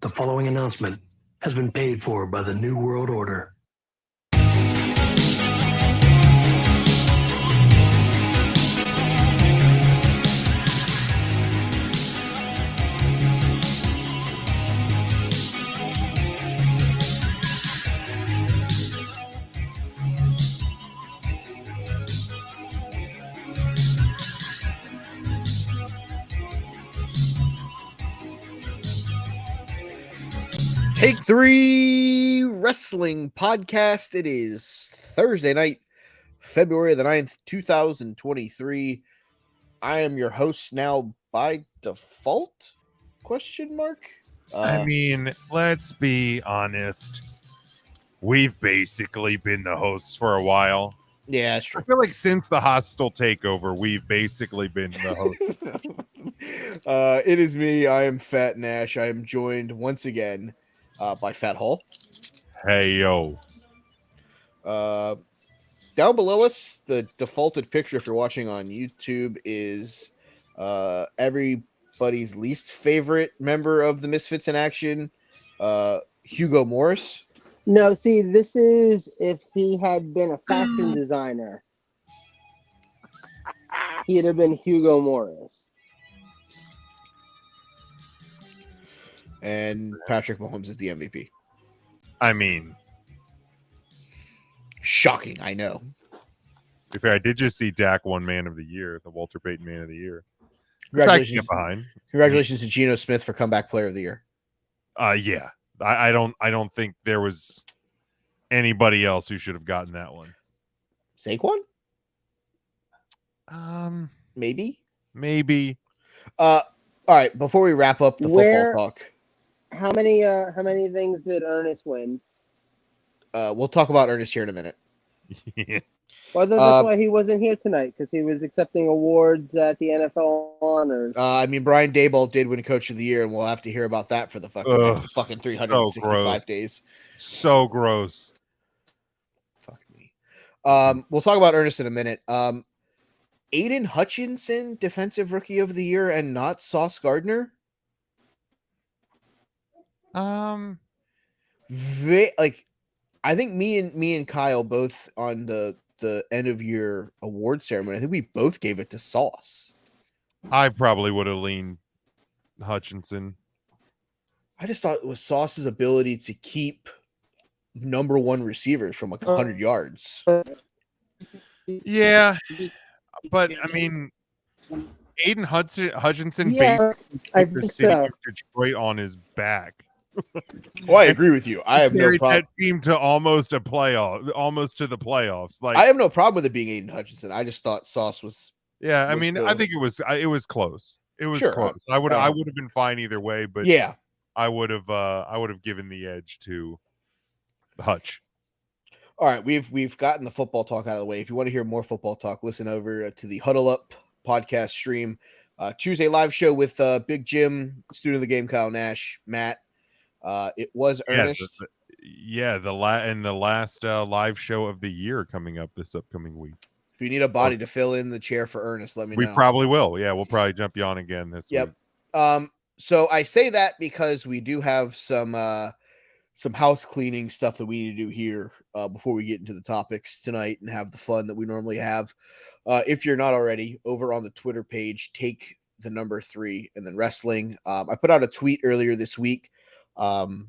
The following announcement has been paid for by the New World Order. Take 3 Wrestling Podcast. It is Thursday night, February the 9th, 2023. I am your host now by default? Question mark? I mean, let's be honest. We've basically been the hosts for a while. Yeah, it's I true. feel like since the hostile takeover, we've basically been the hosts. It is me. I am Fat Nash. I am joined once again by Fat Hall. Hey, yo. Down below us, the defaulted picture, if you're watching on YouTube, is everybody's least favorite member of the Misfits in Action, Hugo Morris. No, see, this is if he had been a fashion designer. He'd have been Hugo Morris. And Patrick Mahomes is the MVP. I mean, Shocking, I know. to be fair, I did just see Dak won Man of the Year, the Walter Payton Man of the Year. Congratulations, Behind. congratulations to Geno Smith for Comeback Player of the Year. Yeah. I don't think there was anybody else who should have gotten that one. Saquon? Maybe. All right, before we wrap up the football talk. How many things did Ernest win? We'll talk about Ernest here in a minute. Yeah. Well, that's why he wasn't here tonight, because he was accepting awards at the NFL Honors. I mean, Brian Daboll did win Coach of the Year, and we'll have to hear about that for the next fucking 365 days. So gross. Fuck me. We'll talk about Ernest in a minute. Aiden Hutchinson, Defensive Rookie of the Year, and not Sauce Gardner. I think me and Kyle both on the end of year award ceremony. I think we both gave it to Sauce. I probably would have leaned Hutchinson. I just thought it was Sauce's ability to keep number one receivers from like 100 yards. Yeah, but I mean, Aiden Hutchinson Yeah, I basically the think city so. of Detroit on his back. Well, I agree with you. I have no Carried problem. that team to almost the playoffs. Like I have no problem with it being Aiden Hutchinson. I just thought Sauce was. yeah, I was mean, the- I think it was Close. It was Sure, close. I would have been fine either way, but yeah. I would have given the edge to Hutch. All right, we've gotten the football talk out of the way. If you want to hear more football talk, listen over to the Huddle Up podcast stream. Tuesday live show with Big Jim, student of the game, Kyle Nash, Matt. It was Ernest. The last live show of the year coming up this upcoming week. If you need a body to fill in the chair for Ernest, let me know. We probably will. Yeah, we'll probably jump you on again this week. So I say that because we do have some house cleaning stuff that we need to do here before we get into the topics tonight and have the fun that we normally have. If you're not already, over on the Twitter page, take the number 3 and then wrestling. I put out a tweet earlier this week. Came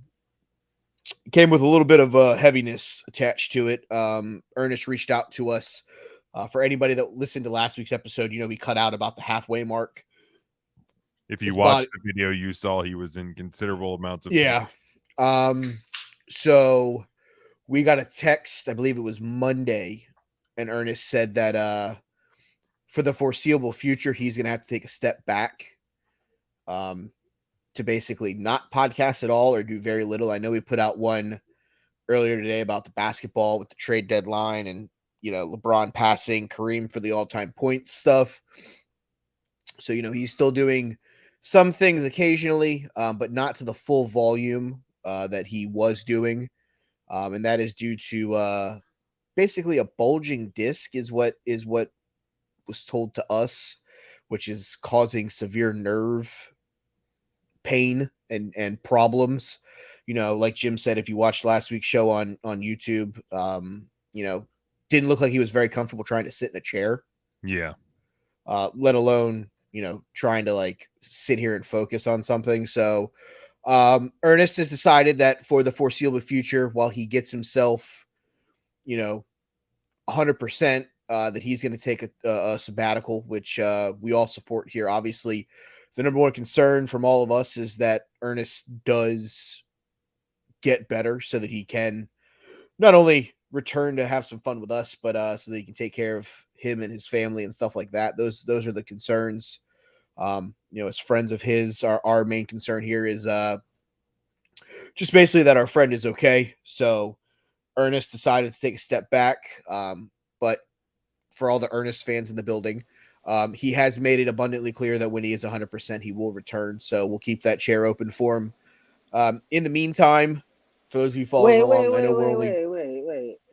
with a little bit of heaviness attached to it. Ernest reached out to us. For anybody that listened to last week's episode, we cut out about the halfway mark. If you watched the video, you saw he was in considerable amounts of pain. So we got a text, I believe it was Monday, and Ernest said that for the foreseeable future, he's going to have to take a step back to basically not podcast at all or do very little. I know we put out one earlier today about the basketball with the trade deadline and, LeBron passing Kareem for the all-time points stuff. So, he's still doing some things occasionally, but not to the full volume that he was doing. And that is due to basically a bulging disc is what was told to us, which is causing severe nerve pain and problems. You know, like Jim said, if you watched last week's show on YouTube, you know, didn't look like he was very comfortable trying to sit in a chair. Yeah. Let alone, you know, trying to like sit here and focus on something. So Ernest has decided that for the foreseeable future, while he gets himself, you know, 100%, that he's going to take a sabbatical, which we all support here. Obviously, the number one concern from all of us is that Ernest does get better so that he can not only return to have some fun with us, but so that he can take care of him and his family and stuff like that. Those are the concerns. You know, as friends of his, our main concern here is just basically that our friend is okay. So Ernest decided to take a step back. But for all the Ernest fans in the building, he has made it abundantly clear that when he is 100%, he will return. So we'll keep that chair open for him. In the meantime, for those of you following along, I know we're only...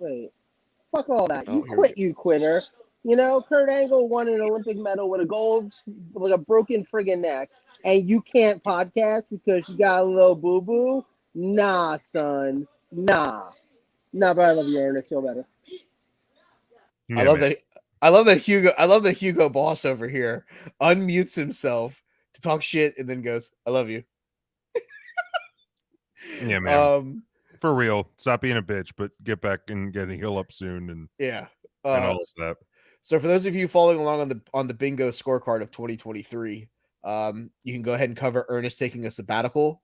Wait. Fuck all that. Oh, You quit, you quitter. You know, Kurt Angle won an Olympic medal with a gold, with a broken friggin' neck, and you can't podcast because you got a little boo-boo? Nah, son. Nah, but I love you, Ernest. Feel better. Yeah, I love man. that. I love that Hugo Boss over here unmutes himself to talk shit and then goes, "I love you." Yeah, man. For real. Stop being a bitch, but get back and get a heal up soon and Yeah. and all of that. So for those of you following along on the bingo scorecard of 2023, you can go ahead and cover Ernest taking a sabbatical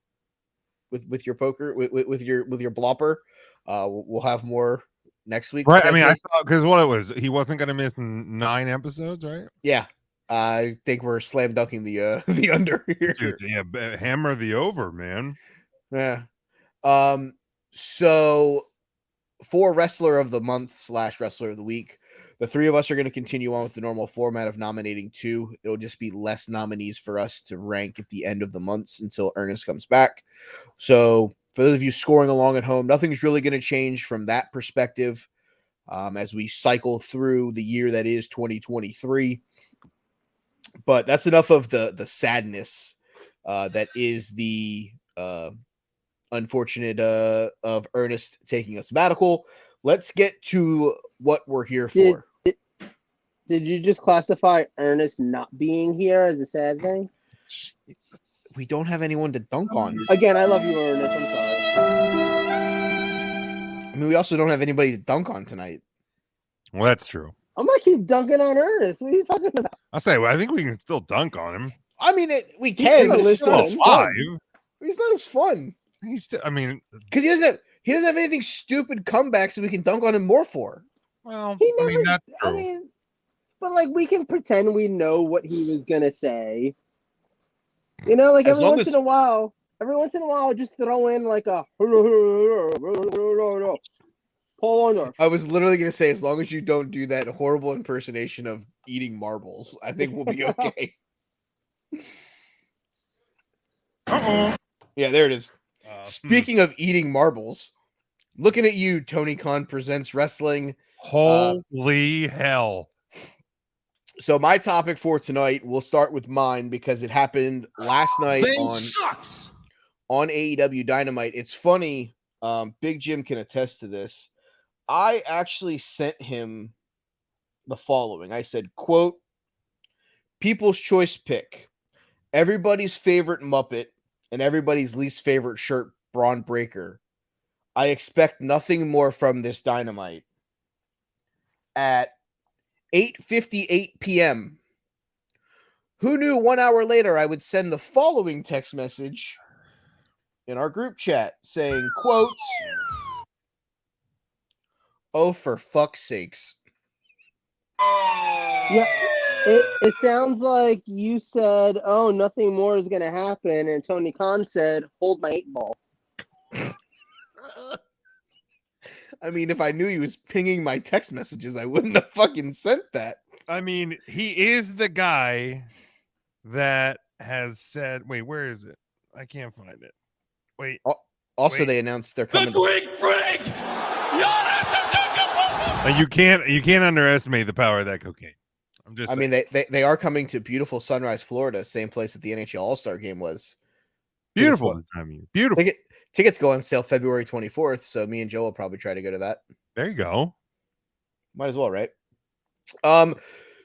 with your poker with your blopper. We'll have more next week. Right. I mean, I thought because what it was, he wasn't going to miss 9 episodes, right? Yeah. I think we're slam dunking the the under here. Dude, yeah, hammer the over, man. Yeah. So for wrestler of the month / wrestler of the week, the three of us are going to continue on with the normal format of nominating 2. It'll just be less nominees for us to rank at the end of the months until Ernest comes back. So for those of you scoring along at home, nothing's really going to change from that perspective as we cycle through the year that is 2023. But that's enough of the sadness that is the unfortunate of Ernest taking a sabbatical. Let's get to what we're here for. Did you just classify Ernest not being here as a sad thing? We don't have anyone to dunk on. Again, I love you, Ernest. I'm sorry. I mean, we also don't have anybody to dunk on tonight. Well, that's true. I'm gonna keep dunking on Ernest. What are you talking about? I'll say, well, I think we can still dunk on him. I mean, we can, but it's not as fun. 5. He's not as fun. He's still, I mean, because he doesn't have anything stupid comebacks that we can dunk on him more for. Well, He never, I mean, that's true. I mean, but like we can pretend we know what he was gonna say. You know, like every once in a while, just throw in like a pull on. I was literally gonna say, as long as you don't do that horrible impersonation of eating marbles, I think we'll be okay. Yeah, there it is. Speaking of eating marbles, looking at you, Tony Khan Presents Wrestling. Holy hell. So my topic for tonight, we'll start with mine because it happened last night on AEW Dynamite. It's funny, Big Jim can attest to this. I actually sent him the following. I said, quote, "People's choice pick. Everybody's favorite Muppet and everybody's least favorite shirt, Braun Breaker. I expect nothing more from this Dynamite." At 8:58 p.m. Who knew 1 hour later I would send the following text message in our group chat saying, quote, "Oh, for fuck's sakes." Yeah, it sounds like you said, "Oh, nothing more is gonna happen," and Tony Khan said, "Hold my 8-ball." I mean, if I knew he was pinging my text messages, I wouldn't have fucking sent that. I mean, he is the guy that has said, wait, where is it? I can't find it. Wait. Also, wait. They announced they're coming. You can't underestimate the power of that cocaine. I'm just. I mean, they are coming to beautiful Sunrise, Florida, same place that the NHL All-Star Game was. Beautiful this time of year. Beautiful. Tickets go on sale February 24th, so me and Joe will probably try to go to that. There you go. Might as well, right?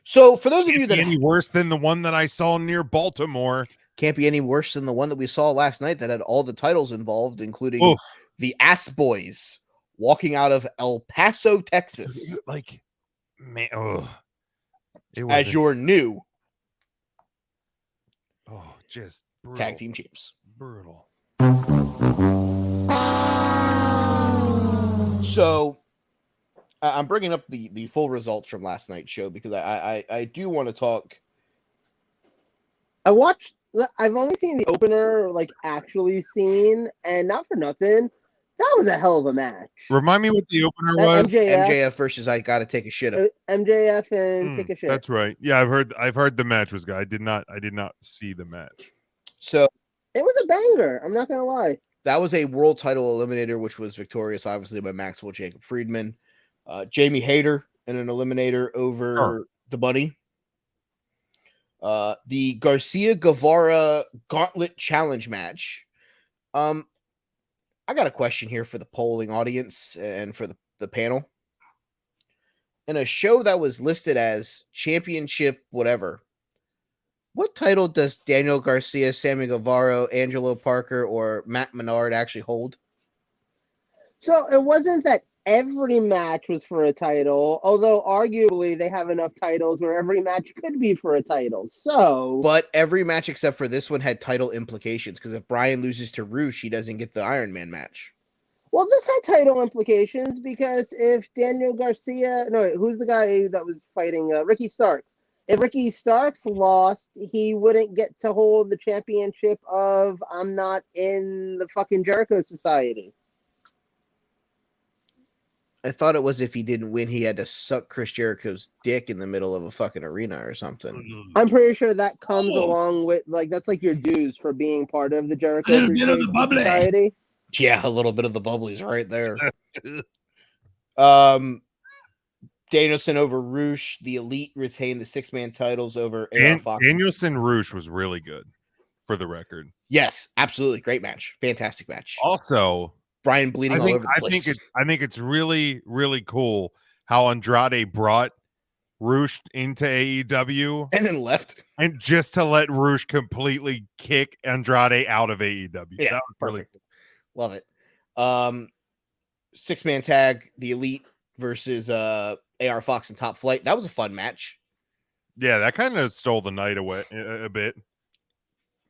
So for those of you that any worse than the one that I saw near Baltimore, can't be any worse than the one that we saw last night that had all the titles involved, including oof. the Ass Boys walking out of El Paso, Texas, like man, oh, it was as your new just brutal, tag team champs. brutal. So I'm bringing up the full results from last night's show because I do want to talk. I've only seen the opener, like actually seen, and not for nothing, that was a hell of a match. Remind me what the opener That was. MJF versus I Gotta Take a Shit. MJF and Take a Shit. That's right. Yeah, I've heard the match was good. I did not see the match. So it was a banger. I'm not gonna lie. That was a world title eliminator, which was victorious, obviously, by Maxwell Jacob Friedman. Jamie Hayter in an eliminator over the Bunny. The Garcia Guevara Gauntlet Challenge match. I got a question here for the polling audience and for the panel. In a show that was listed as championship whatever, what title does Daniel Garcia, Sammy Guevara, Angelo Parker, or Matt Menard actually hold? So it wasn't that every match was for a title, although arguably they have enough titles where every match could be for a title. So, but every match except for this one had title implications because if Brian loses to Roosh, he doesn't get the Iron Man match. Well, this had title implications because if Daniel Garcia, who's the guy that was fighting Ricky Starks? If Ricky Starks lost, he wouldn't get to hold the championship of I'm not in the fucking Jericho Society. I thought it was if he didn't win, he had to suck Chris Jericho's dick in the middle of a fucking arena or something. I'm pretty sure that comes along with, that's like your dues for being part of the Jericho Society. Yeah, a little bit of the bubblies right there. Danielson over Roosh. The Elite retained the 6-man titles over AR Fox. Danielson Roosh was really good, for the record. Yes, absolutely. Great match. Fantastic match. Also, Brian bleeding all over the place. I think it's really, really cool how Andrade brought Roosh into AEW and then left, and just to let Roosh completely kick Andrade out of AEW. Yeah, that was perfect. Love it. 6-man tag, the Elite versus AR Fox and Top Flight. That was a fun match. Yeah, that kind of stole the night away a bit.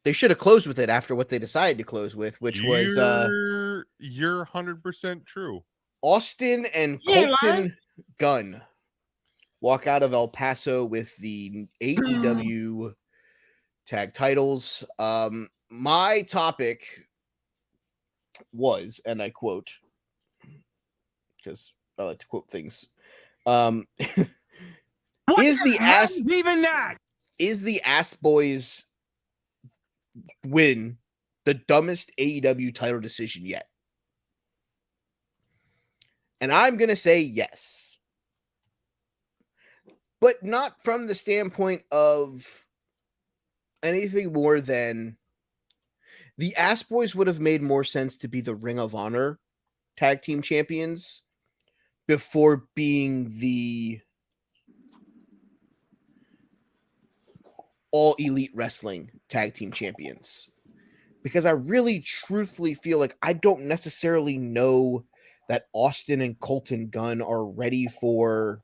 They should have closed with it after what they decided to close with, which was you're 100% true. Austin and Colton Gunn walk out of El Paso with the AEW tag titles. My topic was, and I quote, because I like to quote things, is the Ass Boys win the dumbest AEW title decision yet? And I'm going to say yes. But not from the standpoint of anything more than the Ass Boys would have made more sense to be the Ring of Honor tag team champions before being the All Elite Wrestling tag team champions. Because I really truthfully feel like I don't necessarily know that Austin and Colton Gunn are ready for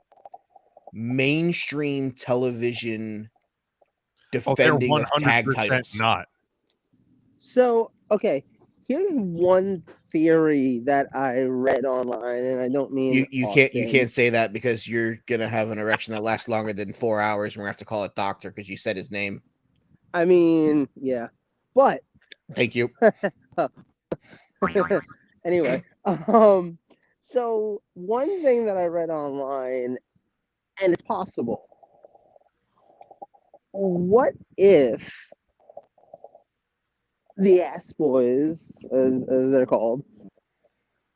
mainstream television defending of tag titles. Not. So, okay, here's one theory that I read online, and I don't mean you can't say that because you're gonna have an erection that lasts longer than 4 hours, and we're gonna have to call it doctor because you said his name. I mean, yeah, but thank you. Anyway, so one thing that I read online, and it's possible. What if the Ass Boys, as they're called,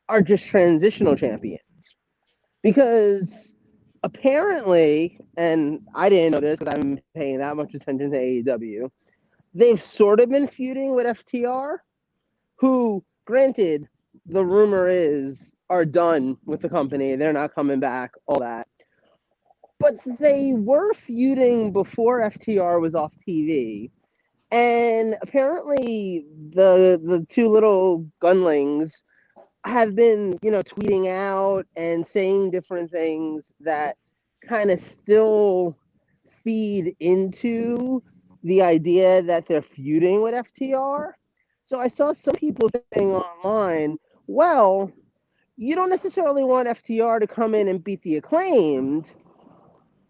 are just transitional champions? Because apparently, and I didn't know this because I'm paying that much attention to AEW, they've sort of been feuding with FTR. who, granted, the rumor is are done with the company. They're not coming back, all that. But they were feuding before FTR was off TV. And apparently the two little gunlings have been, tweeting out and saying different things that kind of still feed into the idea that they're feuding with FTR. So I saw some people saying online, well, you don't necessarily want FTR to come in and beat the Acclaimed,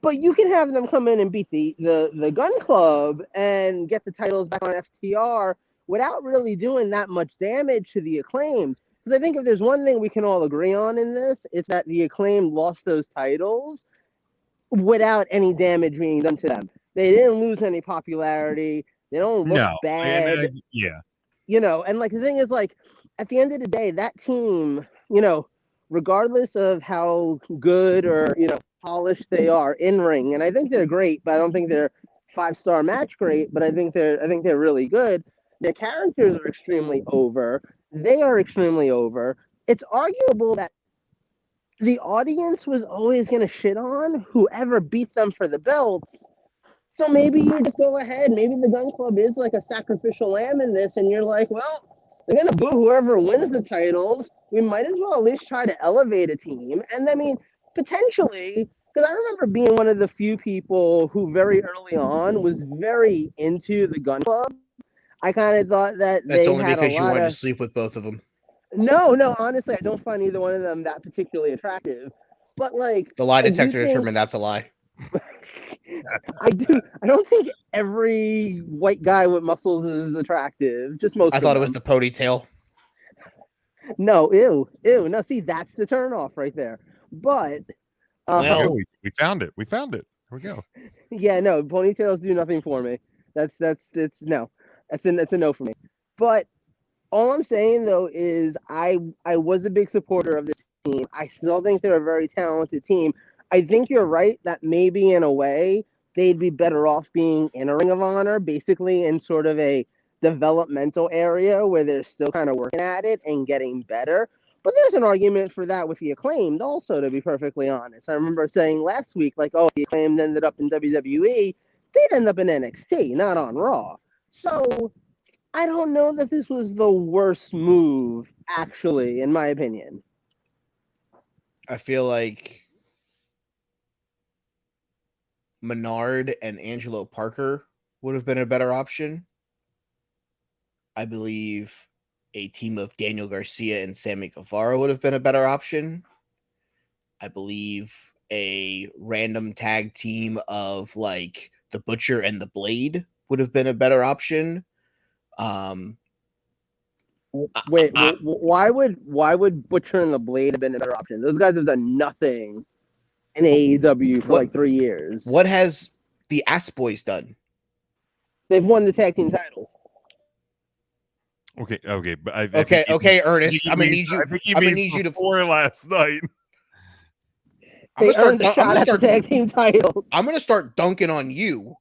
but you can have them come in and beat the Gun Club and get the titles back on FTR without really doing that much damage to the Acclaimed. Because I think if there's one thing we can all agree on in this, it's that the Acclaimed lost those titles without any damage being done to them. They didn't lose any popularity. They don't look bad. And, yeah. And like the thing is, like, at the end of the day, that team, regardless of how good or, polished they are in ring, and I think they're great, but I don't think they're 5-star match great, but I think they're really good. Their characters are extremely over. They are extremely over. It's arguable that the audience was always going to shit on whoever beat them for the belts. So maybe you just go ahead. Maybe the Gun Club is like a sacrificial lamb in this, and you're like, well, they're going to boo whoever wins the titles. We might as well at least try to elevate a team. And I mean, potentially, because I remember being one of the few people who very early on was very into the Gun Club. I kind of thought that That's they only had because a you lot wanted to of... sleep with both of them. No, honestly, I don't find either one of them that particularly attractive. But like, The lie I do detector think- determined that's a lie. I don't think every white guy with muscles is attractive. Just most. I thought it of was them. the ponytail. No, ew. No, see, that's the turn off right there. But Well- we found it. Here we go. yeah, no, ponytails do nothing for me. It's no. It's a no for me. But all I'm saying though is I was a big supporter of this team. I still think they're a very talented team. I think you're right that maybe in a way they'd be better off being in a Ring of Honor, basically in sort of a developmental area where they're still kind of working at it and getting better. But there's an argument for that with the Acclaimed also, to be perfectly honest. I remember saying last week, like, oh, the Acclaimed ended up in WWE. They'd end up in NXT, not on Raw. So I don't know that this was the worst move, actually, in my opinion. I feel like Menard and Angelo Parker would have been a better option. I believe a team of Daniel Garcia and Sammy Guevara would have been a better option. I believe a random tag team of like the Butcher and the Blade would have been a better option. Wait, why would Butcher and the Blade have been a better option? Those guys have done nothing in AEW for like 3 years. What has the Ass Boys done? They've won the tag team titles. Okay, but I Okay, think he- Ernest. he I'm gonna means- need you. I think he I'm gonna means need you to. before last night. They earned a shot at the tag team titles. I'm gonna start dunking on you.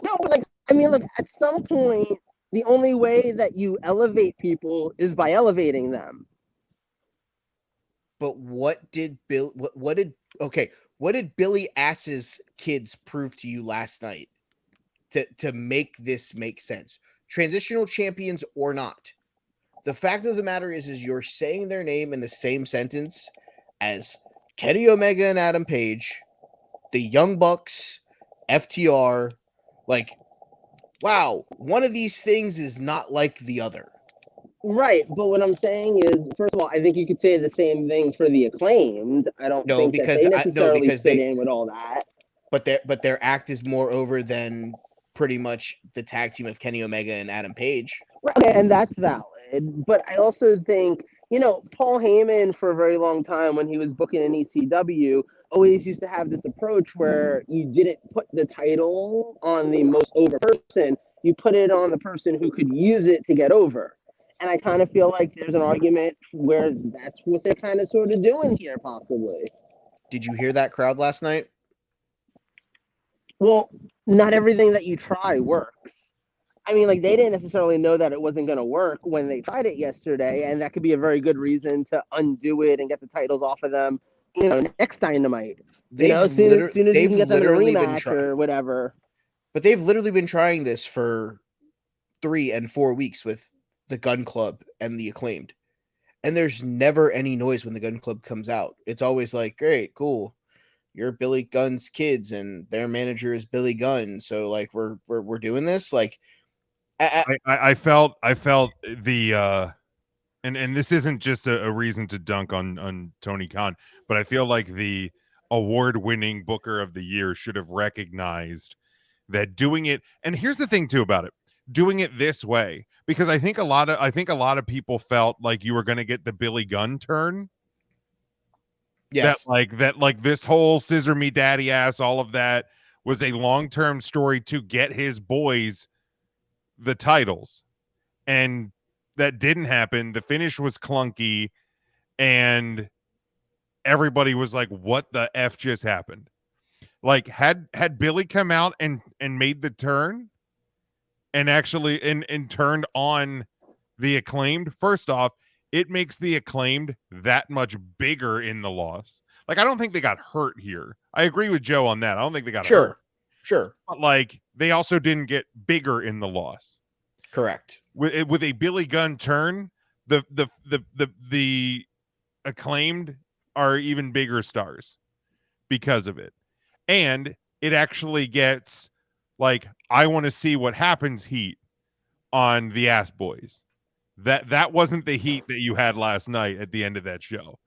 No, but like, I mean, like, at some point, the only way that you elevate people is by elevating them. But what did Bill? What did Billy Ass's kids prove to you last night to make this make sense? Transitional champions or not? The fact of the matter is you're saying their name in the same sentence as Kenny Omega and Adam Page, the Young Bucks, FTR. Like, wow, one of these things is not like the other. Right, but what I'm saying is, first of all, I think you could say the same thing for the Acclaimed. I don't think that they necessarily fit in with all that. But their act is more over than pretty much the tag team of Kenny Omega and Adam Page. Right, and that's valid. But I also think, Paul Heyman for a very long time when he was booking in ECW always used to have this approach where you didn't put the title on the most over person. You put it on the person who could use it to get over. And I kind of feel like there's an argument where that's what they're kind of sort of doing here, possibly. Did you hear that crowd last night? Well, not everything that you try works. I mean, like, they didn't necessarily know that it wasn't going to work when they tried it yesterday, and that could be a very good reason to undo it and get the titles off of them, next Dynamite. As soon as you can get them in a rematch or whatever. But they've literally been trying this for 3 and 4 weeks with the Gun Club and the Acclaimed. And there's never any noise when the Gun Club comes out. It's always like, great, cool. You're Billy Gunn's kids and their manager is Billy Gunn. So like we're doing this. Like I felt the and this isn't just a reason to dunk on Tony Khan, but I feel like the award-winning Booker of the Year should have recognized that doing it. And here's the thing too about it, doing it this way, because I think a lot of people felt like you were going to get the Billy Gunn turn. yes. That like this whole scissor me daddy ass, all of that was a long-term story to get his boys the titles, and that didn't happen. The finish was clunky, and everybody was like, what the F just happened? Like, had Billy come out and made the turn and actually and turned on the Acclaimed, first off, it makes the Acclaimed that much bigger in the loss. Like, I don't think they got hurt here. I agree with Joe on that. I don't think they got hurt. Sure. But like, they also didn't get bigger in the loss. Correct. With a Billy Gunn turn, the Acclaimed are even bigger stars because of it. And it actually gets like, I want to see what happens heat on the Ass Boys. That wasn't the heat that you had last night at the end of that show.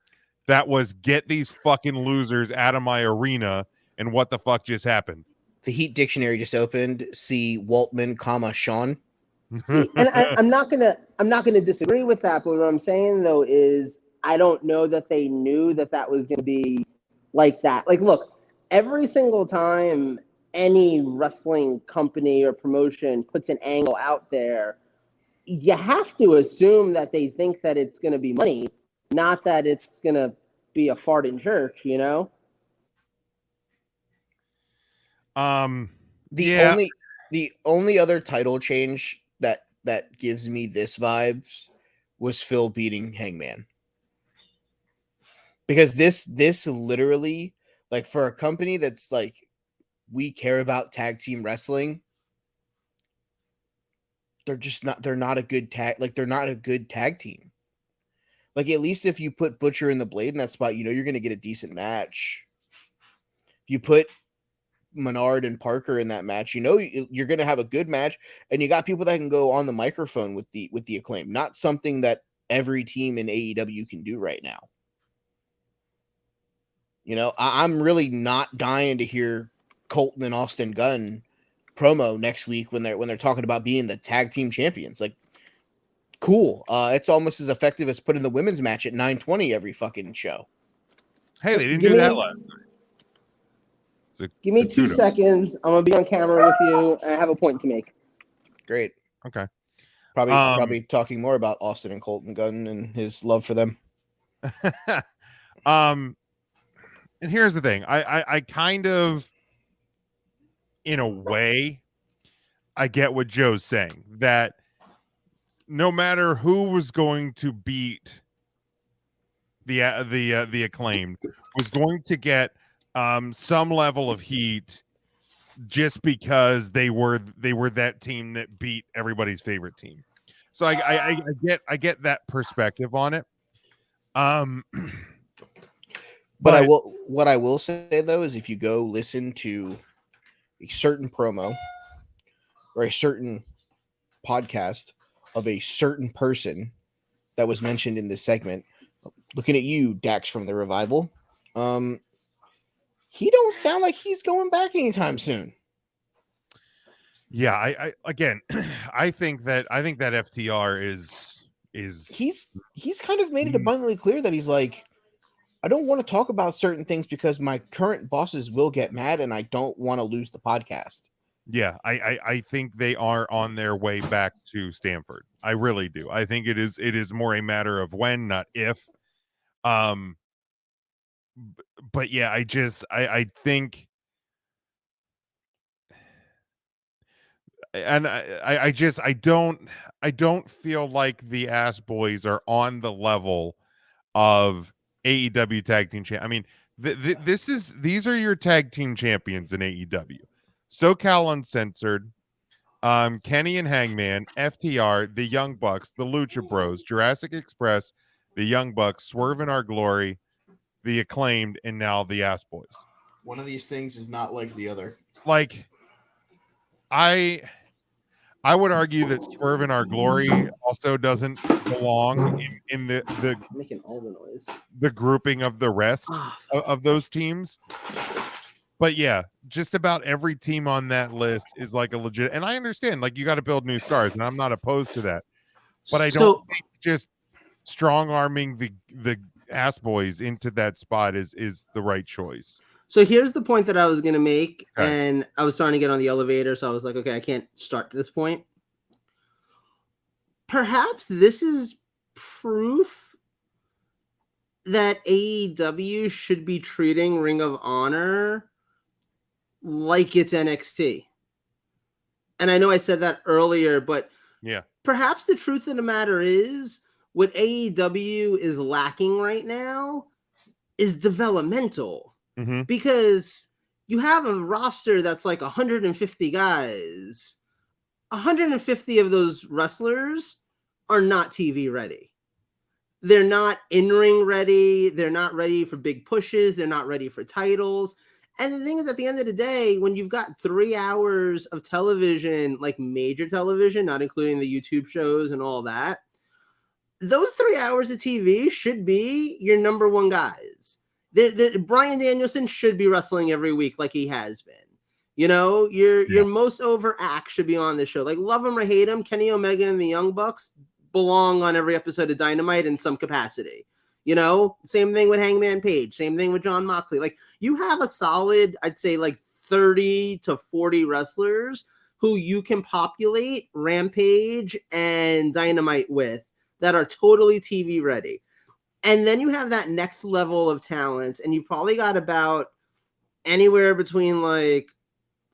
That was, get these fucking losers out of my arena, and what the fuck just happened? The Heat dictionary just opened. See Waltman, Sean. See, and I'm not gonna disagree with that, but what I'm saying though is I don't know that they knew that was gonna be like that. Like, look, every single time any wrestling company or promotion puts an angle out there, you have to assume that they think that it's gonna be money, not that it's gonna be a fart in church, The only other title change that gives me this vibes was Phil beating Hangman. Because this literally, like, for a company that's like, we care about tag team wrestling, they're not a good tag, like, they're not a good tag team. Like, at least if you put Butcher and the Blade in that spot, you're going to get a decent match. If you put Menard and Parker in that match, you're going to have a good match, and you got people that can go on the microphone with the Acclaim. Not something that every team in AEW can do right now. I'm really not dying to hear Colton and Austin Gunn promo next week when they're talking about being the tag team champions. Like, cool. It's almost as effective as putting the women's match at 9:20 every fucking show. Hey, they didn't do that last night. Give me 2 seconds. I'm gonna be on camera with you. I have a point to make. Great. Okay. Probably talking more about Austin and Colton Gunn and his love for them. And here's the thing. I kind of, in a way, I get what Joe's saying, that no matter who was going to beat the Acclaimed was going to get some level of heat, just because they were that team that beat everybody's favorite team. So I get that perspective on it. But what I will say though is, if you go listen to a certain promo or a certain podcast of a certain person that was mentioned in this segment, looking at you, Dax from the Revival, he don't sound like he's going back anytime soon. Yeah, I again, I think that FTR is he's kind of made it abundantly clear that he's like, I don't want to talk about certain things because my current bosses will get mad and I don't want to lose the podcast. Yeah, I think they are on their way back to Stamford. I really do. I think it is more a matter of when, not if. But yeah, I think and I don't feel like the Ass Boys are on the level of AEW tag team champ. I mean, these are your tag team champions in AEW. SoCal Uncensored, Kenny and Hangman, FTR, the Young Bucks, the Lucha Bros, Jurassic Express, the Young Bucks, Swerve in Our Glory, the Acclaimed, and now the Ass Boys. One of these things is not like the other. Like, I would argue that Swerve in Our Glory also doesn't belong in Making all the noise. the grouping of the rest of those teams. But yeah, just about every team on that list is like a legit, and I understand, like, you got to build new stars, and I'm not opposed to that. But I don't think just strong arming the Ass Boys into that spot is the right choice. So here's the point that I was going to make, Okay. and I was starting to get on the elevator, so I was like, okay, I can't start to this point. Perhaps this is proof that AEW should be treating Ring of Honor like it's NXT. And I know I said that earlier, but Yeah. perhaps the truth of the matter is what AEW is lacking right now is developmental. Mm-hmm. Because you have a roster that's like 150 guys. 150 of those wrestlers are not TV ready. They're not in-ring ready. They're not ready for big pushes. They're not ready for titles. And the thing is, at the end of the day, when you've got 3 hours of television, like major television, not including the YouTube shows and all that, those 3 hours of TV should be your number one guys. Bryan Danielson should be wrestling every week like he has been. You know, your most over act should be on this show. Like, love him or hate him, Kenny Omega and the Young Bucks belong on every episode of Dynamite in some capacity. You know, same thing with Hangman Page, same thing with Jon Moxley. Like, you have a solid, I'd say, like 30 to 40 wrestlers who you can populate Rampage and Dynamite with that are totally TV ready. And then you have that next level of talents, and you probably got about anywhere between, like,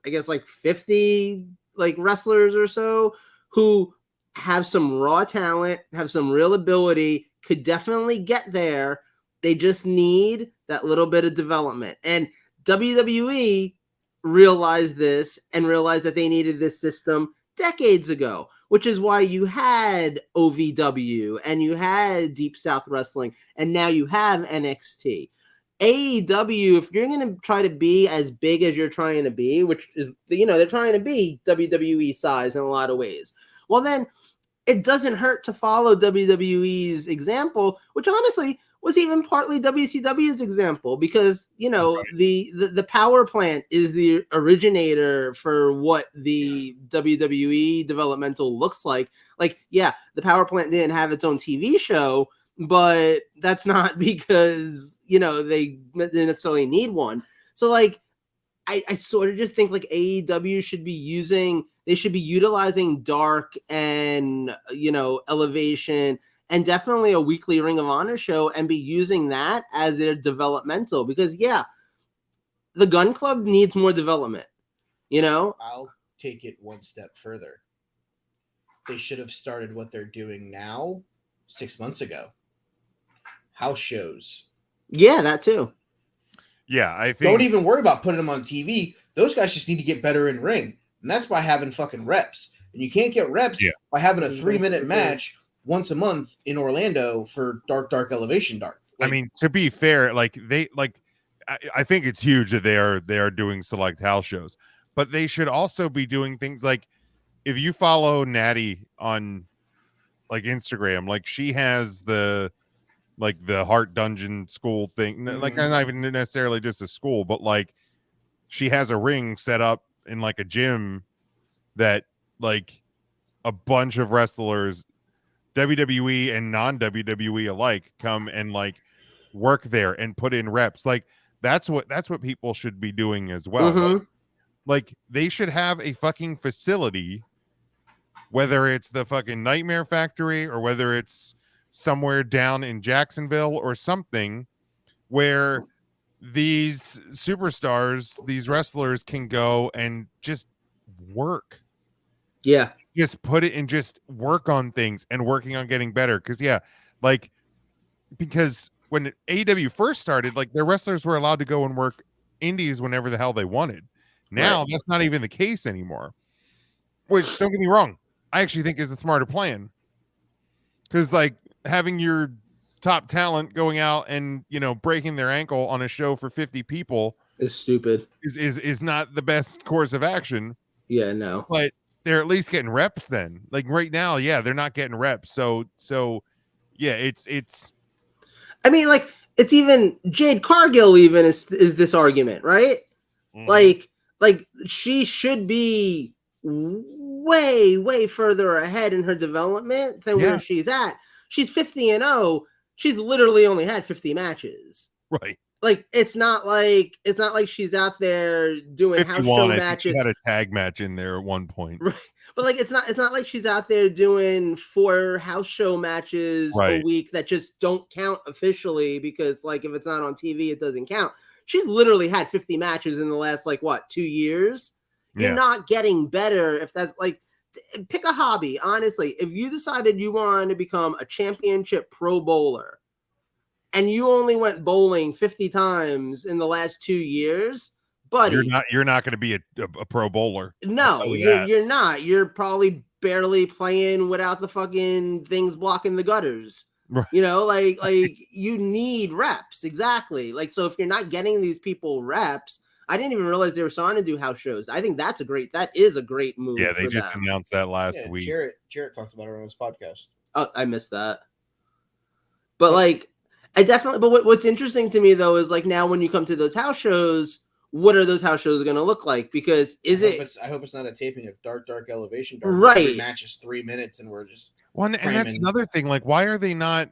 I guess, like 50 like wrestlers or so who have some raw talent, have some real ability, could definitely get there. They just need that little bit of development. And WWE realized this and realized that they needed this system decades ago, which is why you had OVW and you had Deep South Wrestling, and now you have NXT. AEW, if you're going to try to be as big as you're trying to be, which is, you know, they're trying to be WWE size in a lot of ways, well, then it doesn't hurt to follow WWE's example, which honestly was even partly WCW's example, because, you know, the power plant is the originator for what the WWE developmental looks like. Like, yeah, the power plant didn't have its own TV show, but that's not because, you know, they didn't necessarily need one. So, like, I sort of just think like AEW should be utilizing Dark and, you know, Elevation and definitely a weekly Ring of Honor show, and be using that as their developmental, because yeah, the Gun Club needs more development, you know? I'll take it one step further. They should have started what they're doing now 6 months ago. House shows. Yeah, that too. Yeah, I think. Don't even worry about putting them on TV. Those guys just need to get better in ring. And that's by having fucking reps. And you can't get reps by having a 3-minute match once a month in Orlando for Dark Elevation Dark. Like, I mean, to be fair, like I think it's huge that they are doing select house shows, but they should also be doing things like, if you follow Natty on like Instagram, like she has the Heart Dungeon school thing, like not even necessarily just a school, but like she has a ring set up in like a gym that like a bunch of wrestlers, WWE and non-WWE alike, come and like work there and put in reps. Like that's what people should be doing as well. Like they should have a fucking facility, whether it's the fucking Nightmare Factory or whether it's somewhere down in Jacksonville or something, where these superstars, these wrestlers can go and just work. Yeah. Just put it and just work on things and working on getting better. Because because when AEW first started, like their wrestlers were allowed to go and work indies whenever the hell they wanted. Now that's not even the case anymore. Which, don't get me wrong, I actually think is the smarter plan. Because like having your top talent going out and breaking their ankle on a show for 50 people is stupid. Is not the best course of action. Yeah, no. But they're at least getting reps then. Like right now, yeah, they're not getting reps. So yeah, it's I mean, like, it's even Jade Cargill even is this argument, right? Like she should be way further ahead in her development than where she's at. She's 50-0. She's literally only had 50 matches. Right. Like it's not like she's out there doing house show matches. She had a tag match in there at one point. Right. But like it's not like she's out there doing 4 house show matches a week that just don't count officially, because like if it's not on TV it doesn't count. She's literally had 50 matches in the last 2 years. You're not getting better if that's like, pick a hobby. Honestly, if you decided you wanted to become a championship pro bowler and you only went bowling 50 times in the last 2 years, buddy, you're not going to be a pro bowler. No, you're not. You're probably barely playing without the fucking things blocking the gutters. Right. Like you need reps. Exactly. Like, so if you're not getting these people reps, I didn't even realize they were starting to do house shows. I think that is a great move. Yeah, they just announced that last week. Jarrett talked about it on his podcast. Oh, I missed that. But but what's interesting to me though is like now when you come to those house shows, what are those house shows going to look like? Because I hope it's not a taping of Dark Elevation. Right. Every match is 3 minutes and we're just and that's another thing. Like, why are they not?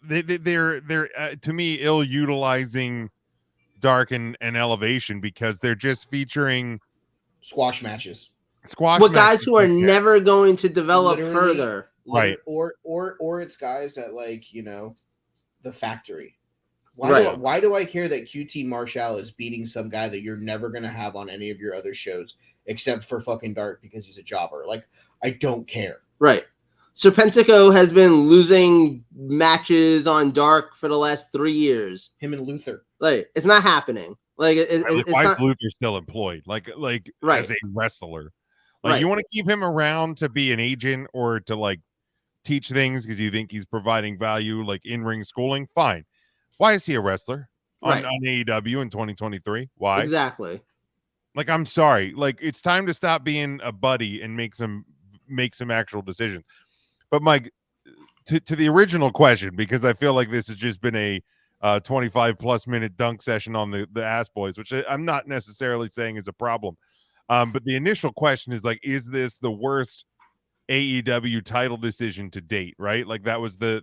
They're to me ill utilizing Dark and Elevation, because they're just featuring squash matches. Guys who are never going to develop further. Right. Or it's guys that the factory. Why do I hear that QT Marshall is beating some guy that you're never going to have on any of your other shows except for fucking Dark because he's a jobber? Like, I don't care. Right. Serpentico has been losing matches on Dark for the last 3 years. Him and Luther. Like, it's not happening. Like, why is Luther still employed? Like as a wrestler? Like, you want to keep him around to be an agent or to like teach things because you think he's providing value, like in-ring schooling? Fine. Why is he a wrestler on AEW in 2023? Why? Exactly. Like, I'm sorry. Like, it's time to stop being a buddy and make some actual decisions. But Mike, to the original question, because I feel like this has just been a 25+ minute dunk session on the Ass Boys, which I'm not necessarily saying is a problem. But the initial question is like, is this the worst AEW title decision to date? Right? Like that was the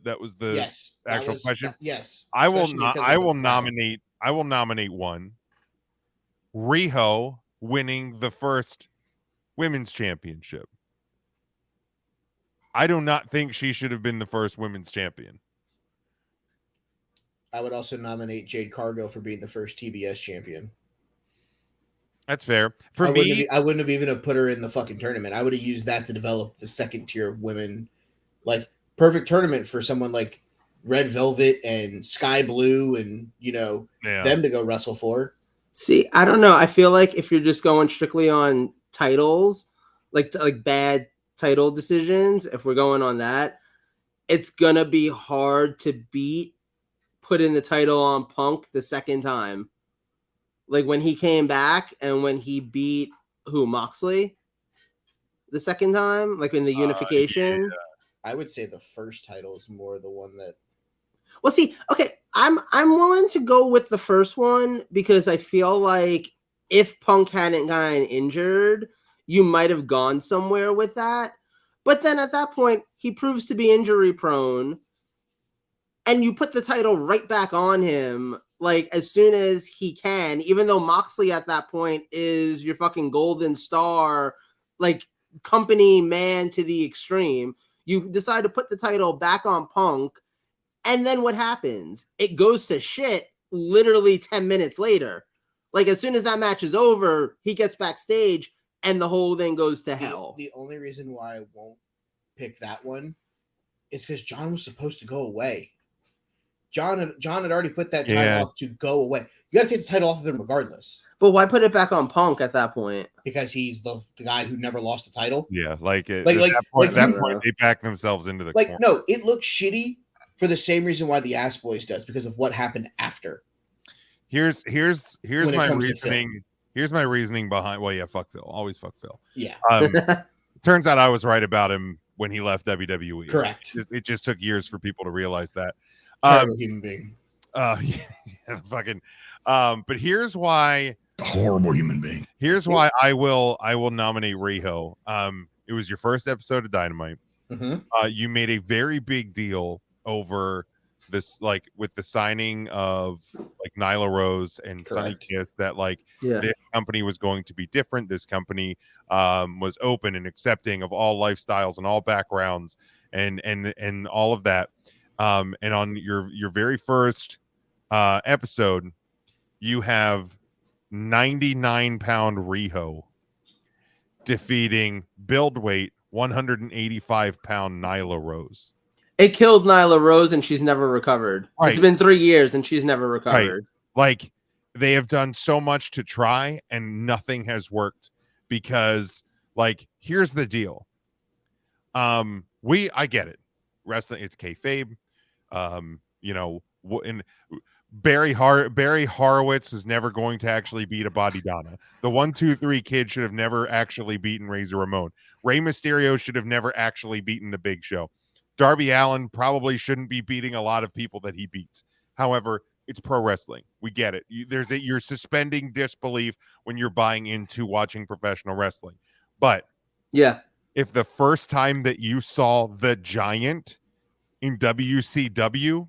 actual question. Yes. I will nominate one. Riho winning the first women's championship. I do not think she should have been the first women's champion. I would also nominate Jade Cargill for being the first TBS champion. That's fair. I wouldn't have even put her in the fucking tournament. I would have used that to develop the second tier of women. Like, perfect tournament for someone like Red Velvet and Sky Blue and, them to go wrestle for. See, I don't know. I feel like if you're just going strictly on titles, like bad title decisions, if we're going on that, it's going to be hard to put in the title on Punk the second time. Like when he came back and when he beat Moxley the second time, like in the unification. Yeah. I would say the first title is more the one that. Well, see, okay, I'm willing to go with the first one because I feel like if Punk hadn't gotten injured, you might have gone somewhere with that. But then at that point, he proves to be injury prone, and you put the title right back on him, like, as soon as he can, even though Moxley at that point is your fucking golden star, like, company man to the extreme. You decide to put the title back on Punk, and then what happens? It goes to shit literally 10 minutes later. Like, as soon as that match is over, he gets backstage, and the whole thing goes to hell. The only reason why I won't pick that one is because John was supposed to go away. John had already put that title off to go away. You got to take the title off of him regardless. But why put it back on Punk at that point? Because he's the guy who never lost the title. Yeah, like at Like- that point, they back themselves into the corner. No, it looks shitty for the same reason why the Ass Boys does, because of what happened after. Here's When it my comes to reasoning. Here's my reasoning behind. Well, yeah, fuck Phil. Always fuck Phil. Yeah, Turns out I was right about him when he left WWE. correct. It just took years for people to realize that. Terrible human being. Yeah, fucking. But here's why. Horrible human being. Here's why I will nominate Riho. It was your first episode of Dynamite. Mm-hmm. You made a very big deal over this, like with the signing of like Nyla Rose and Sonny Correct. Kiss, that like Yeah. this company was going to be different. This company was open and accepting of all lifestyles and all backgrounds and all of that. And on your very first episode, you have 99-pound Riho defeating build weight 185-pound Nyla Rose. It killed Nyla Rose, and she's never recovered. Right. It's been 3 years, and she's never recovered. Like, they have done so much to try, and nothing has worked because, like, here's the deal. I get it. Wrestling, it's kayfabe. And Barry Horowitz was never going to actually beat a Body Donna. The 1-2-3 kid should have never actually beaten Razor Ramon. Rey Mysterio should have never actually beaten the Big Show. Darby Allin probably shouldn't be beating a lot of people that he beats. However, it's pro wrestling. We get it. You're suspending disbelief when you're buying into watching professional wrestling. But Yeah. if the first time that you saw the Giant in WCW,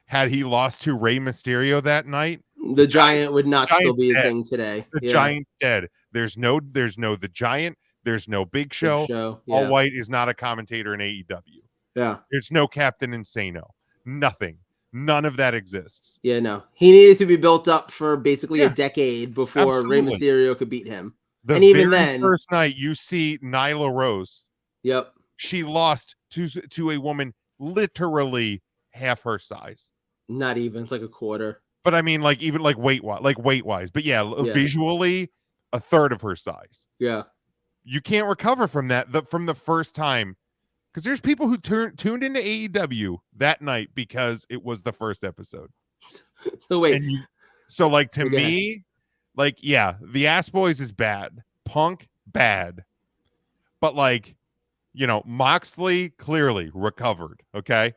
had he lost to Rey Mysterio that night, The Giant would not Giant's still be a dead. thing today. the Giant's dead. There's no the Giant. There's no Big Show. Yeah. All White is not a commentator in AEW. Yeah. There's no Captain Insano. Nothing. None of that exists. Yeah, no. He needed to be built up for basically Yeah. a decade before Rey Absolutely. Mysterio could beat him. The And even very then- first night you see Nyla Rose, Yep. she lost to a woman literally half her size. Not even. It's like a quarter. But I mean, like even like weight wise. But yeah, Yeah. visually a third of her size. Yeah. You can't recover from that from the first time, because there's people who tuned into AEW that night because it was the first episode. So wait. And so like to Okay. me, like, yeah, the Ass Boys is bad, Punk bad, but like, Moxley clearly recovered. Okay,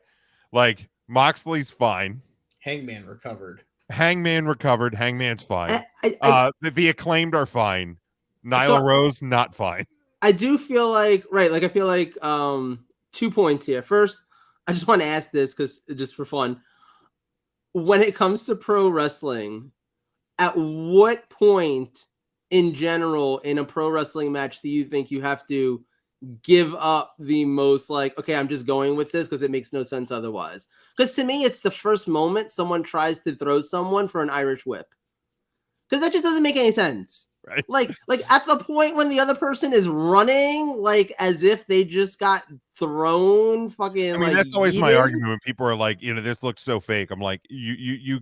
like Moxley's fine. Hangman recovered. Hangman recovered. Hangman's fine. I The Acclaimed are fine. Nyla Rose not fine. I do feel like, right, like I feel like 2 points here. First, I just want to ask this because just for fun. When it comes to pro wrestling, at what point in general in a pro wrestling match do you think you have to give up the most, like, okay, I'm just going with this because it makes no sense otherwise? Because to me, it's the first moment someone tries to throw someone for an Irish whip. Because that just doesn't make any sense. Right. Like at the point when the other person is running, like as if they just got thrown fucking. I mean, like, that's always my yeeted. argument when people are like, this looks so fake. I'm like, you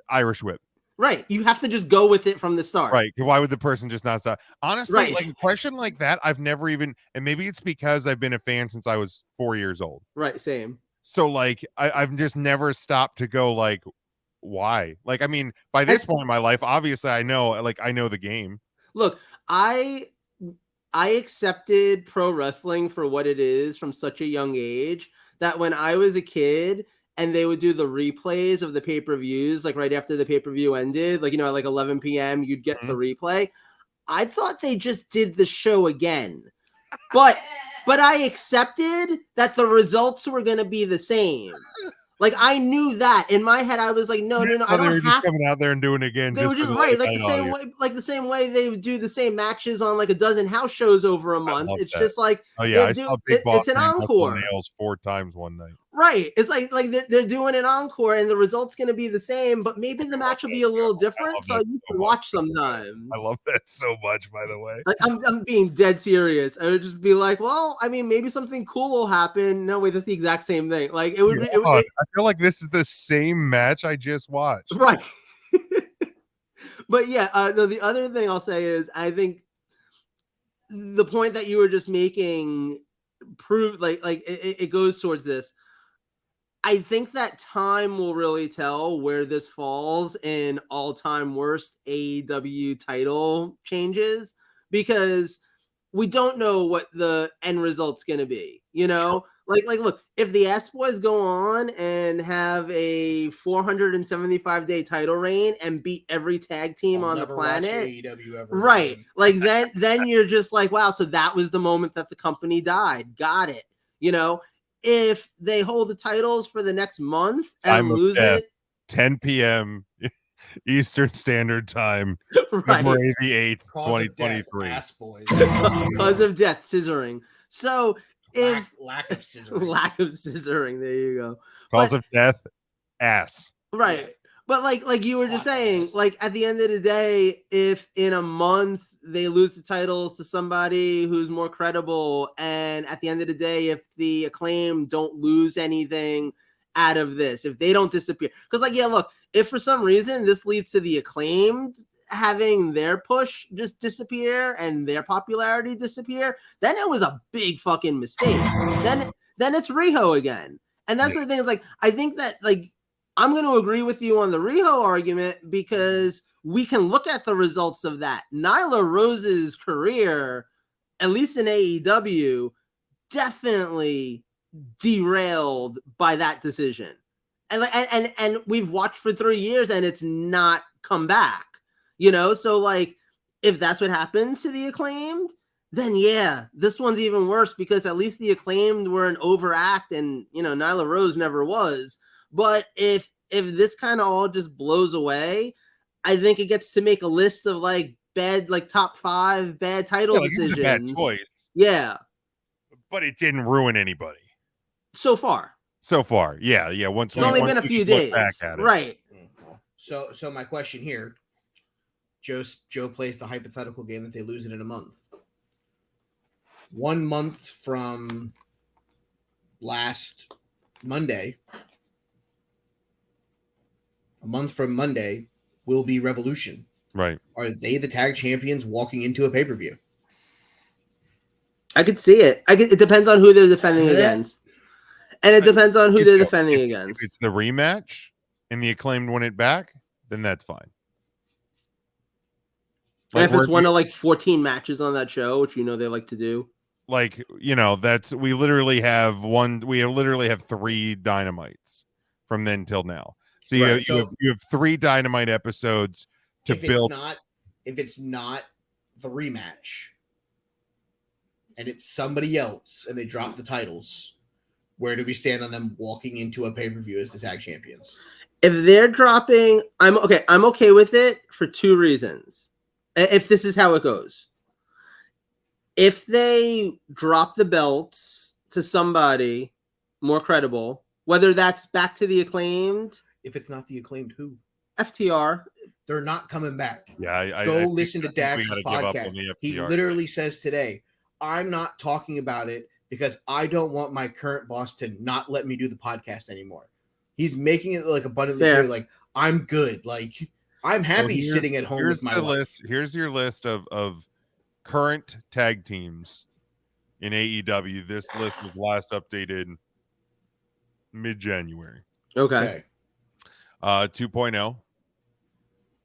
Irish whip. Right. You have to just go with it from the start. Right. Why would the person just not stop? Honestly, Right. like a question like that, I've never even, and maybe it's because I've been a fan since I was 4 years old. Right. Same. So like, I've just never stopped to go like, why? Like, I mean, by this point in my life, obviously I know the game. Look, I accepted pro wrestling for what it is from such a young age that when I was a kid and they would do the replays of the pay-per-views, like right after the pay-per-view ended, like, at like 11 p.m., you'd get the replay. I thought they just did the show again. But I accepted that the results were going to be the same. Like, I knew that in my head. I was like, no, I They don't were just have coming out there and doing it again. They were just for right, late night the same way they would do the same matches on like a dozen house shows over a month. love It's that. just like, Oh yeah, I do- saw Big Boss it's an Man hustle encore. nails 4 times one night. Right. It's like they're doing an encore and the result's going to be the same, but maybe the match will be a little different. So you can watch sometimes. I love that so much, by the way. Like I'm being dead serious. I would just be like, well, I mean, maybe something cool will happen. No, wait, that's the exact same thing. Like it would be. I feel like this is the same match I just watched. Right. But yeah, no, the other thing I'll say is I think the point that you were just making prove like it goes towards this. I think that time will really tell where this falls in all-time worst AEW title changes, because we don't know what the end result's going to be, you know? Like look, if the S Boys go on and have a 475-day title reign and beat every tag team on the planet, right? Again. Like then you're just like, wow, so that was the moment that the company died. Got it. You know, if they hold the titles for the next month and lose it, 10 p.m. Eastern Standard Time, right. February the 8th, 2023. Cause of death, scissoring. So if lack of scissoring. Lack of scissoring, there you go. Cause of death, ass. Right. But like you were just saying, like at the end of the day, if in a month they lose the titles to somebody who's more credible, and at the end of the day, if the Acclaim don't lose anything out of this, if they don't disappear, because like, yeah, look, if for some reason this leads to the Acclaimed having their push just disappear and their popularity disappear, then it was a big fucking mistake. Then it's Riho again. And that's the thing is like, I think that like, I'm going to agree with you on the Riho argument because we can look at the results of that. Nyla Rose's career, at least in AEW, definitely derailed by that decision. And we've watched for 3 years and it's not come back, you know? So like, if that's what happens to the Acclaimed, then yeah, this one's even worse because at least the Acclaimed were an overact and, you know, Nyla Rose never was. But if this kind of all just blows away, I think it gets to make a list of like bad, like top 5 bad title decisions. It was a bad choice. Yeah. But it didn't ruin anybody. So far. Yeah. Once it's only been a few days. Right. So my question here, Joe plays the hypothetical game that they lose it in a month. 1 month from last Monday, a month from Monday will be Revolution. Right. Are they the tag champions walking into a pay-per-view? I could see it. It depends on who they're defending against. And it depends on who they're defending against. If it's the rematch and the Acclaimed win it back, then that's fine. And if it's one of like 14 matches on that show, which you know they like to do. Like, you know, we literally have 3 Dynamites from then till now. So you have 3 Dynamite episodes to build. If it's not the rematch and it's somebody else and they drop the titles, where do we stand on them walking into a pay-per-view as the tag champions? If they're dropping, I'm okay with it for 2 reasons. If this is how it goes. If they drop the belts to somebody more credible, whether that's back to the Acclaimed. If it's not the Acclaimed, who? FTR. They're not coming back. Yeah, I listen to Dax's podcast. He literally says today, I'm not talking about it because I don't want my current boss to not let me do the podcast anymore. He's making it like abundantly clear, like, I'm good. Like, I'm happy sitting at home with my wife. Here's your list of current tag teams in AEW. This list was last updated mid-January. Okay. 2.0,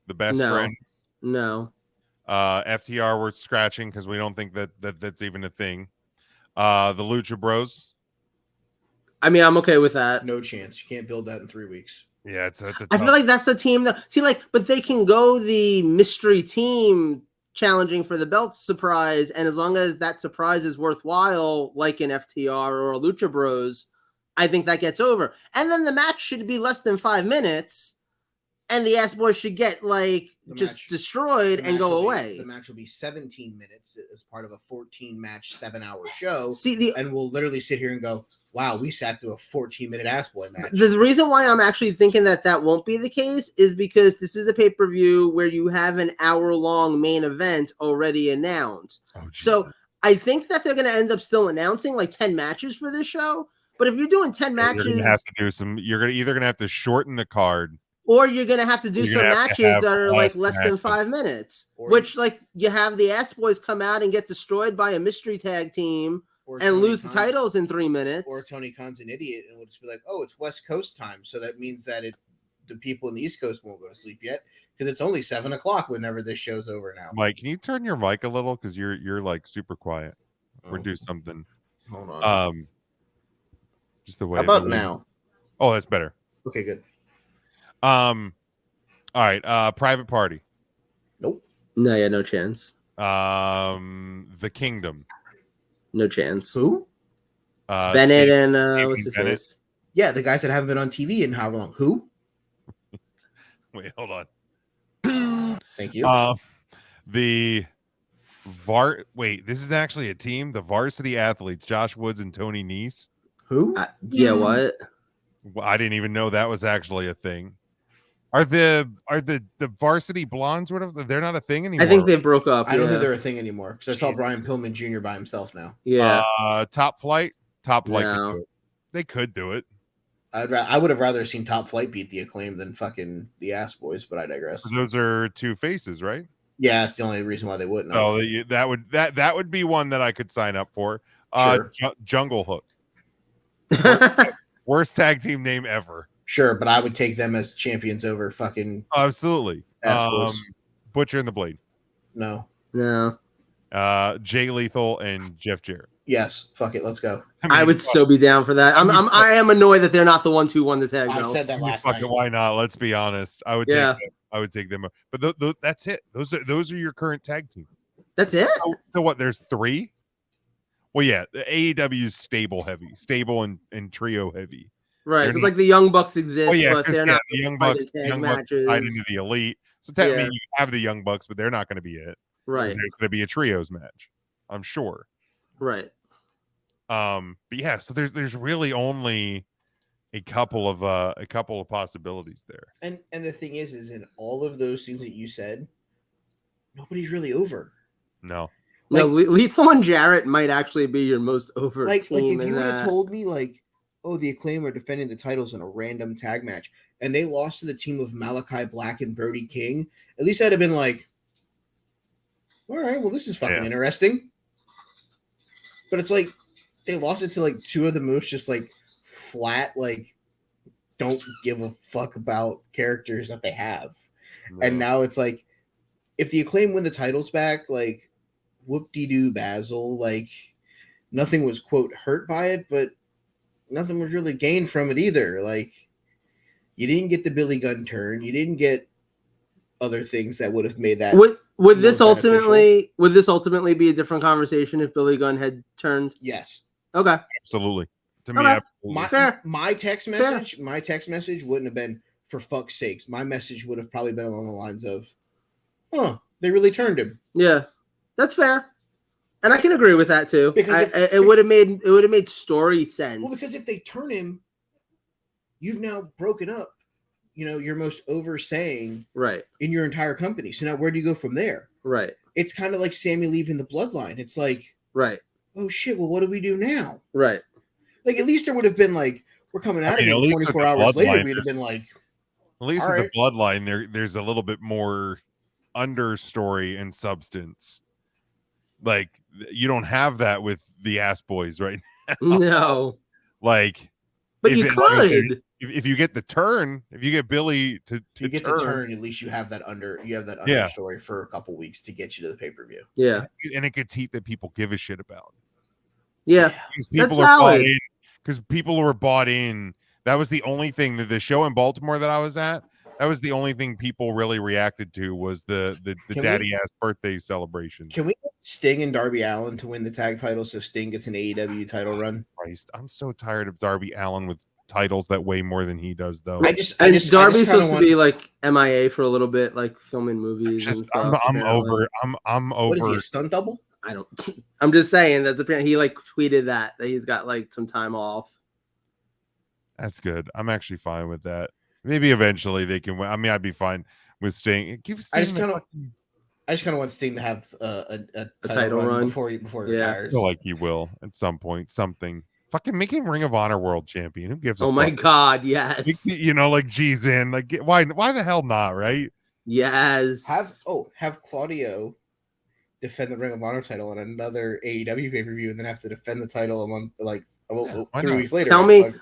the Best Friends. No. FTR we're scratching because we don't think that's even a thing. The Lucha Bros. I mean, I'm okay with that. No chance. You can't build that in 3 weeks. Yeah, I feel like that's the team that but they can go the mystery team challenging for the belt surprise, and as long as that surprise is worthwhile, like an FTR or a Lucha Bros, I think that gets over. And then the match should be less than 5 minutes, and the ass boys should get destroyed and go away. The match will be 17 minutes as part of a 14-match, 7-hour show. See, and we'll literally sit here and go, wow, we sat through a 14-minute ass boy match. The reason why I'm actually thinking that won't be the case is because this is a pay-per-view where you have an hour-long main event already announced. Oh, So Jesus. I think that they're going to end up still announcing like 10 matches for this show. But if you're doing 10 matches, you're gonna have to do some. You're either gonna have to shorten the card, or you're going to have to do You're some gonna have to matches have that are like less less than matches. 5 minutes. Or- Which, like, you have the Ass Boys come out and get destroyed by a mystery tag team Or and Tony lose the Khan's- titles in 3 minutes. Or Tony Khan's an idiot and will just be like, oh, it's West Coast time. So that means that the people in the East Coast won't go to sleep yet because it's only 7 o'clock whenever this show's over now. Mike. Can you turn your mic a little because you're like super quiet, or Oh, do something? hold on. Just the way. How about the way- now? Oh, that's better. Okay, good. All right. Private Party. Nope. No, yeah, no chance. The Kingdom. No chance. Who? Bennett and what's his Bennett. face? Yeah, the guys that haven't been on TV in how long? Who? Wait, hold on. Thank you. The Wait, this is actually a team. The Varsity Athletes, Josh Woods and Tony Nese. Who? Yeah, what? Well, I didn't even know that was actually a thing. Are the Varsity Blondes? Whatever, they're not a thing anymore. I think they broke up. I don't yeah. think they're a thing anymore because I saw Jesus. Brian Pillman Jr. by himself now. Yeah. Top Flight. Top Flight No. could do it. They could do it. I would have rather seen Top Flight beat the Acclaim than fucking the Ass Boys, but I digress. Those are two faces, right? Yeah, that's the only reason why they wouldn't. So that would be one that I could sign up for. Sure. Jungle Hook, worst tag team name ever. Sure, but I would take them as champions over fucking Absolutely. Ass Boys. Butcher and the Blade. No. No. Jay Lethal and Jeff Jarrett. Yes, fuck it, let's go. I would so be down for that. I am annoyed that they're not the ones who won the tag I belts. said that last fucking night. why not? Let's be honest. I would Yeah. take them. I would take them. But that's it. Those are your current tag team. That's it? So what? There's 3. Well, yeah, the AEW is stable and trio heavy. Right, They're because not- like the Young Bucks exist, Oh yeah, but 'cause, they're yeah, not the Young fighting Bucks. tag Young Bucks matches. tied into the Elite. So technically, Yeah. you have the Young Bucks, but they're not going to be it. Right, There's going to be a trios match, I'm sure. right. But yeah, so there's really only a couple of possibilities there. And the thing is in all of those things that you said, nobody's really over. No, No, Lethal and Jarrett might actually be your most over Like team. if in you would that. have told me like, oh, the Acclaim are defending the titles in a random tag match, and they lost to the team of Malachi Black and Brody King, at least I'd have been like, all right, well, this is fucking Yeah. interesting. But it's like they lost it to like 2 of the most just like flat, like don't give a fuck about characters that they have. And now it's like, if the Acclaim win the titles back, like whoop-de-doo Basil, like nothing was quote hurt by it, but nothing was really gained from it either. Like you didn't get the Billy Gunn turn, you didn't get other things that would have made that. Would this more beneficial. ultimately be a different conversation if Billy Gunn had turned? Yes. Okay, absolutely. To me, Okay. absolutely. Fair. My text message wouldn't have been for fuck's sakes. My message would have probably been along the lines of, "Huh, they really turned him." yeah, that's fair, and I can agree with that too. Because It would have made story sense. Well, because if they turn him, you've now broken up, your most over saying right, in your entire company. So now where do you go from there? right, It's kind of like Sammy leaving the bloodline. It's like, right, oh shit, well, what do we do now? right. Like, at least there would have been like, we're coming out I mean, again at least with 24 the hours later. bloodline, We'd have been like, At least All with right. the bloodline, there's a little bit more understory and substance. Like you don't have that with the Ass Boys, right? No, Like, but if you it- like I said, could. if you get the turn, if you get Billy to you get turn, the turn, at least you have that Yeah. understory for a couple weeks to get you to the pay-per-view. Yeah, and it gets heat that people give a shit about. yeah, Because That's people are bought valid. in. Because people were bought in. That was the only thing that the show in Baltimore that I was at. That was the only thing people really reacted to was the Can daddy ass birthday celebration. Can we get Sting and Darby Allin to win the tag title so Sting gets an AEW title run? Christ, I'm so tired of Darby Allin with titles that weigh more than he does, though. I And just Darby's kinda supposed to want- be like MIA for a little bit, like filming movies and Just stuff. I'm apparently. over. I'm What is he, over. a stunt double? I don't. I'm just saying that's apparently he like tweeted that he's got like some time off. That's good. I'm actually fine with that. Maybe eventually they can win. I mean, I'd be fine with Sting. Give Sting I just kind of want Sting to have a title run before he retires. I feel like he will at some point. Something. Fucking make him Ring of Honor World Champion. Who gives a Oh fuck? my God, yes. Like, geez, man. Like, why the hell not, right? Yes. Have Claudio defend the Ring of Honor title on another AEW pay-per-view and then have to defend the title a month, like 3 weeks later. Tell me,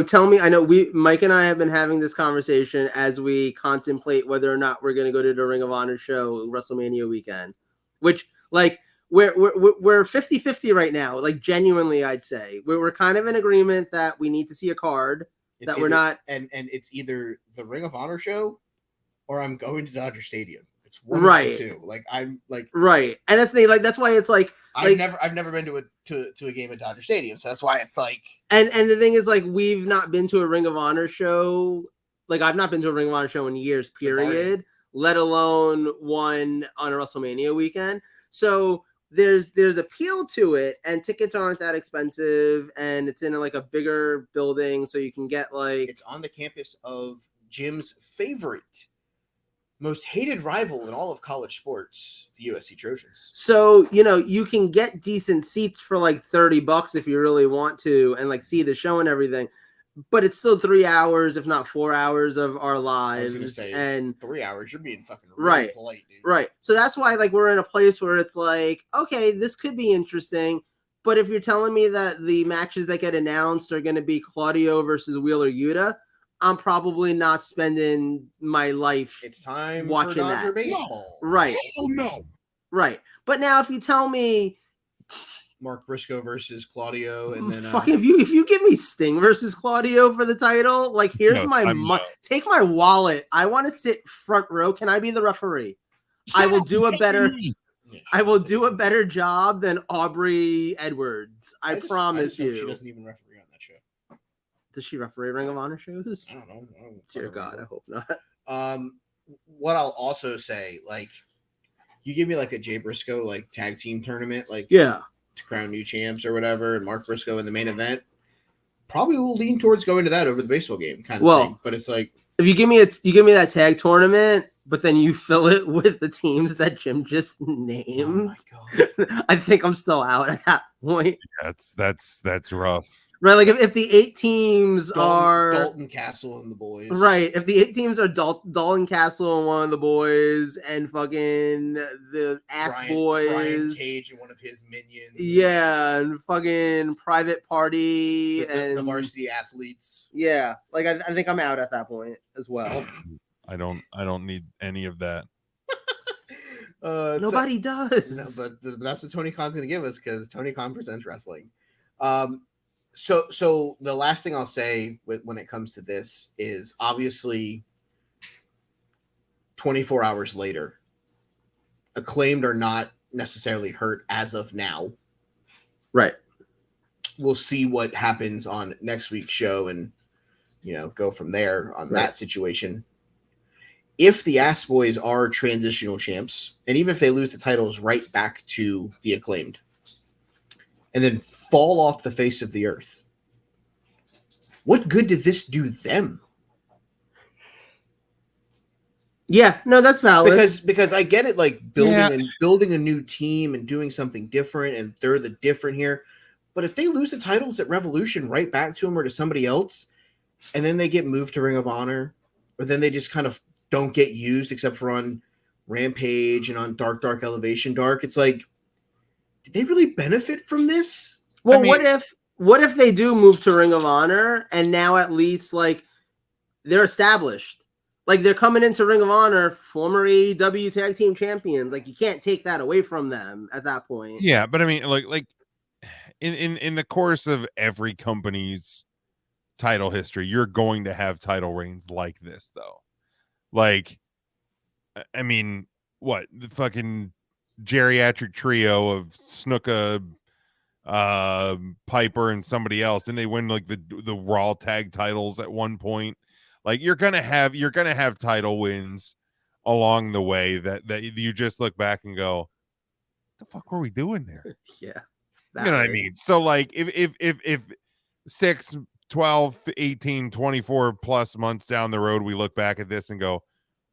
tell me. I know Mike and I have been having this conversation as we contemplate whether or not we're going to go to the Ring of Honor show WrestleMania weekend, which like we're 50-50 right now. Like genuinely, I'd say we're kind of in agreement that we need to see a card we're not, and it's either the Ring of Honor show or I'm going to Dodger Stadium. It's one right. of the two. Like I'm like right, and that's the like that's why it's like I've never been to a game at Dodger Stadium, so that's why it's like and the thing is like we've not been to a Ring of Honor show. Like I've not been to a Ring of Honor show in years, period. Let alone one on a WrestleMania weekend. So there's appeal to it, and tickets aren't that expensive, and it's in like a bigger building, so you can get like it's on the campus of Jim's favorite, most hated rival in all of college sports, the USC Trojans. So, you can get decent seats for like $30 if you really want to and like see the show and everything. But it's still 3 hours, if not 4 hours of our lives. I was gonna say, and 3 hours, you're being fucking right, polite, dude. Right. So that's why like we're in a place where it's like, okay, this could be interesting. But if you're telling me that the matches that get announced are going to be Claudio versus Wheeler Yuta, I'm probably not spending my life. It's time watching for Dodger that. baseball. Right. Oh no. Right. But now if you tell me Mark Briscoe versus Claudio, and then if you give me Sting versus Claudio for the title, like here's take my wallet. I want to sit front row. Can I be the referee? I will do a better job than Aubrey Edwards. I promise you. She doesn't even referee on that show. Does she referee Ring of Honor shows? I don't know. Dear God, I hope not. What I'll also say, like, you give me like a Jay Briscoe like tag team tournament, like to crown new champs or whatever, and Mark Briscoe in the main event, probably will lean towards going to that over the baseball game kind of thing. But it's like if you give me that tag tournament, but then you fill it with the teams that Jim just named. Oh my God. I think I'm still out at that point. That's rough. Right, like if the 8 teams are Dalton Castle and the boys, right? If the 8 teams are Dalton Castle and one of the boys, and fucking the boys, Brian Cage and one of his minions, and fucking Private Party and the varsity athletes, like I think I'm out at that point as well. I don't need any of that. Nobody does. No, but that's what Tony Khan's going to give us because Tony Khan presents wrestling. So the last thing I'll say when it comes to this is obviously 24 hours later, Acclaimed are not necessarily hurt as of now. Right. We'll see what happens on next week's show and, go from there on that situation. If the Ass Boys are transitional champs, and even if they lose the titles right back to the Acclaimed, and then fall off the face of the earth, what good did this do them? Yeah, no, that's valid. Because I get it, like building a new team and doing something different, and they're the different here. But if they lose the titles at Revolution right back to them or to somebody else, and then they get moved to Ring of Honor, or then they just kind of don't get used except for on Rampage and on Dark Elevation Dark, it's like, did they really benefit from this? Well, what if they do move to Ring of Honor and now at least like they're established, like they're coming into Ring of Honor, former AEW tag team champions. Like you can't take that away from them at that point. Yeah, but I mean, like in the course of every company's title history, you're going to have title reigns like this, though. Like, I mean, what the fucking geriatric trio of Snuka, Piper, and somebody else, and they win like the Raw tag titles at one point. Like you're gonna have title wins along the way that you just look back and go, what the fuck were we doing there? Yeah, you know what I mean. So like if 6 12, 18, 24 plus months down the road, we look back at this and go,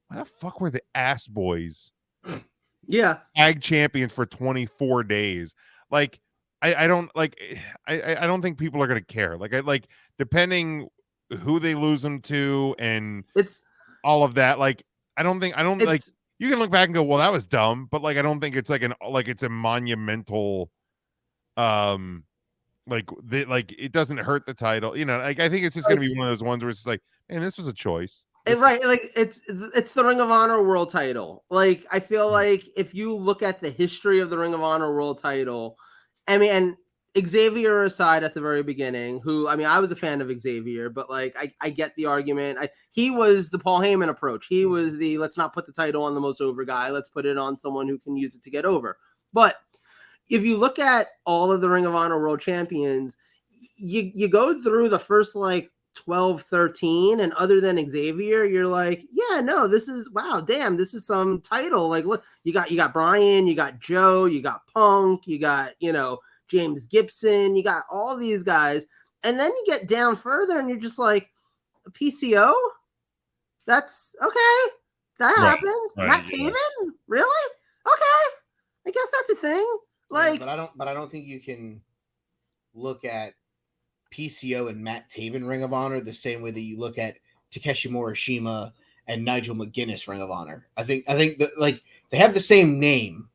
why the fuck were the ass boys Yeah. tag champions for 24 days? Like, I don't like, I don't think people are going to care. Like, depending who they lose them to and It's all of that. Like, I don't like, it's you can look back and go, well, that was dumb. But like, I don't think it's like it's a monumental, like it doesn't hurt the title, like I think it's just gonna be one of those ones where it's just like, man, this was a choice. right, like it's the Ring of Honor world title. Like I feel like if you look at the history of the Ring of Honor world title, I mean, and Xavier aside at the very beginning, who I mean, I was a fan of Xavier, but like I get the argument. He was the Paul Heyman approach. He was the let's not put the title on the most over guy. Let's put it on someone who can use it to get over. But if you look at all of the Ring of Honor world champions, you go through the first like 12, 13, and other than Xavier, you're like, yeah, no, this is wow, damn, this is some title. Like, look, you got Brian, you got Joe, you got Punk, you got, James Gibson, you got all these guys, and then you get down further and you're just like, PCO? That's okay. That happened. Right, Matt Taven? Really? Okay. I guess that's a thing. Like, but I don't think you can look at PCO and Matt Taven Ring of Honor the same way that you look at Takeshi Morishima and Nigel McGuinness Ring of Honor. I think that like they have the same name,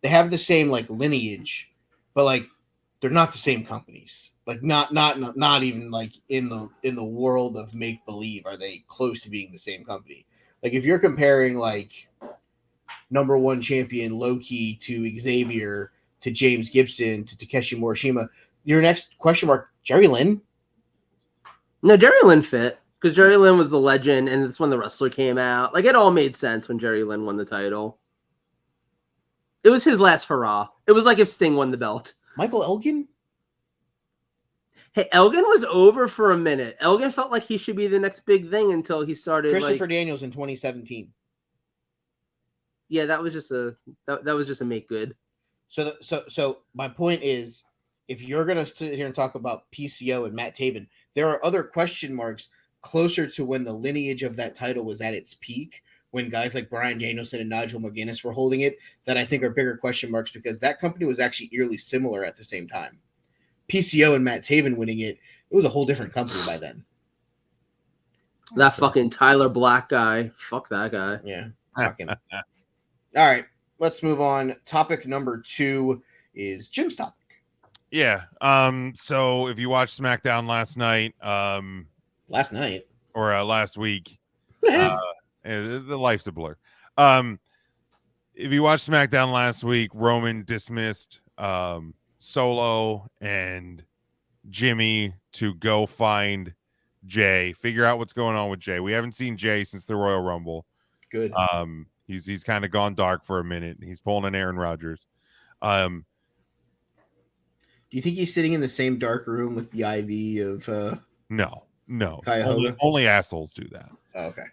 they have the same like lineage, but like they're not the same companies. Like not even like in the world of make believe are they close to being the same company. Like if you're comparing like number one champion Loki to Xavier to James Gibson to Takeshi Morishima, your next question mark, Jerry Lynn? No, Jerry Lynn fit because Jerry Lynn was the legend, and it's when the wrestler came out. Like it all made sense when Jerry Lynn won the title. It was his last hurrah. It was like if Sting won the belt. Michael Elgin? Hey, Elgin was over for a minute. Elgin felt like he should be the next big thing until he started. Christopher Daniels in 2017. Yeah, that was just a make good. So my point is, if you're gonna sit here and talk about PCO and Matt Taven, there are other question marks closer to when the lineage of that title was at its peak, when guys like Bryan Danielson and Nigel McGuinness were holding it, that I think are bigger question marks because that company was actually eerily similar at the same time. PCO and Matt Taven winning it was a whole different company by then. That fucking Tyler Black guy. Fuck that guy. Yeah. Fuck him. All right. Let's move on. Topic number 2 is Jim's topic. Yeah. So if you watched SmackDown last night, Last night or last week, the life's a blur. If you watched SmackDown last week, Roman dismissed Solo and Jimmy to go find Jay, figure out what's going on with Jay. We haven't seen Jay since the Royal Rumble. Good. He's kind of gone dark for a minute. He's pulling an Aaron Rodgers. Do you think he's sitting in the same dark room with the IV of No. Cuyahoga? Only assholes do that. Oh, okay.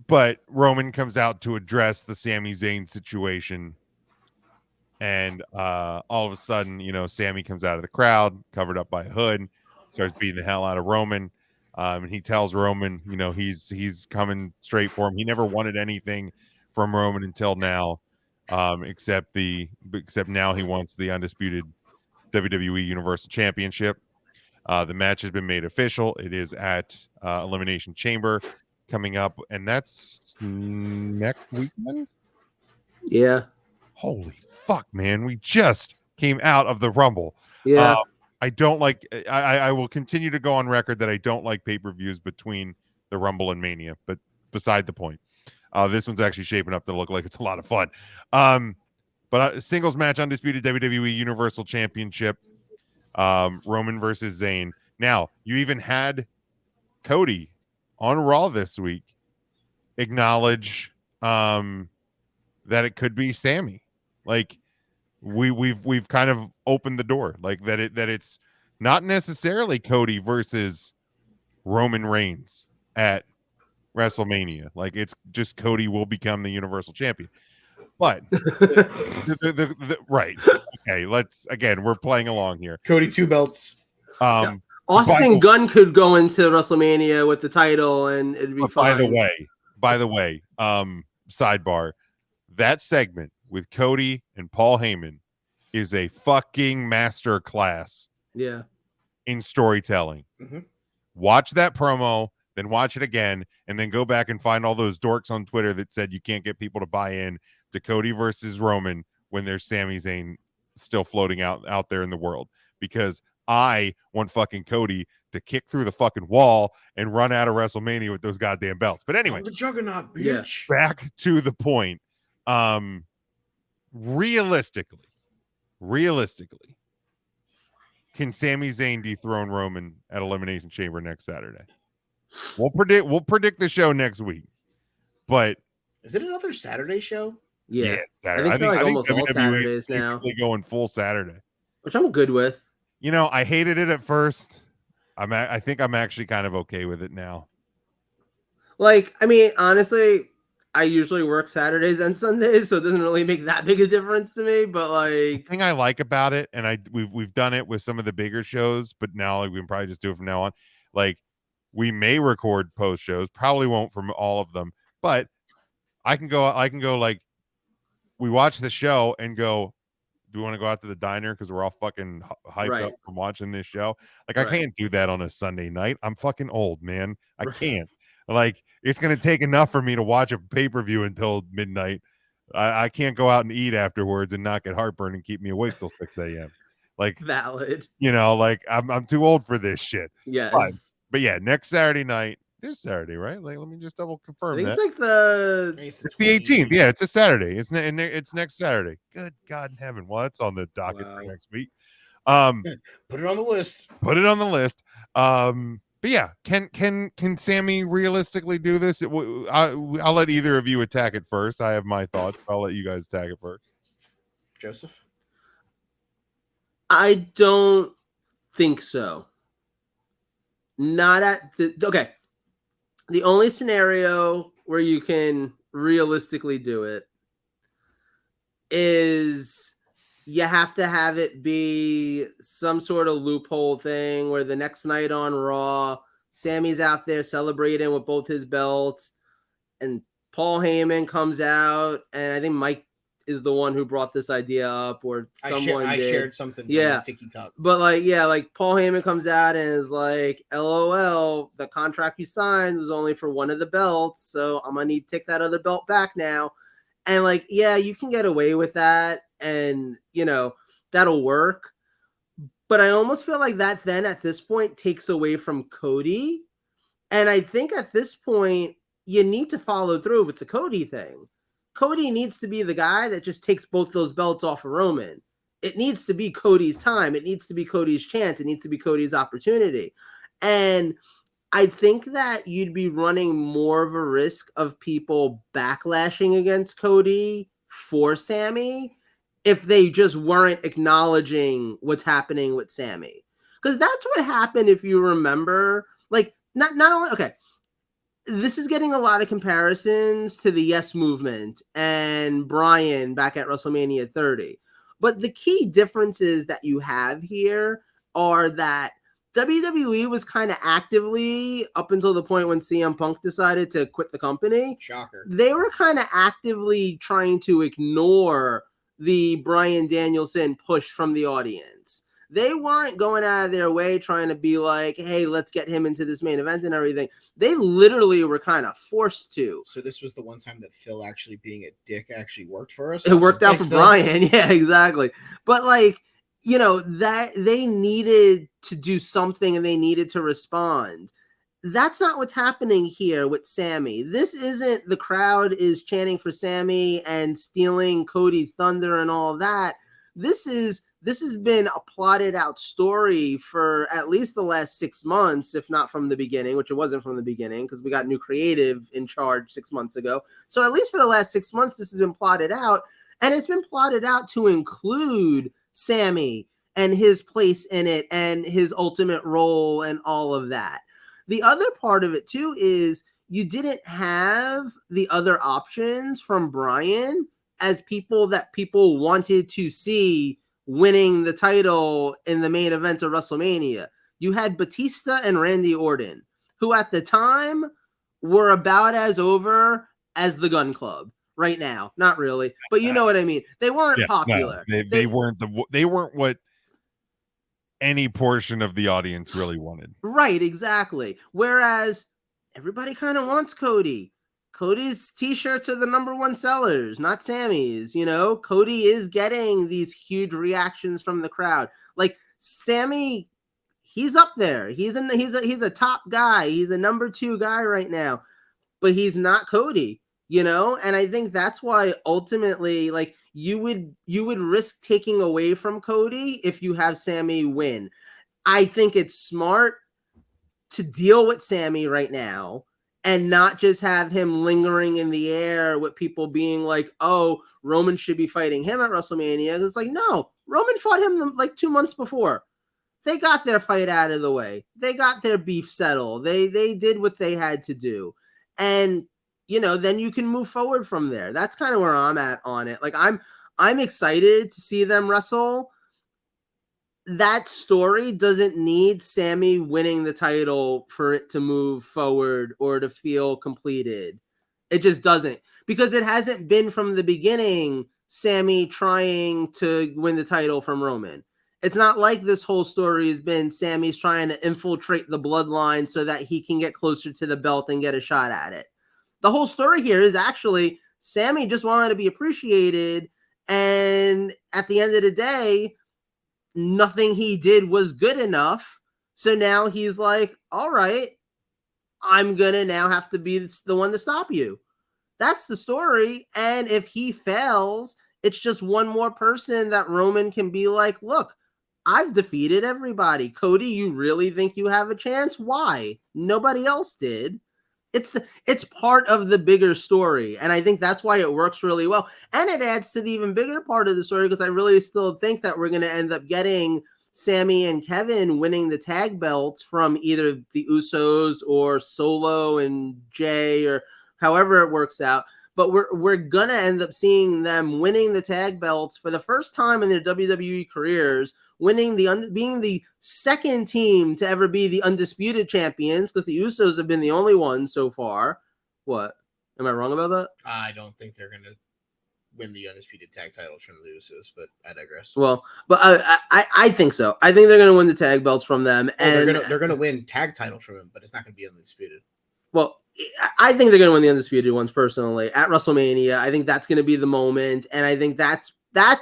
But Roman comes out to address the Sami Zayn situation. And all of a sudden, Sami comes out of the crowd, covered up by a hood, starts beating the hell out of Roman. And he tells Roman, he's coming straight for him. He never wanted anything from Roman until now, except now he wants the undisputed WWE Universal Championship. The match has been made official. It is at Elimination Chamber coming up, and that's next weekend. Yeah. Holy fuck, man! We just came out of the Rumble. Yeah. I don't like. I will continue to go on record that I don't like pay-per-views between the Rumble and Mania, but beside the point. This one's actually shaping up to look like it's a lot of fun. But singles match, undisputed WWE Universal Championship, Roman versus Zayn. Now, you even had Cody on Raw this week acknowledge that it could be Sami. Like we've kind of opened the door, like that it's not necessarily Cody versus Roman Reigns at WrestleMania. Like it's just Cody will become the Universal Champion. But right. Okay, we're playing along here. Cody 2 belts. Austin Gunn could go into WrestleMania with the title and it'd be fine. By the way, sidebar, that segment with Cody and Paul Heyman is a fucking master class. Yeah. In storytelling. Mm-hmm. Watch that promo, then watch it again, and then go back and find all those dorks on Twitter that said you can't get people to buy in to Cody versus Roman when there's Sami Zayn still floating out there in the world. Because I want fucking Cody to kick through the fucking wall and run out of WrestleMania with those goddamn belts. But anyway, the juggernaut, bitch. Back to the point. Realistically, can Sami Zayn dethrone Roman at Elimination Chamber next Saturday? We'll predict the show next week. But is it another Saturday show? Yeah, it's Saturday. I think almost all Saturdays now. Going full Saturday, which I'm good with. You know, I hated it at first. I think I'm actually kind of okay with it now. Like, I mean, honestly, I usually work Saturdays and Sundays, so it doesn't really make that big a difference to me. But like, the thing I like about it, and we've done it with some of the bigger shows, but now like we can probably just do it from now on. Like, we may record post shows, probably won't from all of them, but I can go like, we watch the show and go, do we want to go out to the diner because we're all fucking hyped up from watching this show? Like, I can't do that on a Sunday night. I'm fucking old, man. I can't. Like, it's going to take enough for me to watch a pay-per-view until midnight. I can't go out and eat afterwards and not get heartburn and keep me awake till 6 a.m. Like, valid. You know, like, I'm too old for this shit. Yes. But yeah, next Saturday night, this Saturday, right? Like, let me just double confirm that. It's like the 18th. Yeah, it's a Saturday. It's next Saturday. Good God in heaven. Well, it's on the docket for next week. Put it on the list. But yeah, can Sami realistically do this? I'll let either of you attack it first. I have my thoughts. I'll let you guys attack it first. Joseph? I don't think so. Not at the okay. The only scenario where you can realistically do it is you have to have it be some sort of loophole thing where the next night on Raw, Sammy's out there celebrating with both his belts, and Paul Heyman comes out, and I think Mike is the one who brought this idea up, or someone I shared something. Yeah, TikTok. But like Paul Heyman comes out and is like, "LOL, the contract you signed was only for one of the belts, so I'm gonna need to take that other belt back now." And like, yeah, you can get away with that, and you know that'll work. But I almost feel like that then at this point takes away from Cody, and I think at this point you need to follow through with the Cody thing. Cody needs to be the guy that just takes both those belts off of Roman. It needs to be Cody's time. It needs to be Cody's chance. It needs to be Cody's opportunity. And I think that you'd be running more of a risk of people backlashing against Cody for Sami if they just weren't acknowledging what's happening with Sami. Because that's what happened, if you remember. Like, not only, okay, this is getting a lot of comparisons to the Yes Movement and Bryan back at WrestleMania 30. But the key differences that you have here are that WWE was kind of actively, up until the point when CM Punk decided to quit the company, shocker, they were kind of actively trying to ignore the Bryan Danielson push from the audience. They weren't going out of their way trying to be like, hey, let's get him into this main event and everything. They literally were kind of forced to. So this was the one time that Phil actually being a dick actually worked for us? It worked out for Bryan. Yeah, exactly. But like, you know, that they needed to do something and they needed to respond. That's not what's happening here with Sami. This isn't the crowd is chanting for Sami and stealing Cody's thunder and all that. This has been a plotted out story for at least the last 6 months, if not from the beginning, which it wasn't from the beginning because we got new creative in charge 6 months ago. So at least for the last 6 months, this has been plotted out, and it's been plotted out to include Sami and his place in it and his ultimate role and all of that. The other part of it too is you didn't have the other options from Bryan as people that people wanted to see winning the title in the main event of WrestleMania. You had Batista and Randy Orton, who at the time were about as over as the Gun Club right now. Not really, but you know what I mean. They weren't popular. No, they weren't what any portion of the audience really wanted. Right, exactly. Whereas everybody kind of wants Cody. Cody's t-shirts are the #1 sellers, not Sammy's. You know, Cody is getting these huge reactions from the crowd. Like Sammy, he's up there. He's a top guy. He's a #2 guy right now, but he's not Cody. You know, and I think that's why ultimately, like you would risk taking away from Cody if you have Sammy win. I think it's smart to deal with Sammy right now and not just have him lingering in the air with people being like, oh, Roman should be fighting him at WrestleMania. It's like, no, Roman fought him like 2 months before. They got their fight out of the way. They got their beef settled. They did what they had to do. And, you know, then you can move forward from there. That's kind of where I'm at on it. Like, I'm excited to see them wrestle. That story doesn't need Sammy winning the title for it to move forward or to feel completed. It just doesn't, because it hasn't been from the beginning Sammy trying to win the title from Roman. It's not like this whole story has been Sammy's trying to infiltrate the bloodline so that he can get closer to the belt and get a shot at it. The whole story here is actually Sammy just wanted to be appreciated, and at the end of the day, nothing he did was good enough. So now he's like, all right, I'm going to now have to be the one to stop you. That's the story. And if he fails, it's just one more person that Roman can be like, look, I've defeated everybody. Cody, you really think you have a chance? Why? Nobody else did. It's part of the bigger story, and I think that's why it works really well. And it adds to the even bigger part of the story, because I really still think that we're going to end up getting Sammy and Kevin winning the tag belts from either the Usos or Solo and Jay, or however it works out. But we're going to end up seeing them winning the tag belts for the first time in their WWE careers, being the second team to ever be the undisputed champions, because the Usos have been the only ones so far. What? Am I wrong about that? I don't think they're going to win the undisputed tag titles from the Usos, but I digress. Well, but I think so. I think they're going to win the tag belts from them, and they're going to win tag titles from them, but it's not going to be undisputed. Well, I think they're going to win the undisputed ones personally at WrestleMania. I think that's going to be the moment, and I think that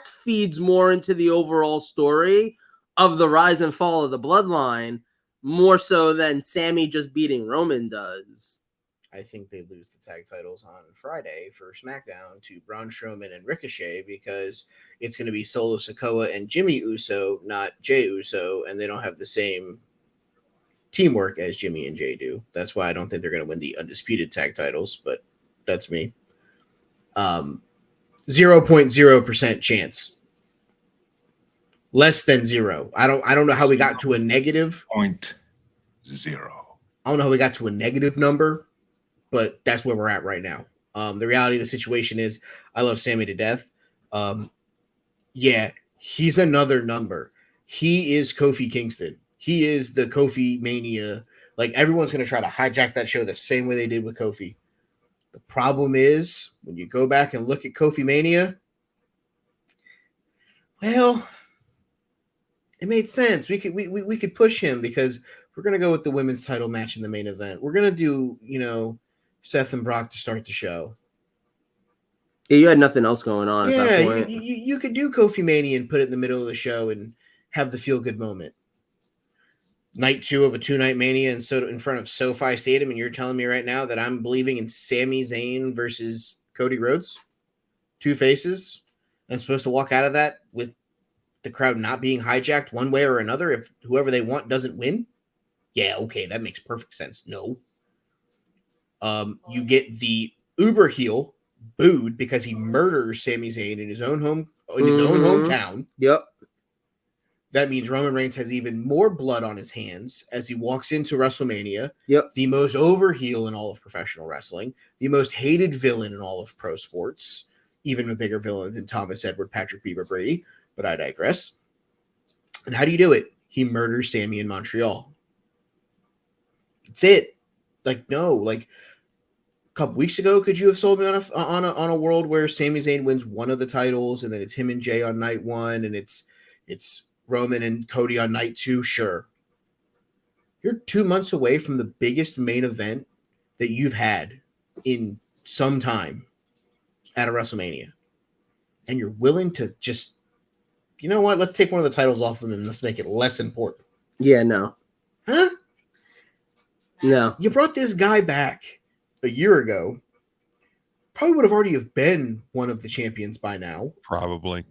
feeds more into the overall story of the rise and fall of the bloodline, more so than Sammy just beating Roman does. I think they lose the tag titles on Friday for SmackDown to Braun Strowman and Ricochet, because it's going to be Solo Sikoa and Jimmy Uso, not Jey Uso, and they don't have the same teamwork as Jimmy and Jay do. That's why I don't think they're going to win the undisputed tag titles, but that's me. 0.0% chance. Less than zero. I don't know how we got to a negative 0.0. I don't know how we got to a negative number, but that's where we're at right now. The reality of the situation is I love Sammy to death. Yeah, he's another number. He is Kofi Kingston. He is the Kofi Mania. Like, everyone's going to try to hijack that show the same way they did with Kofi. The problem is, when you go back and look at Kofi Mania, well, it made sense. We could push him, because we're going to go with the women's title match in the main event. We're going to do, Seth and Brock to start the show. Yeah, you had nothing else going on at that point. You could do Kofi Mania and put it in the middle of the show and have the feel-good moment. Night 2 of a 2-night Mania in front of SoFi Stadium, and you're telling me right now that I'm believing in Sami Zayn versus Cody Rhodes? 2 faces? I'm supposed to walk out of that with the crowd not being hijacked one way or another if whoever they want doesn't win? Yeah, okay, that makes perfect sense. No. You get the uber heel booed because he murders Sami Zayn in his own hometown. Yep. That means Roman Reigns has even more blood on his hands as he walks into WrestleMania. Yep. The most over heel in all of professional wrestling, the most hated villain in all of pro sports, even a bigger villain than Thomas Edward Patrick Beaver Brady, but I digress. And how do you do it? He murders Sammy in Montreal. That's it. Like, no, like a couple weeks ago, could you have sold me on a world where Sami Zayn wins one of the titles and then it's him and Jay on night one and it's Roman and Cody on night two? Sure. You're 2 months away from the biggest main event that you've had in some time at a WrestleMania. And you're willing to just, you know what? Let's take one of the titles off of him and let's make it less important. Yeah, no. Huh? No. You brought this guy back a year ago. Probably would have already have been one of the champions by now. Probably.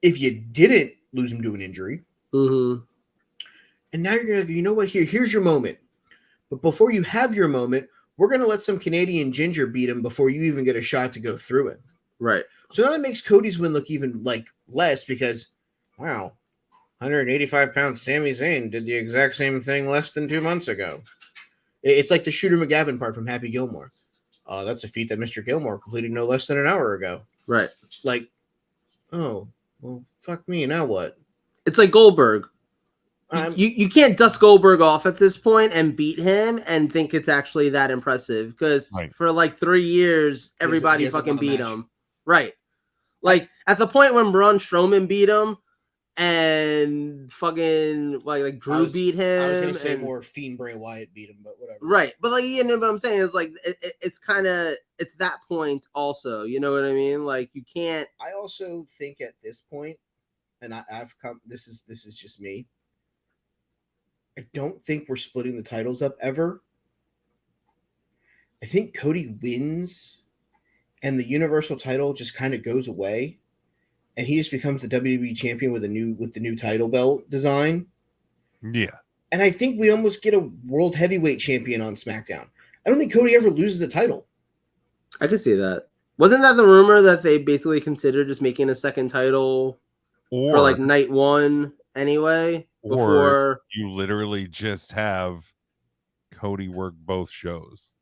If you didn't lose him to an injury. Mm-hmm. And now you're going to go, you know what? Here's your moment. But before you have your moment, we're going to let some Canadian ginger beat him before you even get a shot to go through it. Right. So now that makes Cody's win look even like less because, wow, 185-pound Sami Zayn did the exact same thing less than 2 months ago. It's like the Shooter McGavin part from Happy Gilmore. That's a feat that Mr. Gilmore completed no less than an hour ago. Right. Like, oh, well, fuck me. Now what? It's like Goldberg. You can't dust Goldberg off at this point and beat him and think it's actually that impressive because for like 3 years, everybody fucking beat him. Right. Like at the point when Braun Strowman beat him and fucking like Drew beat him. I was going to say more Fiend Bray Wyatt beat him, but whatever. Right. But like, you know what I'm saying? It's like, it's kind of, it's that point also. You know what I mean? Like you can't. I also think at this point, and I've come, this is just me. I don't think we're splitting the titles up ever. I think Cody wins and the Universal title just kind of goes away and he just becomes the WWE champion with the new title belt design. Yeah. And I think we almost get a world heavyweight champion on SmackDown. I don't think Cody ever loses a title. I could see that. Wasn't that the rumor that they basically considered just making a second title for like night one anyway? Or you literally just have Cody work both shows.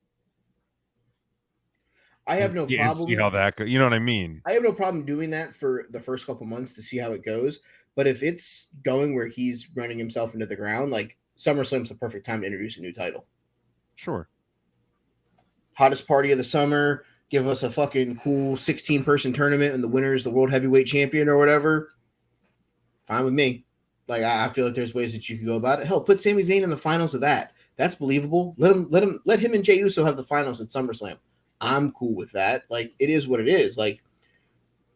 I have no problem. See how that goes. You know what I mean? I have no problem doing that for the first couple months to see how it goes. But if it's going where he's running himself into the ground, like SummerSlam's the perfect time to introduce a new title. Sure. Hottest party of the summer. Give us a fucking cool 16-person tournament and the winner is the world heavyweight champion or whatever. Fine with me. Like I feel like there's ways that you can go about it. Hell, put Sami Zayn in the finals of that. That's believable. Let him and Jey Uso have the finals at SummerSlam. I'm cool with that. Like it is what it is. Like,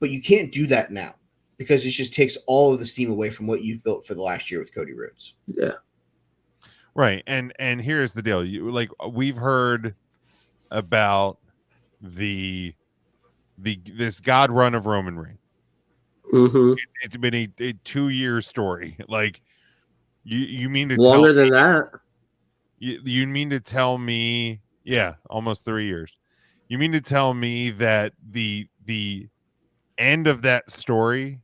but you can't do that now because it just takes all of the steam away from what you've built for the last year with Cody Rhodes. Yeah. Right. And here's the deal. We've heard about this God run of Roman Reigns. Mm-hmm. It's been a 2-year story. Like you mean to longer than that? You mean to tell me? Yeah, almost 3 years. You mean to tell me that the end of that story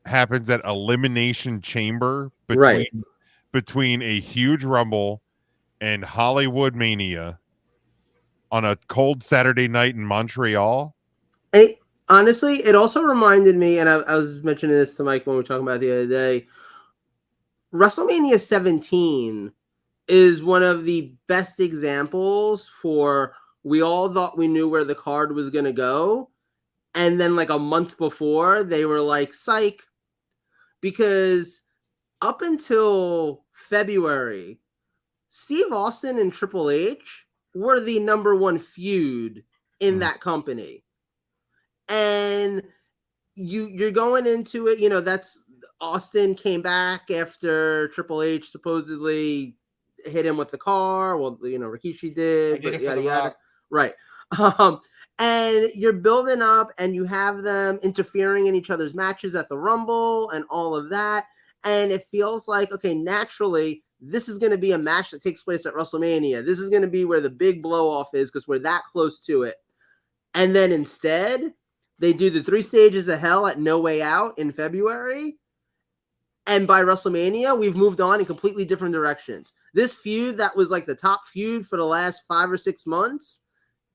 happens at Elimination Chamber between a huge Rumble and Hollywood Mania on a cold Saturday night in Montreal? Honestly, it also reminded me, and I was mentioning this to Mike when we were talking about it the other day, WrestleMania 17 is one of the best examples for we all thought we knew where the card was going to go. And then like a month before, they were like, psych. Because up until February, Steve Austin and Triple H were the number one feud in that company. And you're going into it, you know, that's Austin came back after Triple H supposedly hit him with the car. Well, you know, Rikishi did, but yada yada. Right. And you're building up and you have them interfering in each other's matches at the Rumble and all of that. And it feels like, okay, naturally, this is going to be a match that takes place at WrestleMania. This is going to be where the big blow off is because we're that close to it. And then instead, they do the 3 stages of hell at No Way Out in February. And by WrestleMania, we've moved on in completely different directions. This feud that was like the top feud for the last 5 or 6 months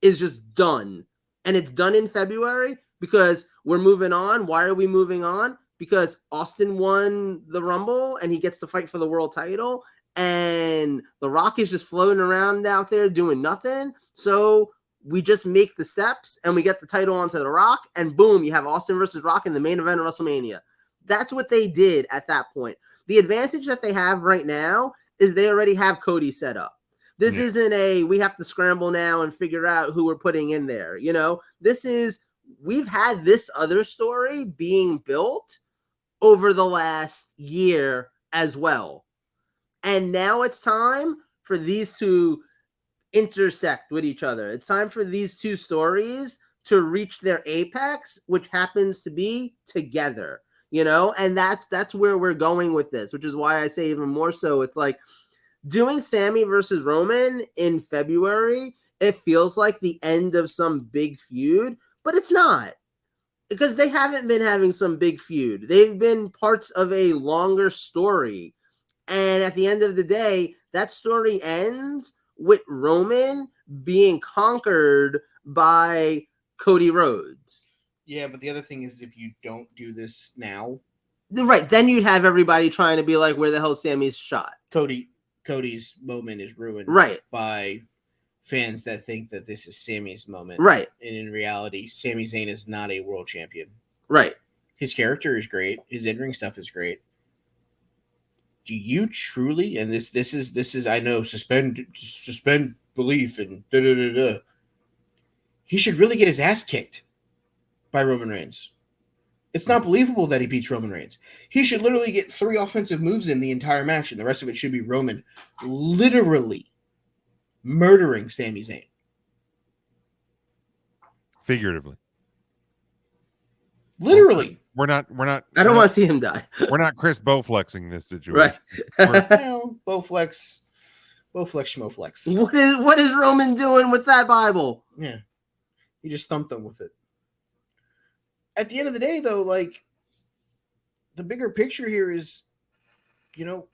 is just done. And it's done in February because we're moving on. Why are we moving on? Because Austin won the Rumble and he gets to fight for the world title. and The Rock is just floating around out there doing nothing. So we just make the steps and we get the title onto The Rock, and boom, you have Austin versus Rock in the main event of WrestleMania. That's what they did at that point. The advantage that they have right now is they already have Cody set up. This isn't we have to scramble now and figure out who we're putting in there. You know, we've had this other story being built over the last year as well. And now it's time for these to intersect with each other. It's time for these two stories to reach their apex, which happens to be together, you know, and that's where we're going with this, which is why I say even more so, it's like doing Sami versus Roman in February, it feels like the end of some big feud, but it's not, because they haven't been having some big feud. They've been parts of a longer story. And at the end of the day, that story ends with Roman being conquered by Cody Rhodes. Yeah, but the other thing is, if you don't do this now, right, then you'd have everybody trying to be like, where the hell's Sami's shot? Cody's moment is ruined, right, by fans that think that this is Sami's moment, right? And in reality, Sami Zayn is not a world champion, right? His character is great, his in-ring stuff is great. Do you truly, and this is I know, suspend belief and he should really get his ass kicked by Roman Reigns. It's not believable that he beats Roman Reigns. He should literally get 3 offensive moves in the entire match, and the rest of it should be Roman literally murdering Sami Zayn. Figuratively. Literally. We're not. I don't want to see him die. We're not Chris Bowflexing this situation. Right. Well, Bowflex, Schmoflex. What is Roman doing with that Bible? Yeah. He just thumped them with it. At the end of the day, though, like, the bigger picture here is, you know,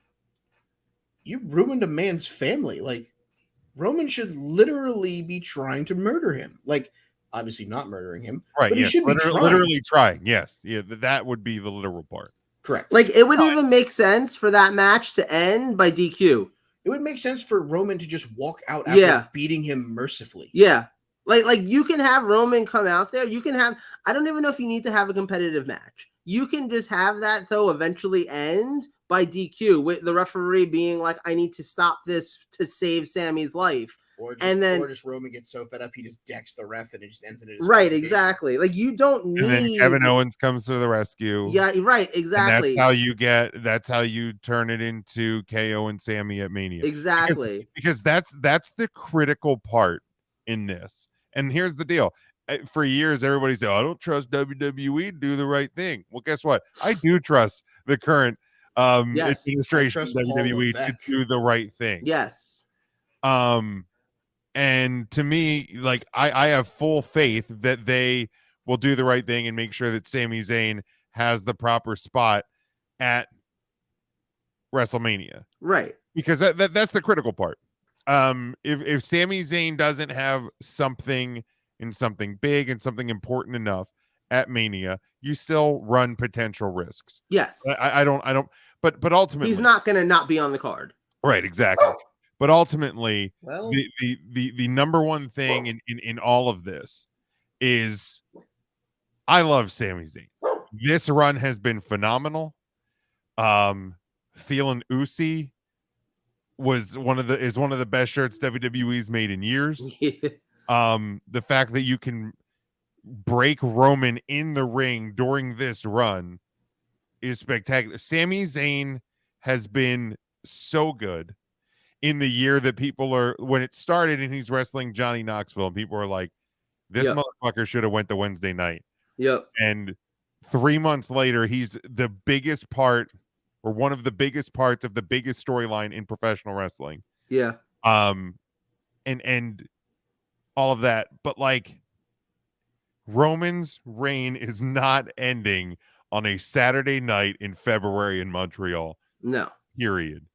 you ruined a man's family. Like, Roman should literally be trying to murder him. Like, obviously not murdering him. Right. But yes. he should be literally trying. Yes. Yeah. That would be the literal part. Correct. Like, it would even make sense for that match to end by DQ. It would make sense for Roman to just walk out after beating him mercifully. Yeah. Like you can have Roman come out there. You can have, I don't even know if you need to have a competitive match. You can just have that, though, eventually end by DQ with the referee being like, I need to stop this to save Sami's life. Or just Roman gets so fed up he just decks the ref and it just ends in a right, exactly. Like, you don't need. And then Kevin Owens comes to the rescue. Yeah, right, exactly. And that's how you turn it into KO and Sami at Mania. Exactly. Because that's the critical part in this. And here's the deal. For years, everybody said, I don't trust WWE to do the right thing. Well, guess what? I do trust the current administration of WWE to do the right thing. Yes. And to me, like, I have full faith that they will do the right thing and make sure that Sami Zayn has the proper spot at WrestleMania. Right. Because that's the critical part. If Sami Zayn doesn't have something big and something important enough at Mania, you still run potential risks. Yes. I don't, but ultimately he's not going to not be on the card. Right. Exactly. But ultimately, well, the number one thing in all of this is I love Sami Zayn. This run has been phenomenal. Feeling Uzi is one of the best shirts WWE's made in years. Yeah. The fact that you can break Roman in the ring during this run is spectacular. Sami Zayn has been so good in the year that when it started and he's wrestling Johnny Knoxville and people are like, this motherfucker should have went to Wednesday night. Yep. And 3 months later, he's the biggest part or one of the biggest parts of the biggest storyline in professional wrestling. Yeah. And all of that. But like, Roman's reign is not ending on a Saturday night in February in Montreal. No. Period.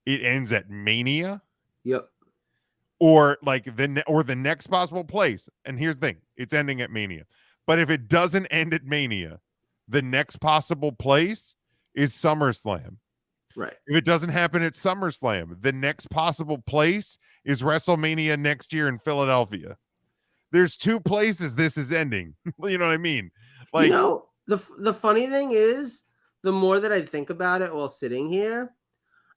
It ends at Mania. Yep. Or like the next possible place. And here's the thing, it's ending at Mania. But if it doesn't end at Mania, the next possible place is SummerSlam. Right. If it doesn't happen at SummerSlam, the next possible place is WrestleMania next year in Philadelphia. There's 2 places this is ending. You know what I mean? Like, you know, the funny thing is, the more that I think about it while sitting here,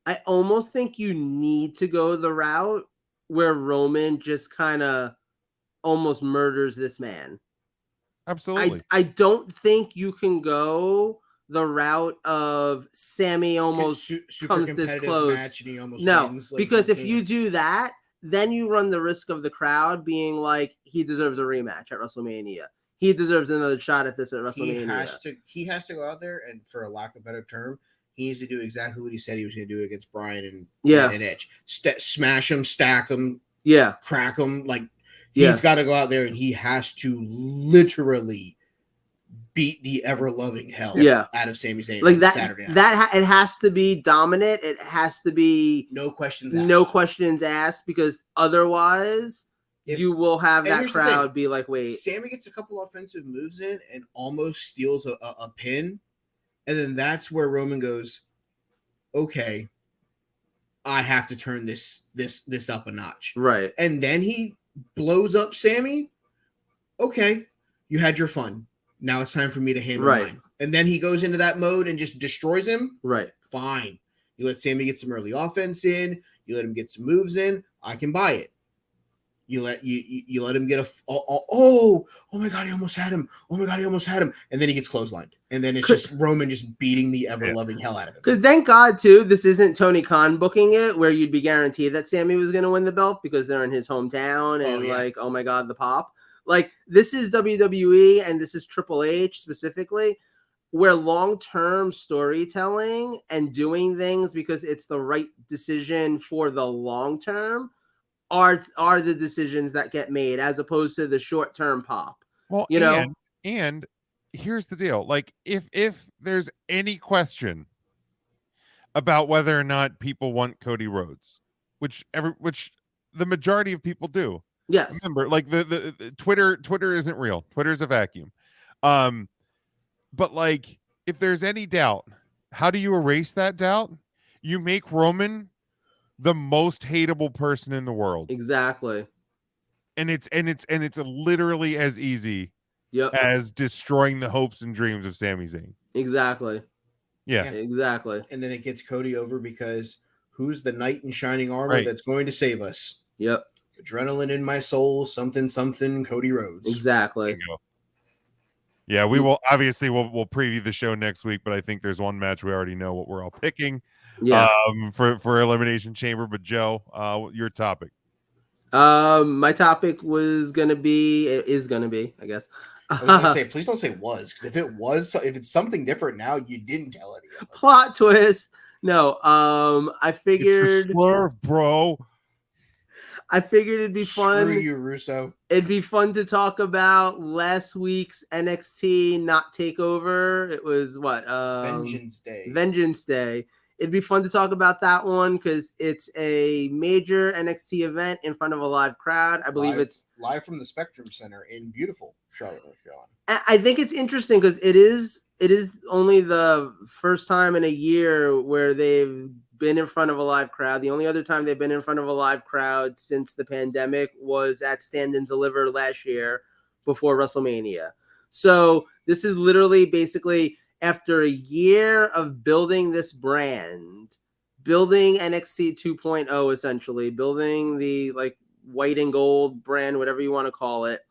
I almost think you need to go the route where Roman just kind of almost murders this man. absolutely. I don't think you can go the route of Sammy almost super comes this competitive close. match and he almost No, wins. Like, because if you do that, then you run the risk of the crowd being like, he deserves a rematch at WrestleMania. He deserves another shot at this at WrestleMania. he has to go out there and, for a lack of a better term, he needs to do exactly what he said he was going to do against Bryan and Edge. Smash him, stack him, crack him. Like, he's got to go out there and he has to literally beat the ever-loving hell out of Sami Zayn like on that. Saturday night. It has to be dominant. It has to be no questions asked, because otherwise you will have that crowd be like, wait. Sammy gets a couple offensive moves in and almost steals a pin, and then that's where Roman goes, okay, I have to turn this up a notch. Right. And then he blows up Sammy. Okay, you had your fun. Now it's time for me to handle mine. And then he goes into that mode and just destroys him. Right. Fine. You let Sammy get some early offense in. You let him get some moves in. I can buy it. You let him get oh my God, he almost had him. Oh my God, he almost had him. And then he gets clotheslined. And then it's just Roman just beating the ever-loving hell out of him. Because thank God, too, this isn't Tony Khan booking it where you'd be guaranteed that Sammy was going to win the belt because they're in his hometown and oh my God, the pop. Like, this is WWE and this is Triple H specifically, where long-term storytelling and doing things because it's the right decision for the long term are the decisions that get made, as opposed to the short-term pop. Well, and here's the deal. Like, if there's any question about whether or not people want Cody Rhodes, which the majority of people do. Yes. Remember, like the Twitter isn't real. Twitter is a vacuum. But like, if there's any doubt, how do you erase that doubt? You make Roman the most hateable person in the world. Exactly. And it's literally as easy as destroying the hopes and dreams of Sami Zayn. Exactly. Yeah. Exactly. And then it gets Cody over because who's the knight in shining armor that's going to save us? Yep. Adrenaline in my soul, something, Cody Rhodes. Exactly. Yeah, we'll preview the show next week, but I think there's one match we already know what we're all picking. Yeah. For Elimination Chamber. But Joe, your topic. My topic is gonna be, I guess. I was gonna say, please don't say was, because if it's something different now, you didn't tell anyone. Plot twist. No, I figured it's a swerve, bro. I figured it'd be fun. Screw you, Russo. It'd be fun to talk about last week's NXT not takeover. It was what? Vengeance Day. Vengeance Day. It'd be fun to talk about that one because it's a major NXT event in front of a live crowd. I believe it's live from the Spectrum Center in beautiful Charlotte, North Carolina. I think it's interesting because it is only the first time in a year where they've been in front of a live crowd. The only other time they've been in front of a live crowd since the pandemic was at Stand and Deliver last year before WrestleMania. So this is literally basically after a year of building this brand, building NXT 2.0, essentially building the like white and gold brand, whatever you want to call it.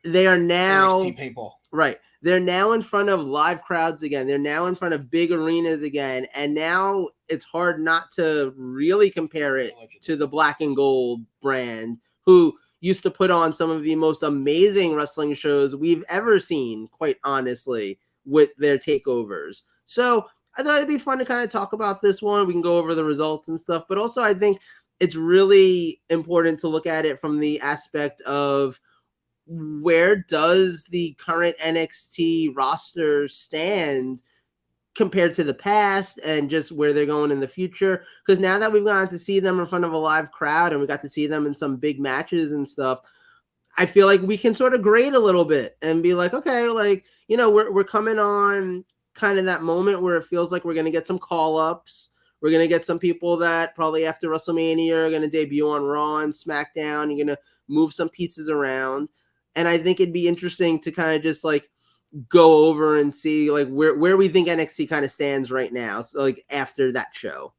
They are now NXT paintball. Right. They're now in front of live crowds again. They're now in front of big arenas again. And now it's hard not to really compare it to the black and gold brand, who used to put on some of the most amazing wrestling shows we've ever seen, quite honestly, with their takeovers. So I thought it'd be fun to kind of talk about this one. We can go over the results and stuff. But also I think it's really important to look at it from the aspect of where does the current NXT roster stand compared to the past and just where they're going in the future? Because now that we've gotten to see them in front of a live crowd and we got to see them in some big matches and stuff, I feel like we can sort of grade a little bit and be like, okay, like, you know, we're coming on kind of that moment where it feels like we're going to get some call-ups. We're going to get some people that probably after WrestleMania are going to debut on Raw and SmackDown. You're going to move some pieces around. And I think it'd be interesting to kind of just like go over and see like where we think NXT kind of stands right now. So like after that show.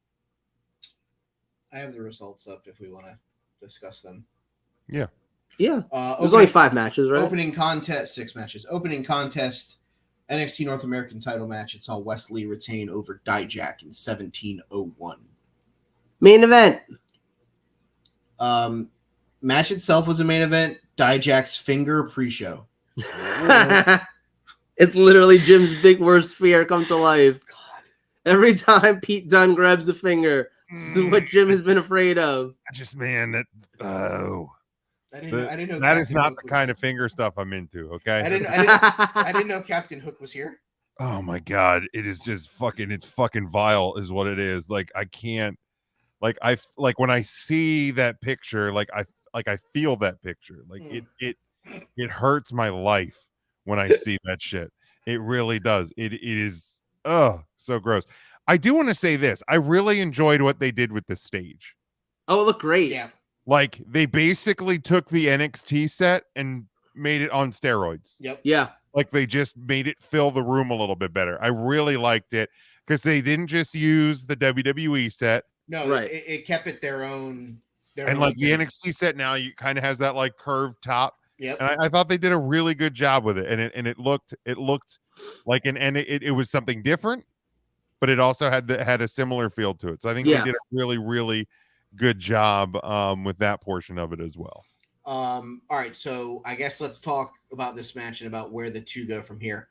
I have the results up if we want to discuss them. Yeah. Yeah. There's only 5 matches, right? Opening contest, 6 matches. Opening contest, NXT North American title match. It saw Wesley retain over Dijak in 1701. Main event. Match itself was a main event. Dijak's finger pre-show. It's literally Jim's big worst fear come to life. Every time Pete Dunne grabs a finger, this is what Jim has been afraid of. Man, that I didn't know that is Captain not Hook the kind of finger stuff I'm into. Okay. I didn't know Captain Hook was here. Oh my god, it is just it's fucking vile is what it is. Like I can't like when I see that picture, I feel that picture. Like it hurts my life when I see that shit. It really does. It is so gross. I do want to say this. I really enjoyed what they did with the stage. Oh, it looked great. Yeah. Like they basically took the NXT set and made it on steroids. Yep. Yeah. Like they just made it fill the room a little bit better. I really liked it because they didn't just use the WWE set. No, right. It kept it their own. And like the NXT set now, you kind of has that like curved top. Yep. And I thought they did a really good job with it. And it looked like it was something different, but it also had a similar feel to it. So I think they did a really, really good job with that portion of it as well. All right, so I guess let's talk about this match and about where the two go from here.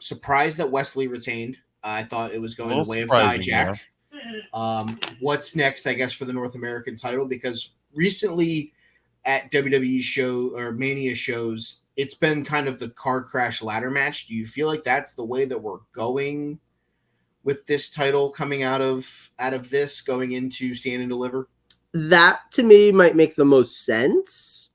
Surprised that Wesley retained. I thought it was going the way of Dijak. What's next, I guess, for the North American title? Because recently at WWE show or Mania shows, it's been kind of the car crash ladder match. Do you feel like that's the way that we're going with this title coming out of this going into Stand and Deliver? That to me might make the most sense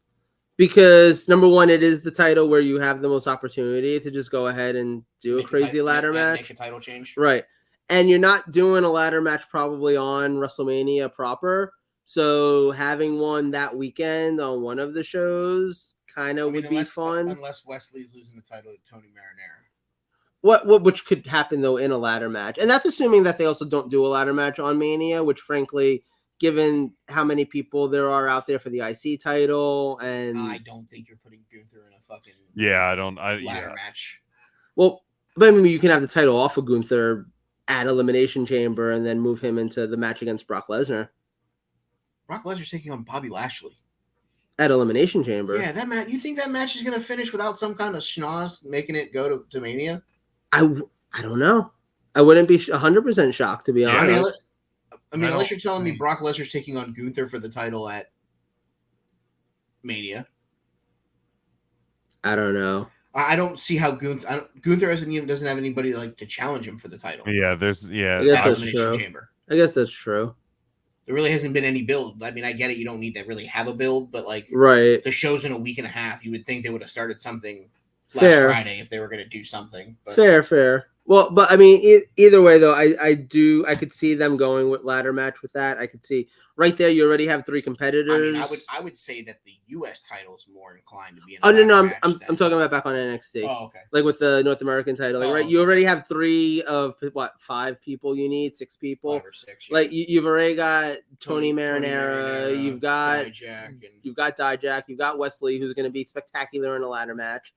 because number one, it is the title where you have the most opportunity to just go ahead and do a crazy ladder match. Make a title change. Right. And you're not doing a ladder match probably on WrestleMania proper. So having one that weekend on one of the shows kind of would be fun. Unless Wesley's losing the title to Tony Marinara. Which could happen though in a ladder match. And that's assuming that they also don't do a ladder match on Mania, which frankly, given how many people there are out there for the IC title, and I don't think you're putting Gunther in a fucking ladder match. Well, but I mean, you can have the title off of Gunther at Elimination Chamber and then move him into the match against Brock Lesnar. Brock Lesnar's taking on Bobby Lashley at Elimination Chamber. Yeah, that match. You think that match is going to finish without some kind of schnoz making it go to Mania? I don't know. I wouldn't be 100% shocked, to be honest. I mean, unless you're telling me Brock Lesnar's taking on Gunther for the title at Mania. I don't know. I don't see how Gunther doesn't have anybody like to challenge him for the title. Yeah, I guess that's true. Chamber. I guess that's true. There really hasn't been any build. I mean, I get it. You don't need to really have a build, but like right, the show's in a week and a half. You would think they would have started something last Friday if they were going to do something. But. Fair. Well, but I mean, either way though, I could see them going with ladder match with that. I could see right there. You already have 3 competitors. I mean, I would say that the U.S. title is more inclined to be. No, I'm talking about back on NXT. Oh, okay. Like with the North American title, like, right? You already have 3 of 5 people. You need 6 people. 5 or 6. Yeah. Like you've already got Tony Marinara. You've got Dijak. You've got Wesley, who's going to be spectacular in a ladder match.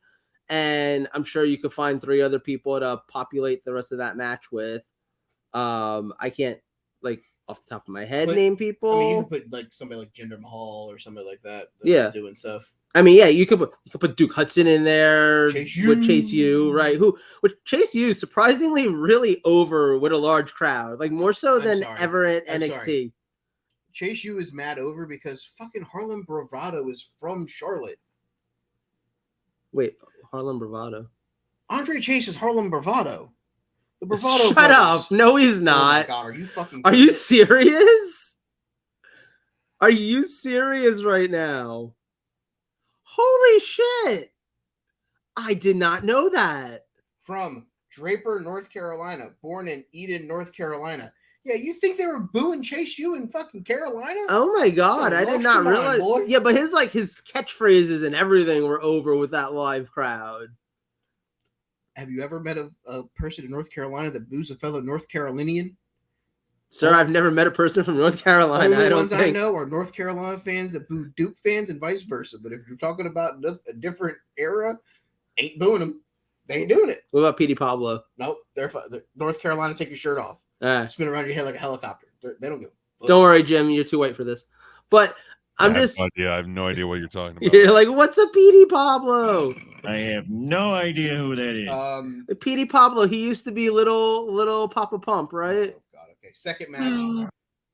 And I'm sure you could find 3 other people to populate the rest of that match with. I can't, like, off the top of my head, name people. I mean, you could put like somebody like Jinder Mahal or somebody like that. Doing stuff. I mean, yeah, you could put Duke Hudson in there with Chase U, right? Chase U surprisingly really over with a large crowd, like more so than ever at NXT. Sorry. Chase U is mad over because fucking Harlem Bravado is from Charlotte. Wait. Harlem Bravado. Andre Chase is Harlem Bravado. The Bravado. Shut up! No, he's not. Oh my god, are you fucking? Are you serious? Are you serious right now? Holy shit! I did not know that. From Draper, North Carolina, born in Eden, North Carolina. Yeah, you think they were booing Chase U in fucking Carolina? Oh my god, I did not Come on, realize. boy. Yeah, but his catchphrases and everything were over with that live crowd. Have you ever met a person in North Carolina that boos a fellow North Carolinian? Sir, I've never met a person from North Carolina. Only I don't ones think. I know are North Carolina fans that boo Duke fans and vice versa. But if you're talking about a different era, ain't booing them. They ain't doing it. What about Petey Pablo? Nope. They're North Carolina. Take your shirt off. Spin around your head like a helicopter. They don't give a fuck. Don't worry, Jim. You're too white for this. But I have no idea what you're talking about. You're like, what's a Petey Pablo? I have no idea who that is. Petey Pablo. He used to be little Papa Pump, right? Oh God. Okay. Second match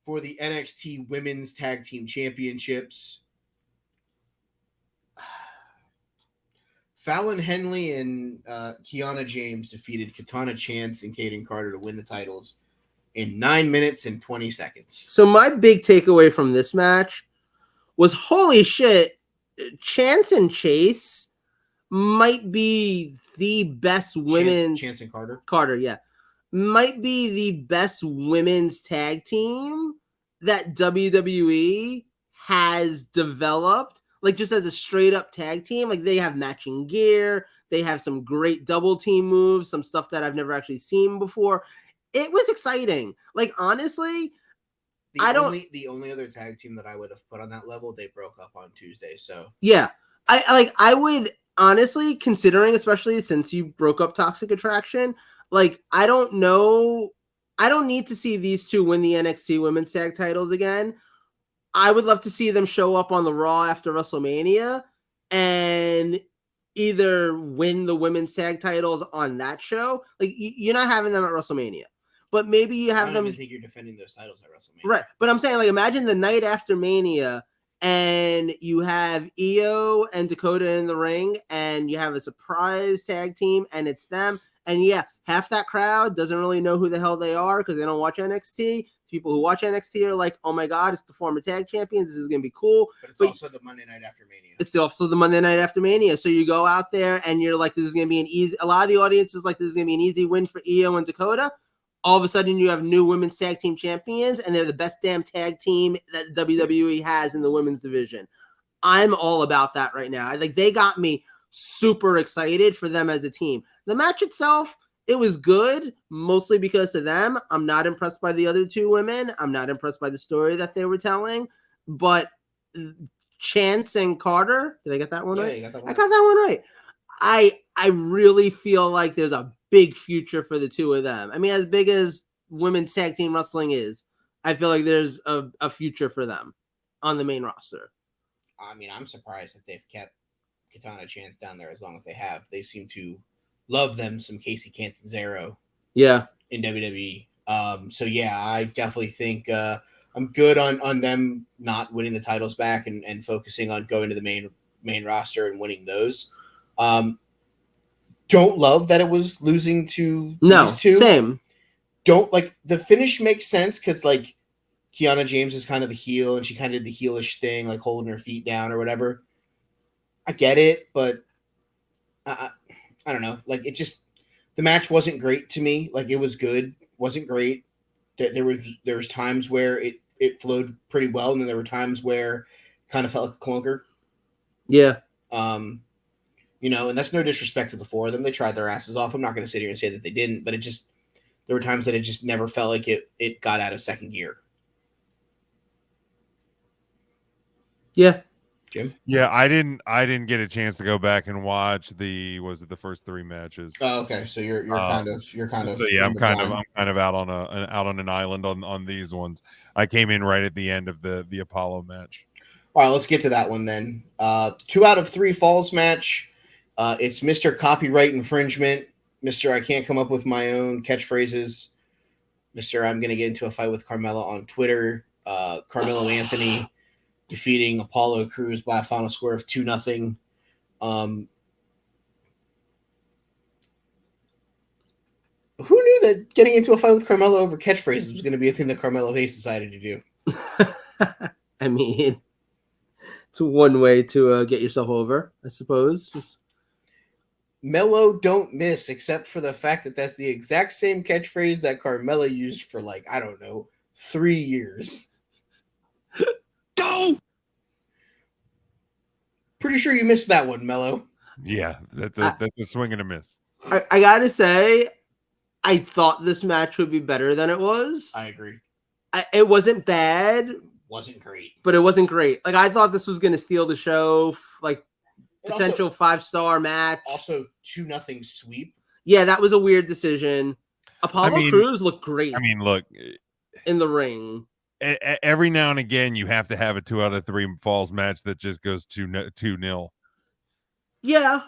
for the NXT Women's Tag Team Championships. Fallon Henley and Kiana James defeated Katana Chance and Kaden Carter to win the titles in 9 minutes and 20 seconds. So my big takeaway from this match was, holy shit, Chance and Chase might be the best women's... Chance and Carter? Carter, yeah. Might be the best women's tag team that WWE has developed. Like, just as a straight up tag team, like, they have matching gear. They have some great double team moves, some stuff that I've never actually seen before. It was exciting. Like, honestly, the only other tag team that I would have put on that level, they broke up on Tuesday. So yeah, I would honestly, considering, especially since you broke up Toxic Attraction, like, I don't know. I don't need to see these two win the NXT Women's Tag titles again. I would love to see them show up on the Raw after WrestleMania and either win the women's tag titles on that show. Like, you're not having them at WrestleMania, but maybe you have them. I don't think you're defending those titles at WrestleMania. Right. But I'm saying, like, imagine the night after Mania and you have Io and Dakota in the ring and you have a surprise tag team and it's them. And yeah, half that crowd doesn't really know who the hell they are because they don't watch NXT. People who watch NXT are like, oh my God, it's the former tag champions. This is going to be cool. But it's also the Monday night after Mania. It's also the Monday night after Mania. So you go out there and you're like, this is going to be an easy, a lot of the audience is like, this is going to be an easy win for Io and Dakota. All of a sudden you have new women's tag team champions and they're the best damn tag team that WWE has in the women's division. I'm all about that right now. Like, they got me super excited for them as a team. The match itself, it was good, mostly because of them. I'm not impressed by the other two women. I'm not impressed by the story that they were telling. But Chance and Carter, did I get that one right? You got that one. I got that one right. I really feel like there's a big future for the two of them. I mean, as big as women's tag team wrestling is, I feel like there's a future for them on the main roster. I mean, I'm surprised that they've kept Katana Chance down there as long as they have. They seem to love them some Casey Catanzaro in WWE. So yeah, I definitely think I'm good on them not winning the titles back and focusing on going to the main roster and winning those. Don't love that it was losing to these two. Same. Don't like the finish makes sense because like Kiana James is kind of a heel and she kind of did the heelish thing, like holding her feet down or whatever. I get it, but I don't know. Like, it just, the match wasn't great to me. Like, it was good, wasn't great. There was times where it flowed pretty well, and then there were times where it kind of felt like a clunker. Yeah. You know, and that's no disrespect to the four of them. They tried their asses off. I'm not going to sit here and say that they didn't, but there were times that it just never felt like it got out of second gear. Yeah. Jim? Yeah, I didn't get a chance to go back and watch the first three matches. Oh, okay. So you're kind of so yeah, I'm kind of out on an island on these ones. I came in right at the end of the Apollo match. All right, let's get to that one then. 2 out of 3 falls match. It's Mr. Copyright Infringement, Mr. I can't come up with my own catchphrases, Mr. I'm going to get into a fight with Carmella on Twitter, Carmelo Anthony defeating Apollo Crews by a final score of 2-0. Who knew that getting into a fight with Carmelo over catchphrases was going to be a thing that Carmelo Hayes decided to do? I mean, it's one way to get yourself over, I suppose. Just Mello don't miss, except for the fact that that's the exact same catchphrase that Carmella used for like, I don't know, 3 years. Go! Pretty sure you missed that one, Mello. Yeah, that's a swing and a miss. I gotta say, I thought this match would be better than it was. I agree. It wasn't bad, Wasn't great. but it wasn't great. Like I thought this was gonna steal the show, like It potential 5-star match. Also 2-0 sweep. Yeah, that was a weird decision. Apollo Crews looked great. I mean, look, in the ring. Every now and again, you have to have a 2 out of 3 falls match that just goes 2-0. Yeah.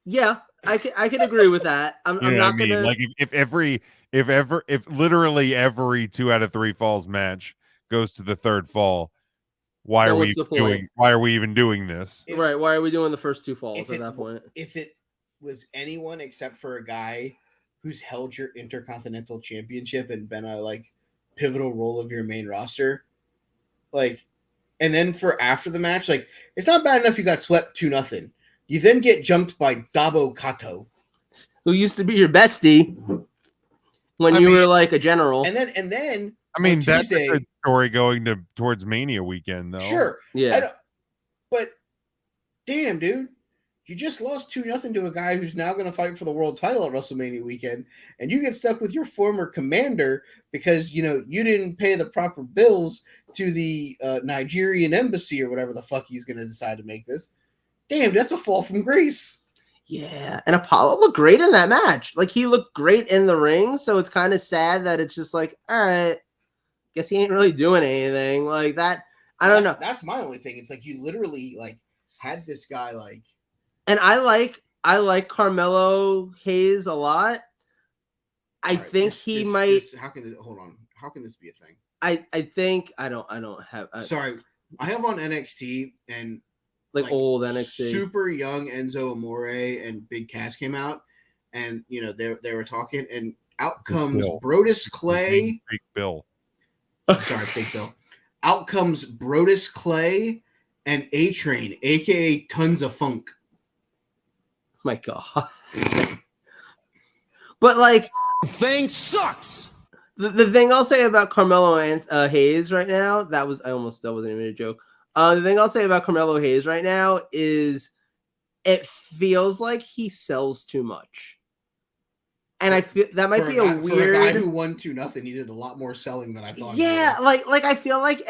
Yeah, I can agree with that. I'm not gonna like if literally every 2 out of 3 falls match goes to the third fall, why are we even doing this? Right? Why are we doing the first 2 falls at that point? If it was anyone except for a guy who's held your Intercontinental Championship and been a like pivotal role of your main roster, like, and then for after the match, like it's not bad enough you got swept 2-0. You then get jumped by Dabo Kato, who used to be your bestie when you were like a general. And then I mean, that's a good story going towards Mania weekend, though. Sure. Yeah. But damn, dude, you just lost 2-0 to a guy who's now going to fight for the world title at WrestleMania weekend, and you get stuck with your former commander because you didn't pay the proper bills to the Nigerian embassy or whatever the fuck he's going to decide to make this. Damn, that's a fall from grace. Yeah, and Apollo looked great in that match. Like he looked great in the ring, so it's kind of sad that it's just like, all right, guess he ain't really doing anything like that. I don't know. That's my only thing. It's like you literally like had this guy like, and I like Carmelo Hayes a lot. I think he might. How can this be a thing? I think I don't have. Sorry, I have on NXT and. Like old NXT, super young Enzo Amore and Big Cass came out, and they were talking, and out comes Brodus Clay. Big Bill. Sorry, Big Bill. Out comes Brodus Clay and A-Train, aka Tons of Funk. My God. But like, thing sucks. The thing I'll say about Carmelo and Hayes right now, that wasn't even a joke. The thing I'll say about Carmelo Hayes right now is it feels like he sells too much. And I feel that might be weird. For a guy who won 2-0, he did a lot more selling than I thought. Yeah, like I feel like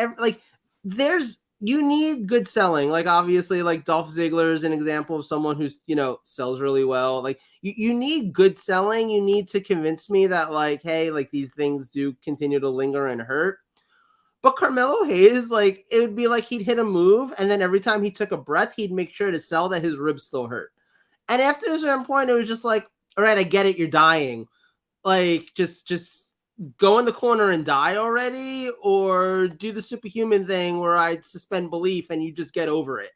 you need good selling. Like obviously, like Dolph Ziggler is an example of someone who's sells really well. Like you need good selling. You need to convince me that like, hey, like these things do continue to linger and hurt. But Carmelo Hayes, like, it would be like he'd hit a move, and then every time he took a breath, he'd make sure to sell that his ribs still hurt. And after a certain point, it was just like, all right, I get it, you're dying. Like, just go in the corner and die already, or do the superhuman thing where I suspend belief and you just get over it.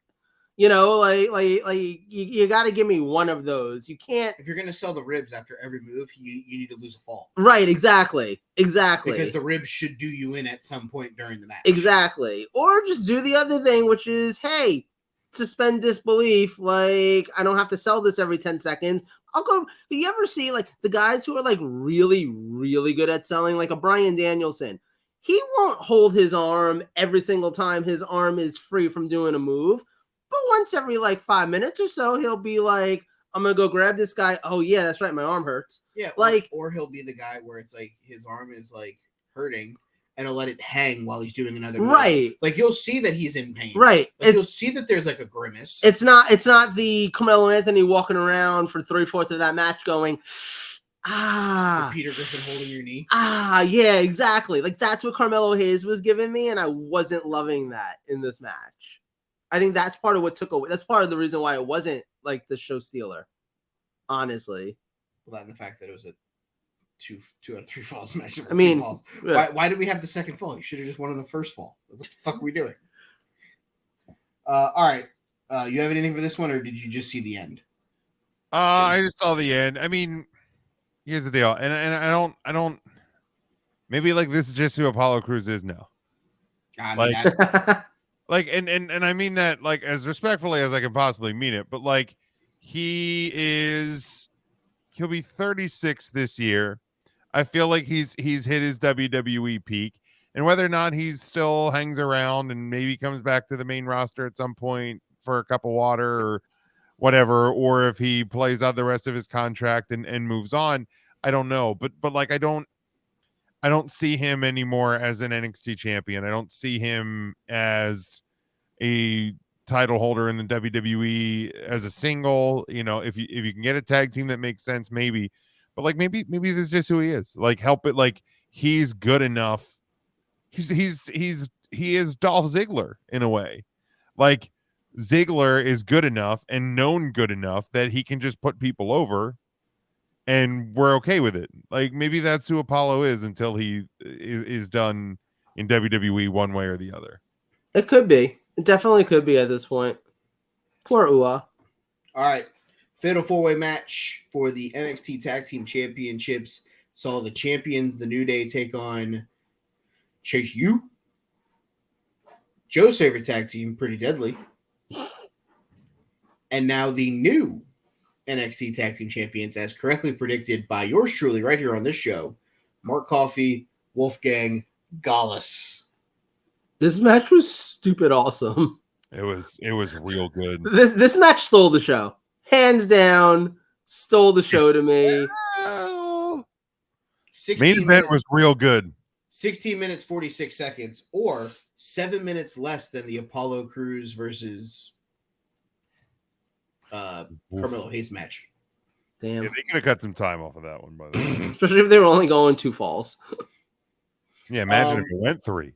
You got to give me one of those. You can't. If you're going to sell the ribs after every move, you need to lose a fall. Right, exactly. Because the ribs should do you in at some point during the match. Exactly. Or just do the other thing, which is, hey, suspend disbelief. Like, I don't have to sell this every 10 seconds. I'll go. Do you ever see, like, the guys who are, like, really, really good at selling, like a Bryan Danielson? He won't hold his arm every single time his arm is free from doing a move. But once every like 5 minutes or so, he'll be like, I'm going to go grab this guy. Oh, yeah, that's right. My arm hurts. Yeah. Or he'll be the guy where it's like his arm is like hurting and he'll let it hang while he's doing another move. Right. Like you'll see that he's in pain. Right. Like, you'll see that there's like a grimace. It's not the Carmelo Anthony walking around for 3/4 of that match going, the Peter Griffin holding your knee. Yeah, exactly. Like that's what Carmelo Hayes was giving me, and I wasn't loving that in this match. I think that's part of what took away. That's part of the reason why it wasn't like the show stealer, honestly. Well, and the fact that it was a two out of 3 falls match. I mean, falls. Why did we have the second fall? You should have just won on the first fall. What the fuck are we doing? All right. You have anything for this one, or did you just see the end? I just saw the end. I mean, here's the deal, and I don't. Maybe like this is just who Apollo Crews is now. I mean, like, and I mean that like as respectfully as I can possibly mean it, but like he'll be 36 this year. I feel like he's hit his WWE peak, and whether or not he still hangs around and maybe comes back to the main roster at some point for a cup of water or whatever, or if he plays out the rest of his contract and moves on, I don't know. But like I don't see him anymore as an NXT champion. I don't see him as a title holder in the WWE as a single. You know, if you can get a tag team that makes sense, maybe. But like maybe this is just who he is. Like help it. Like he's good enough. He is Dolph Ziggler in a way. Like Ziggler is good enough and known good enough that he can just put people over, and we're okay with it. Like maybe that's who Apollo is until he is done in WWE one way or the other. It could be. It definitely could be at this point. Poor Ua. All right. Fatal 4-way match for the NXT Tag Team Championships. Saw the champions, the New Day, take on Chase U. Joe's favorite tag team, Pretty Deadly. And now the new NXT Tag Team Champions, as correctly predicted by yours truly right here on this show, Mark Coffey, Wolfgang Gallus. This match was stupid awesome. It was real good. This match stole the show. Hands down, stole the show to me. Main event was real good. 16 minutes, 46 seconds, or 7 minutes less than the Apollo Crews versus Carmelo Hayes match. Damn. Yeah, they could have cut some time off of that one, by the way. Especially if they were only going 2 falls. Yeah, imagine if it went 3.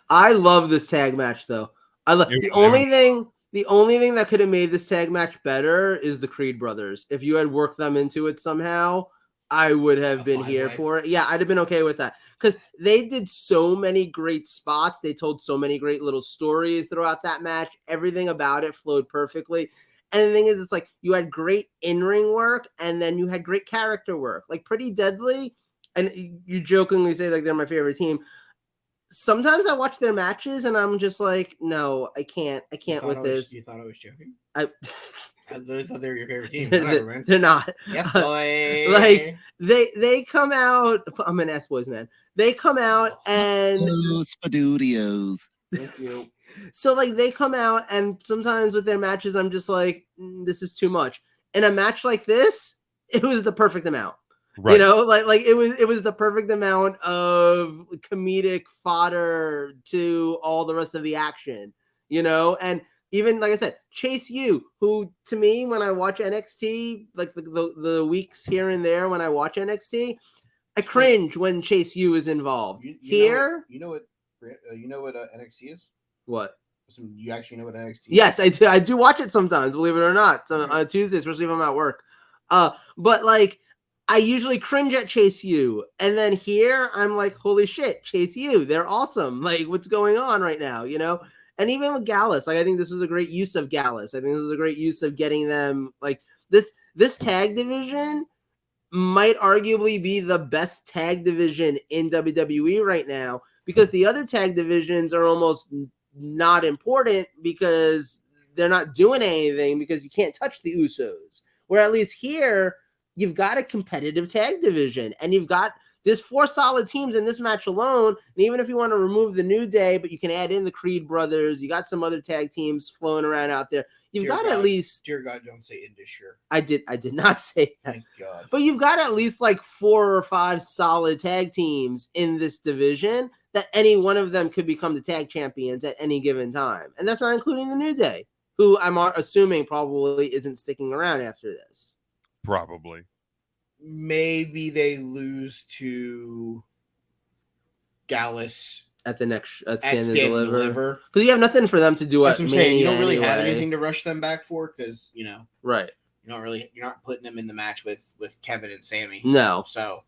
I love this tag match though. The only thing that could have made this tag match better is the Creed brothers. If you had worked them into it somehow, I would have been here for it. Yeah, I'd have been okay with that. Because they did so many great spots. They told so many great little stories throughout that match. Everything about it flowed perfectly. And the thing is, it's like you had great in-ring work and then you had great character work. Like Pretty Deadly, and you jokingly say like they're my favorite team. Sometimes I watch their matches and I'm just like, no, I can't with this. You thought I was joking? I literally thought they were your favorite team. They're not. Yes, boy. Like they come out. I'm an S Boys man. They come out and Spadudios. Thank you. So like they come out and sometimes with their matches, I'm just like, this is too much. In a match like this, it was the perfect amount. Right. You know, like it was the perfect amount of comedic fodder to all the rest of the action, you know, and even like I said, Chase U, who to me, when I watch NXT, like the weeks here and there, when I watch NXT, I cringe when Chase U is involved. You know what NXT is? What? You actually know what NXT is? Yes, I do. I do watch it sometimes, believe it or not, on a Tuesday, especially if I'm at work. But like, I usually cringe at Chase U, and then here I'm like, holy shit, Chase U, they're awesome. Like, what's going on right now, you know? And even with Gallus, like I think this was a great use of Gallus. I think this was a great use of getting them like this tag division might arguably be the best tag division in WWE right now because the other tag divisions are almost not important because they're not doing anything because you can't touch the Usos. Where at least here, you've got a competitive tag division and there's 4 solid teams in this match alone. And even if you want to remove the New Day, but you can add in the Creed brothers, you got some other tag teams flowing around out there. You've got at least, dear God, don't say Indusure. I did not say that. Thank God. But you've got at least like 4 or 5 solid tag teams in this division that any one of them could become the tag champions at any given time. And that's not including the New Day, who I'm assuming probably isn't sticking around after this. Probably. Maybe they lose to Gallus at the next Stand and Deliver because you have nothing for them to do. That's what I'm saying. You don't really have anything to rush them back for because right. You're not putting them in the match with Kevin and Sammy. No. So,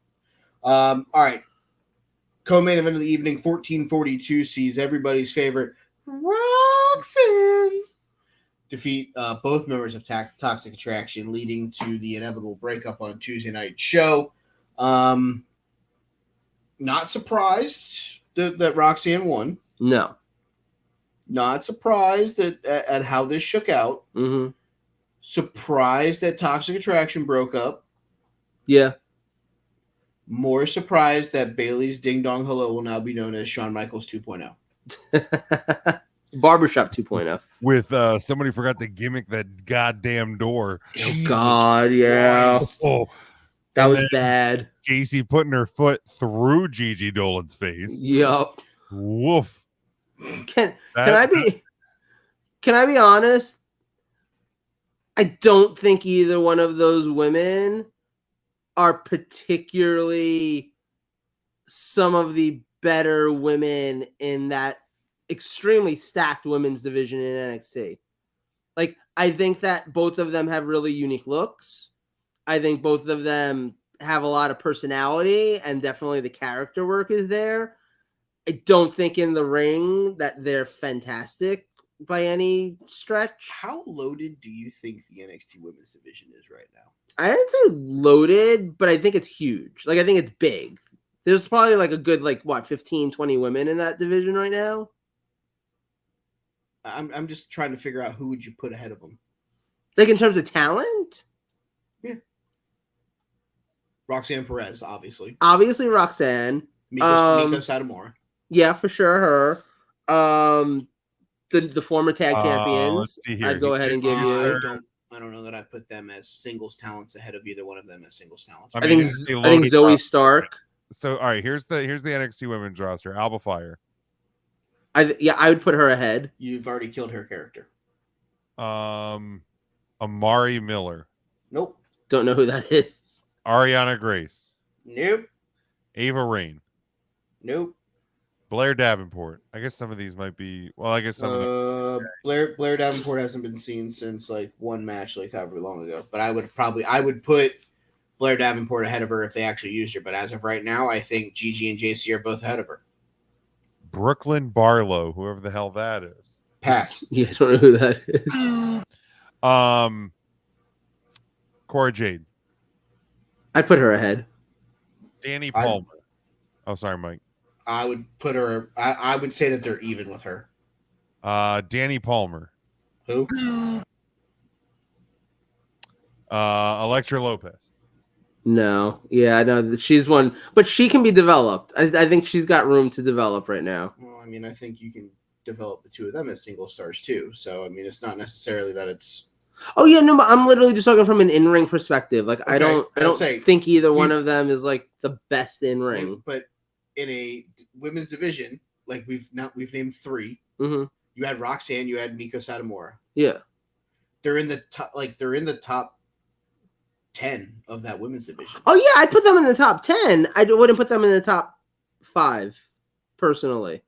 all right. Co-main event of the evening, 1442 sees everybody's favorite Roxanne defeat both members of Toxic Attraction, leading to the inevitable breakup on Tuesday night show. Not surprised that Roxanne won. No. Not surprised at how this shook out. Mm-hmm. Surprised that Toxic Attraction broke up. Yeah. More surprised that Bailey's Ding Dong Hello will now be known as Shawn Michaels 2.0. Barbershop 2.0. With somebody forgot to gimmick that goddamn door. Oh God, yeah. Oh, That and was then bad. Casey putting her foot through Gigi Dolan's face. Yup. Woof. Can I be honest? I don't think either one of those women are particularly some of the better women in that extremely stacked women's division in NXT. Like, I think that both of them have really unique looks. I think both of them have a lot of personality, and definitely the character work is there. I don't think in the ring that they're fantastic by any stretch. How loaded do you think the NXT women's division is right now? I didn't say loaded, but I think it's huge. Like, I think it's big. There's probably like a good, 15, 20 women in that division right now. I'm just trying to figure out who would you put ahead of them. Like, in terms of talent? Yeah. Roxanne Perez, obviously. Obviously, Roxanne. Miko Satomura. Yeah, for sure, her. The former tag champions. I'd go ahead and give you. I don't know that I put them as singles talents ahead of either one of them as singles talents. I think Zoe Stark. So all right, here's the NXT women's roster. Alba Fire. I would put her ahead. You've already killed her character. Amari Miller. Nope. Don't know who that is. Ariana Grace. Nope. Ava Raine. Nope. Blair Davenport. I guess some of these might be. Well, I guess some of them. Blair Davenport hasn't been seen since one match, however long ago. But I would put Blair Davenport ahead of her if they actually used her. But as of right now, I think Gigi and JC are both ahead of her. Brooklyn Barlow, whoever the hell that is. Pass. Yeah, I don't know who that is. Cora Jade. I'd put her ahead. Danny Palmer. Oh, sorry, Mike. I would put her. I would say that they're even with her. Danny Palmer. Who? Electra Lopez. No. Yeah, I know that she's one, but she can be developed. I think she's got room to develop right now. Well, I mean, I think you can develop the two of them as single stars too. So, I mean, it's not necessarily that it's. Oh yeah, no, but I'm literally just talking from an in-ring perspective. Like, okay, I don't think either one of them is the best in-ring. But in a women's division, we've named three. Mm-hmm. You had Roxanne, you had Miko Satomura. Yeah, they're in the top. They're in the top 10 of that women's division. Oh yeah, I'd put them in the top 10. I wouldn't put them in the top 5, personally.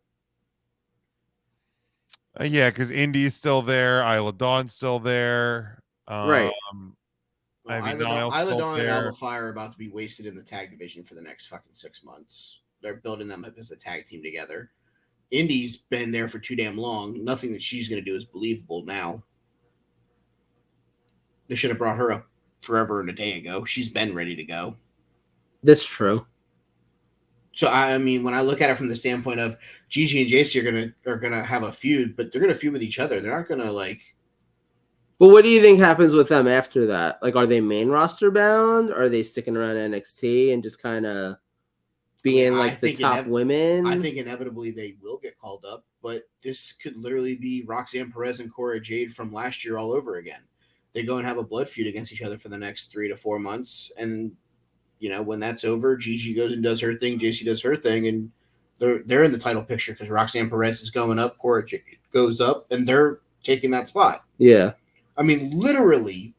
Yeah, because Indy's still there, Isla Dawn's still there. Right. Isla Dawn and Alba Fire are about to be wasted in the tag division for the next fucking 6 months. They're building them up as a tag team together. Indy's been there for too damn long. Nothing that she's going to do is believable now. They should have brought her up forever and a day ago. She's been ready to go. That's true. So I mean, when I look at it from the standpoint of Gigi and JC are gonna have a feud, but they're gonna feud with each other. They're not gonna But what do you think happens with them after that? Are they main roster bound? Or are they sticking around NXT and just kind of being the top women? I think inevitably they will get called up, but this could literally be Roxanne Perez and Cora Jade from last year all over again. They go and have a blood feud against each other for the next 3 to 4 months, and when that's over, Gigi goes and does her thing, JC does her thing, and they're in the title picture because Roxanne Perez is going up, Cora Jade goes up, and they're taking that spot. Yeah. I mean, literally,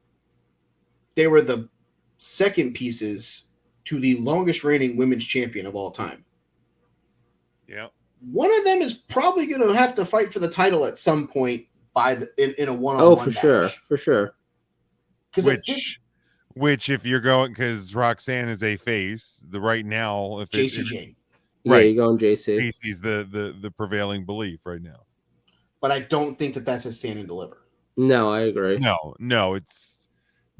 they were the second pieces to the longest reigning women's champion of all time. Yeah. One of them is probably going to have to fight for the title at some point in a one-on-one Oh, for match. sure. Which, if you're going, because Roxanne is a face, right now, if JC Jane. Yeah, right, you're going JC. JC's the prevailing belief right now. But I don't think that that's a stand and deliver. No, I agree. No, it's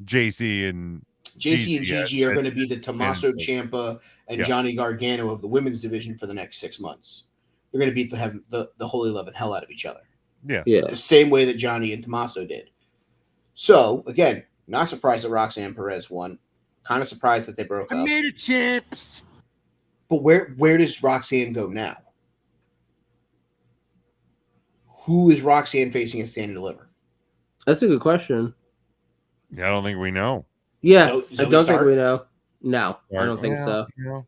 JC and Gigi are going to be the Tommaso Ciampa and Johnny Gargano of the women's division for the next 6 months. They're going to beat the holy love and hell out of each other. Yeah. the same way that Johnny and Tommaso did. So again, not surprised that Roxanne Perez won. Kind of surprised that they broke up. made it, champs. But where does Roxanne go now? Who is Roxanne facing at Stand and Deliver? That's a good question. Yeah, I don't think we know. Yeah, Zoe I don't think Stark? we know. No, I don't think Yeah, so. yeah.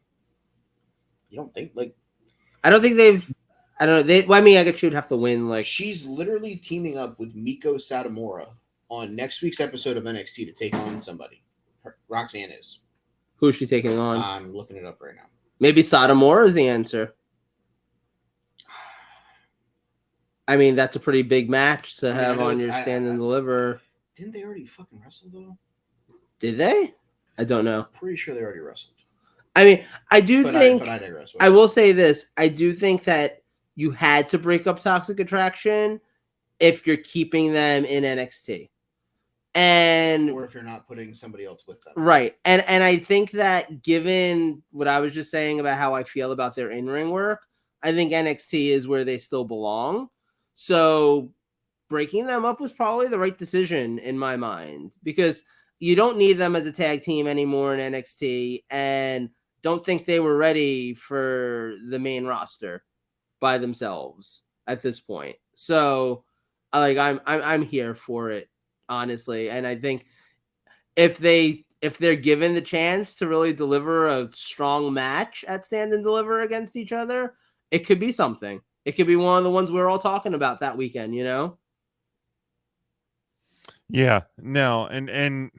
You don't think like I don't think they've. I don't know. I mean, I guess she'd have to win. Like, she's literally teaming up with Miko Satomura on next week's episode of NXT to take on somebody. Roxanne is. who is she taking on? I'm looking it up right now. Maybe Sotomore is the answer. I mean, that's a pretty big match to have on your Stand and Deliver. Didn't they already fucking wrestle though? Did they? I don't know. Pretty sure they already wrestled. I mean, I do think. But I digress. I will say this. I do think that you had to break up Toxic Attraction if you're keeping them in NXT. And or if you're not putting somebody else with them. right. And I think that given what I was just saying about how I feel about their in-ring work, I think NXT is where they still belong. So breaking them up was probably the right decision in my mind, because you don't need them as a tag team anymore in NXT, and don't think they were ready for the main roster by themselves at this point. So like I'm here for it, honestly. And I think if they're given the chance to really deliver a strong match at Stand and Deliver against each other, it could be something. It could be one of the ones we're all talking about that weekend, you know? Yeah, no, and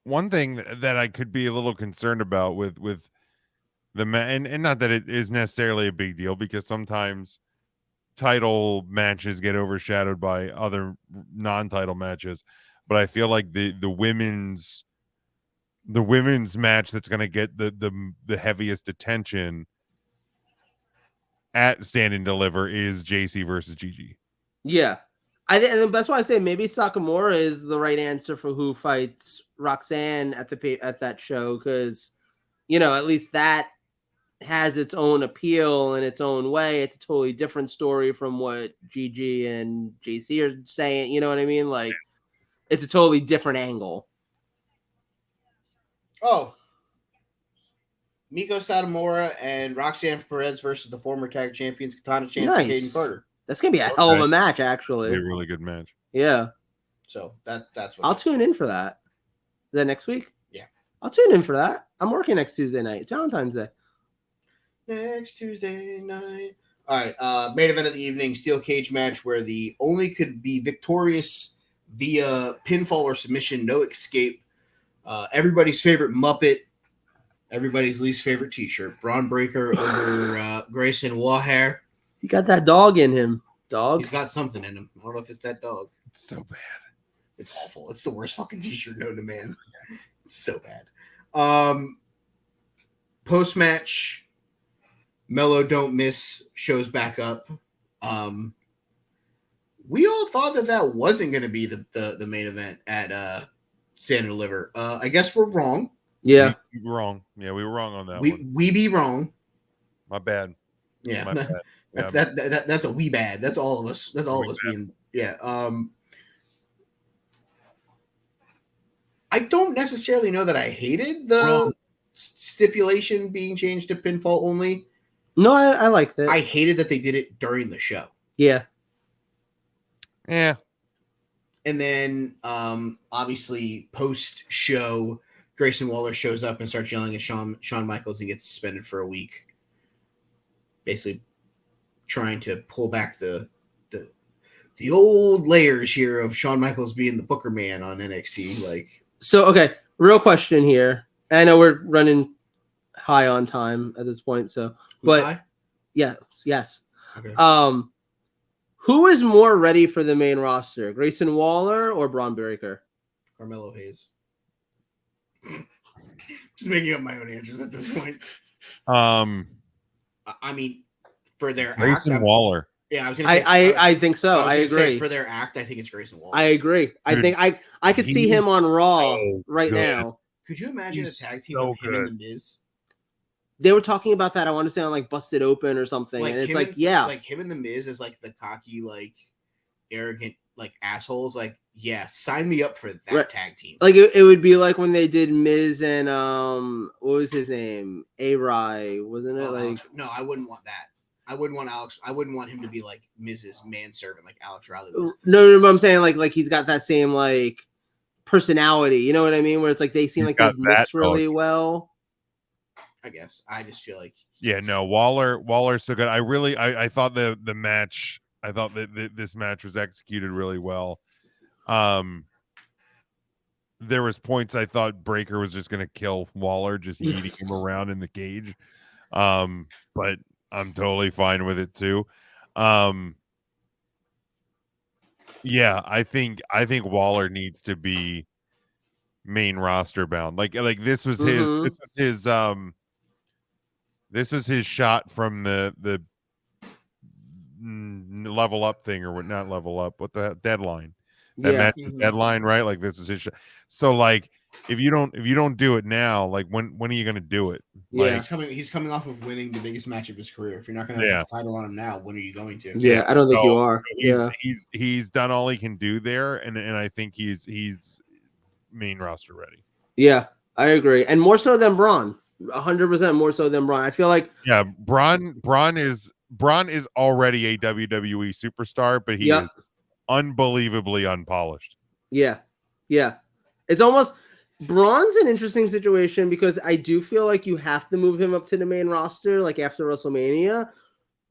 one thing that I could be a little concerned about with the and not that it is necessarily a big deal, because sometimes title matches get overshadowed by other non-title matches, but I feel like the women's match that's going to get the heaviest attention at Stand and Deliver is JC versus Gigi. Yeah. And that's why I say maybe Sakamura is the right answer for who fights Roxanne at that show, because, you know, at least that has its own appeal in its own way. It's a totally different story from what Gigi and JC are saying. You know what I mean? Like, it's a totally different angle. Oh. Miko Satomura and Roxanne Perez versus the former tag champions Katana Chance and Kaden Carter. That's gonna be a hell of a match, actually. It's gonna be a really good match. Yeah. So that's what I'll tune in for that. Is that next week? Yeah. I'll tune in for that. I'm working next Tuesday night, Valentine's Day. Next Tuesday night. All right. Main event of the evening, steel cage match where the only could be victorious via pinfall or submission, no escape. Everybody's favorite Muppet, everybody's least favorite T-shirt. Braun Breaker over Grayson Waller. He got that dog in him. Dog. He's got something in him. I don't know if it's that dog. It's so bad. It's awful. It's the worst fucking T-shirt known to man. It's so bad. Post-match, Mello Don't Miss shows back up. We all thought that wasn't going to be the main event at Stand and Deliver. I guess we're wrong. Yeah. We were wrong. Yeah, we were wrong on that We one. we be wrong. My bad. Yeah. My bad. Yeah, That's a we bad. That's all of us. That's all of us being I don't necessarily know that I hated the stipulation being changed to pinfall only. No, I liked it. I hated that they did it during the show. Yeah. Yeah. And then obviously post show, Grayson Waller shows up and starts yelling at Shawn Michaels and gets suspended for a week. Basically trying to pull back the old layers here of Shawn Michaels being the Booker man on NXT. Like, so, okay, real question here. I know we're running high on time at this point, so but yes. Okay. Who is more ready for the main roster, Grayson Waller or Braun Breaker? Carmelo Hayes. Just making up my own answers at this point. I mean, for their Grayson act, Waller. Yeah, I was gonna say, I think so. I agree. For their act, I think it's Grayson Waller. I agree. I think I could see him on Raw right good. now. Could you imagine He's a tag team so with him and good. The Miz? They were talking about that. I want to say on like Busted Open or something, and it's him like, yeah, like him and the Miz as like the cocky, like arrogant, like assholes. Like, yeah, sign me up for that tag team. Like it would be like when they did Miz and what was his name? A-Rai, wasn't it? Like, Alex, no, I wouldn't want that. I wouldn't want Alex. I wouldn't want him to be like Miz's manservant, like Alex Riley was. No, but I'm saying like he's got that same like personality. You know what I mean? Where it's like they seem like they mix really well. I guess I just feel like Waller's so good. I thought the match. I thought that this match was executed really well. There was points I thought Breaker was just going to kill Waller, just eating him around in the cage. But I'm totally fine with it too. Yeah, I think Waller needs to be main roster bound. Like this was his shot from the level up thing, or not level up, what the deadline. That match deadline, right? Like this is his shot. So like if you don't do it now, like when are you gonna do it? Yeah, like, he's coming off of winning the biggest match of his career. If you're not gonna have the title on him now, when are you going to? Yeah, I don't think you are. He's done all he can do there, and I think he's main roster ready. Yeah, I agree, and more so than Braun. 100% more so than Braun. I feel like Braun is already a WWE superstar, but he is unbelievably unpolished. Yeah. It's almost Braun's an interesting situation because I do feel like you have to move him up to the main roster like after WrestleMania,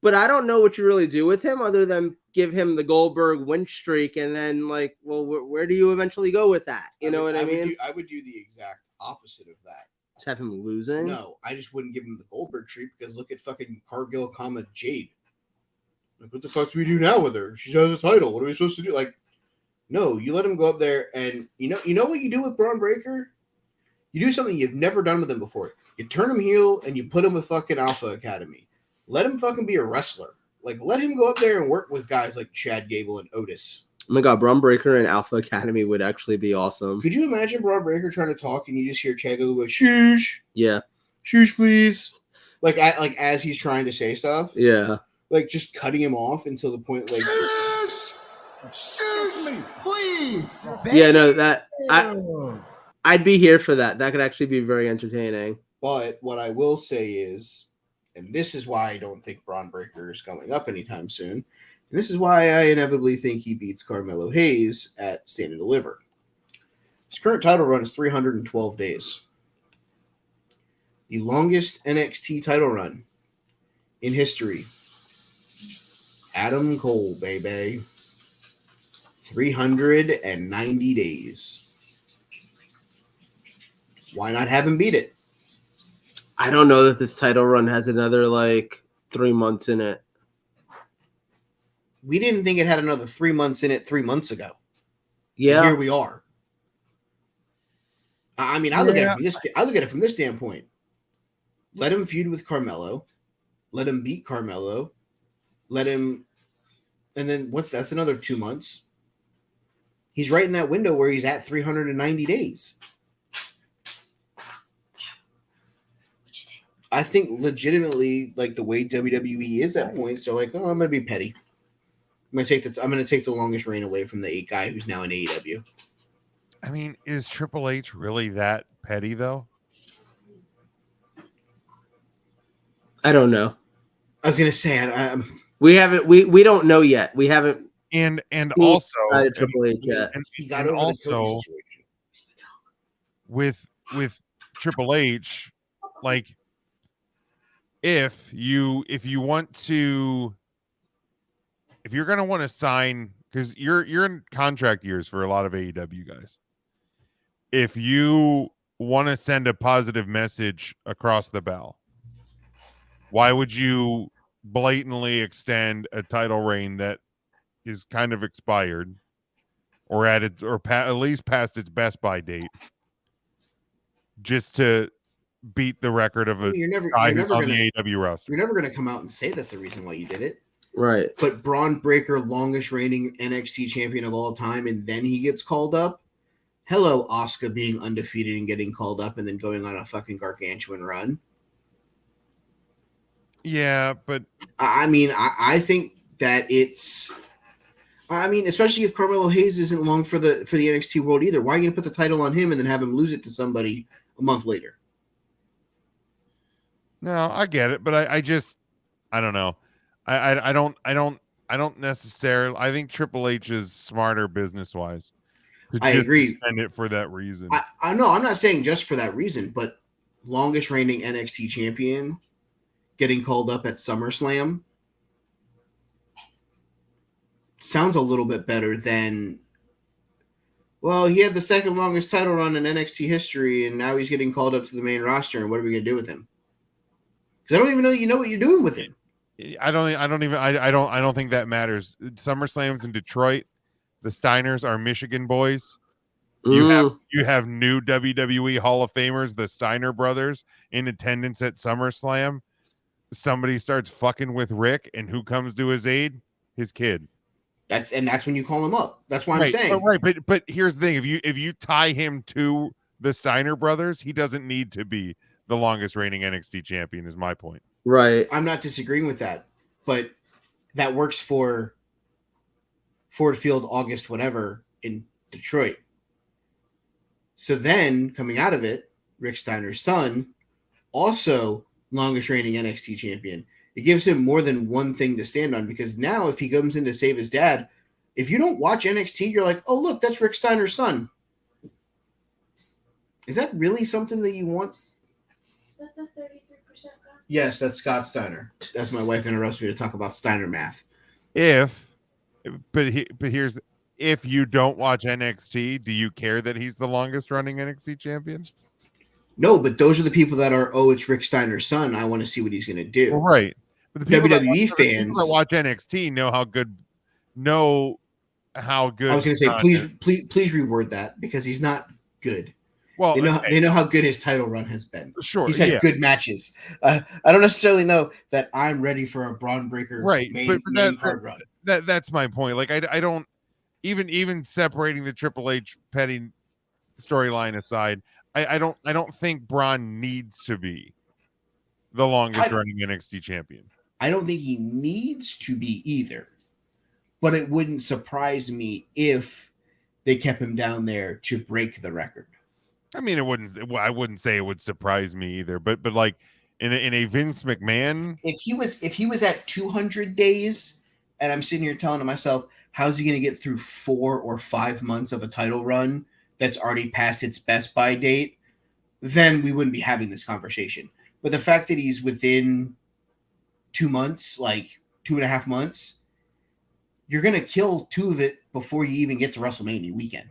but I don't know what you really do with him other than give him the Goldberg win streak and then like, well, where do you eventually go with that? You know what I mean? I would do the exact opposite of that. Just have him losing? No, I just wouldn't give him the Goldberg streak because look at fucking Cargill, Jade. Like, what the fuck do we do now with her? She has a title. What are we supposed to do? Like, no, you let him go up there, and you know what you do with Braun Breaker? You do something you've never done with him before. You turn him heel, and you put him with fucking Alpha Academy. Let him fucking be a wrestler. Like, let him go up there and work with guys like Chad Gable and Otis. Oh my God, Braun Breaker and Alpha Academy would actually be awesome. Could you imagine Braun Breaker trying to talk, and you just hear Chad Gable go, "Shoosh, yeah, shoosh, please," like as he's trying to say stuff. Yeah. Like just cutting him off until the point like Shoot me, please. Yeah, no, that I'd be here for that. That could actually be very entertaining. But what I will say is, and this is why I don't think Braun Breaker is going up anytime soon, and this is why I inevitably think he beats Carmelo Hayes at Stand and Deliver. His current title run is 312 days. The longest NXT title run in history. Adam Cole, baby. 390 days. Why not have him beat it? I don't know that this title run has another like 3 months in it. We didn't think it had another 3 months in it 3 months ago. Yeah. And here we are. I mean, I look at it from this standpoint. Let him feud with Carmelo. Let him beat Carmelo. Let him, and then that's another 2 months. He's right in that window where he's at 390 days. I think legitimately, like the way WWE is at points, they're like, oh, I'm gonna be petty. I'm gonna take the longest reign away from the guy who's now in AEW. I mean, is Triple H really that petty though? I don't know. I was gonna say we haven't. We don't know yet. We haven't. And also Triple H yet. And also with Triple H, like if you're gonna want to sign, because you're in contract years for a lot of AEW guys. If you want to send a positive message across the bow, why would you blatantly extend a title reign that is kind of expired or at least past its best by date, just to beat the record of a guy who's on the AEW roster? You're never going to come out and say that's the reason why you did it. Right. But Braun Breaker, longest reigning NXT champion of all time, and then he gets called up. Hello, Asuka being undefeated and getting called up and then going on a fucking gargantuan run. Yeah, but I mean, I think that it's. I mean, especially if Carmelo Hayes isn't long for the NXT World either. Why are you going to put the title on him and then have him lose it to somebody a month later? no, I get it, but I just I don't know. I don't necessarily. I think Triple H is smarter business wise to I just agree. extend it for that reason. I know I'm not saying just for that reason, but longest reigning NXT champion getting called up at SummerSlam sounds a little bit better than. Well, he had the second longest title run in NXT history, and now he's getting called up to the main roster. And what are we going to do with him? Because I don't even know you know what you're doing with him. I don't think that matters. SummerSlam's in Detroit. The Steiners are Michigan boys. You have new WWE Hall of Famers, the Steiner brothers, in attendance at SummerSlam. Somebody starts fucking with Rick, and who comes to his aid? His kid. That's when you call him up. That's why I'm saying. But here's the thing: if you tie him to the Steiner brothers, he doesn't need to be the longest reigning NXT champion. Is my point. Right. I'm not disagreeing with that, but that works for Ford Field, August, whatever in Detroit. So then coming out of it, Rick Steiner's son, also longest reigning NXT champion. It gives him more than one thing to stand on because now if he comes in to save his dad, if you don't watch NXT, you're like, oh, look, that's Rick Steiner's son. Is that really something that you want? Is that the 33% gone? Yes, that's Scott Steiner. That's my wife interrupts me to talk about Steiner math. But here's if you don't watch NXT, do you care that he's the longest running NXT champion? No, but those are the people that are, oh, it's Rick Steiner's son. I want to see what he's going to do. Well, right. But the people WWE the fans people that watch NXT know how good. I was going to say, please reword that because he's not good. Well, they know how good his title run has been. Sure, he's had good matches. I don't necessarily know that I'm ready for a Braun Breaker main card run. That's my point. Like I don't even separating the Triple H Petty storyline aside, I don't think Braun needs to be the longest running NXT champion. I don't think he needs to be either, but it wouldn't surprise me if they kept him down there to break the record. I mean, I wouldn't say it would surprise me either, but like in a Vince McMahon, if he was at 200 days, and I'm sitting here telling myself, how's he going to get through 4 or 5 months of a title run that's already past its best by date? Then we wouldn't be having this conversation. But the fact that he's within 2 months, like 2.5 months, you're going to kill 2 of it before you even get to WrestleMania weekend.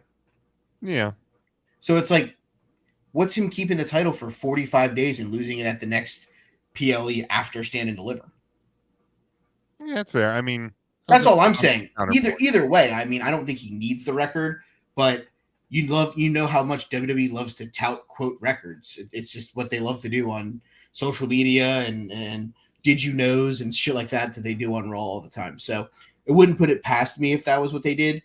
Yeah. So it's like, what's him keeping the title for 45 days and losing it at the next PLE after Stand and Deliver? Yeah, that's fair. I mean, that's all I'm saying. Either way, I mean, I don't think he needs the record, but you know how much WWE loves to tout quote records. It's just what they love to do on social media and did you knows and shit like that they do on Raw all the time. So it wouldn't put it past me if that was what they did.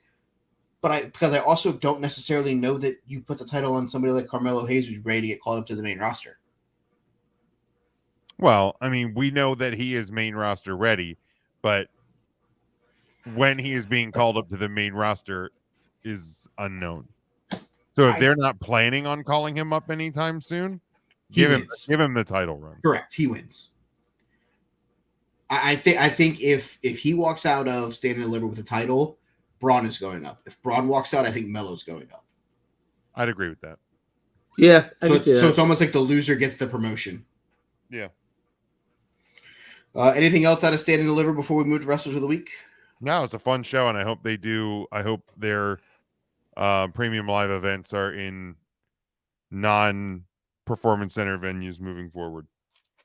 But because I also don't necessarily know that you put the title on somebody like Carmelo Hayes who's ready to get called up to the main roster. Well, I mean, we know that he is main roster ready, but when he is being called up to the main roster is unknown. So if they're not planning on calling him up anytime soon, give him the title run. Correct. He wins. I think if he walks out of Stand and Deliver with the title, Braun is going up. If Braun walks out, I think Melo's going up. I'd agree with that. Yeah. So it's almost like the loser gets the promotion. Yeah. Anything else out of Stand and Deliver before we move to Wrestlers of the Week? No, it's a fun show, and I hope their premium live events are in non-performance center venues moving forward.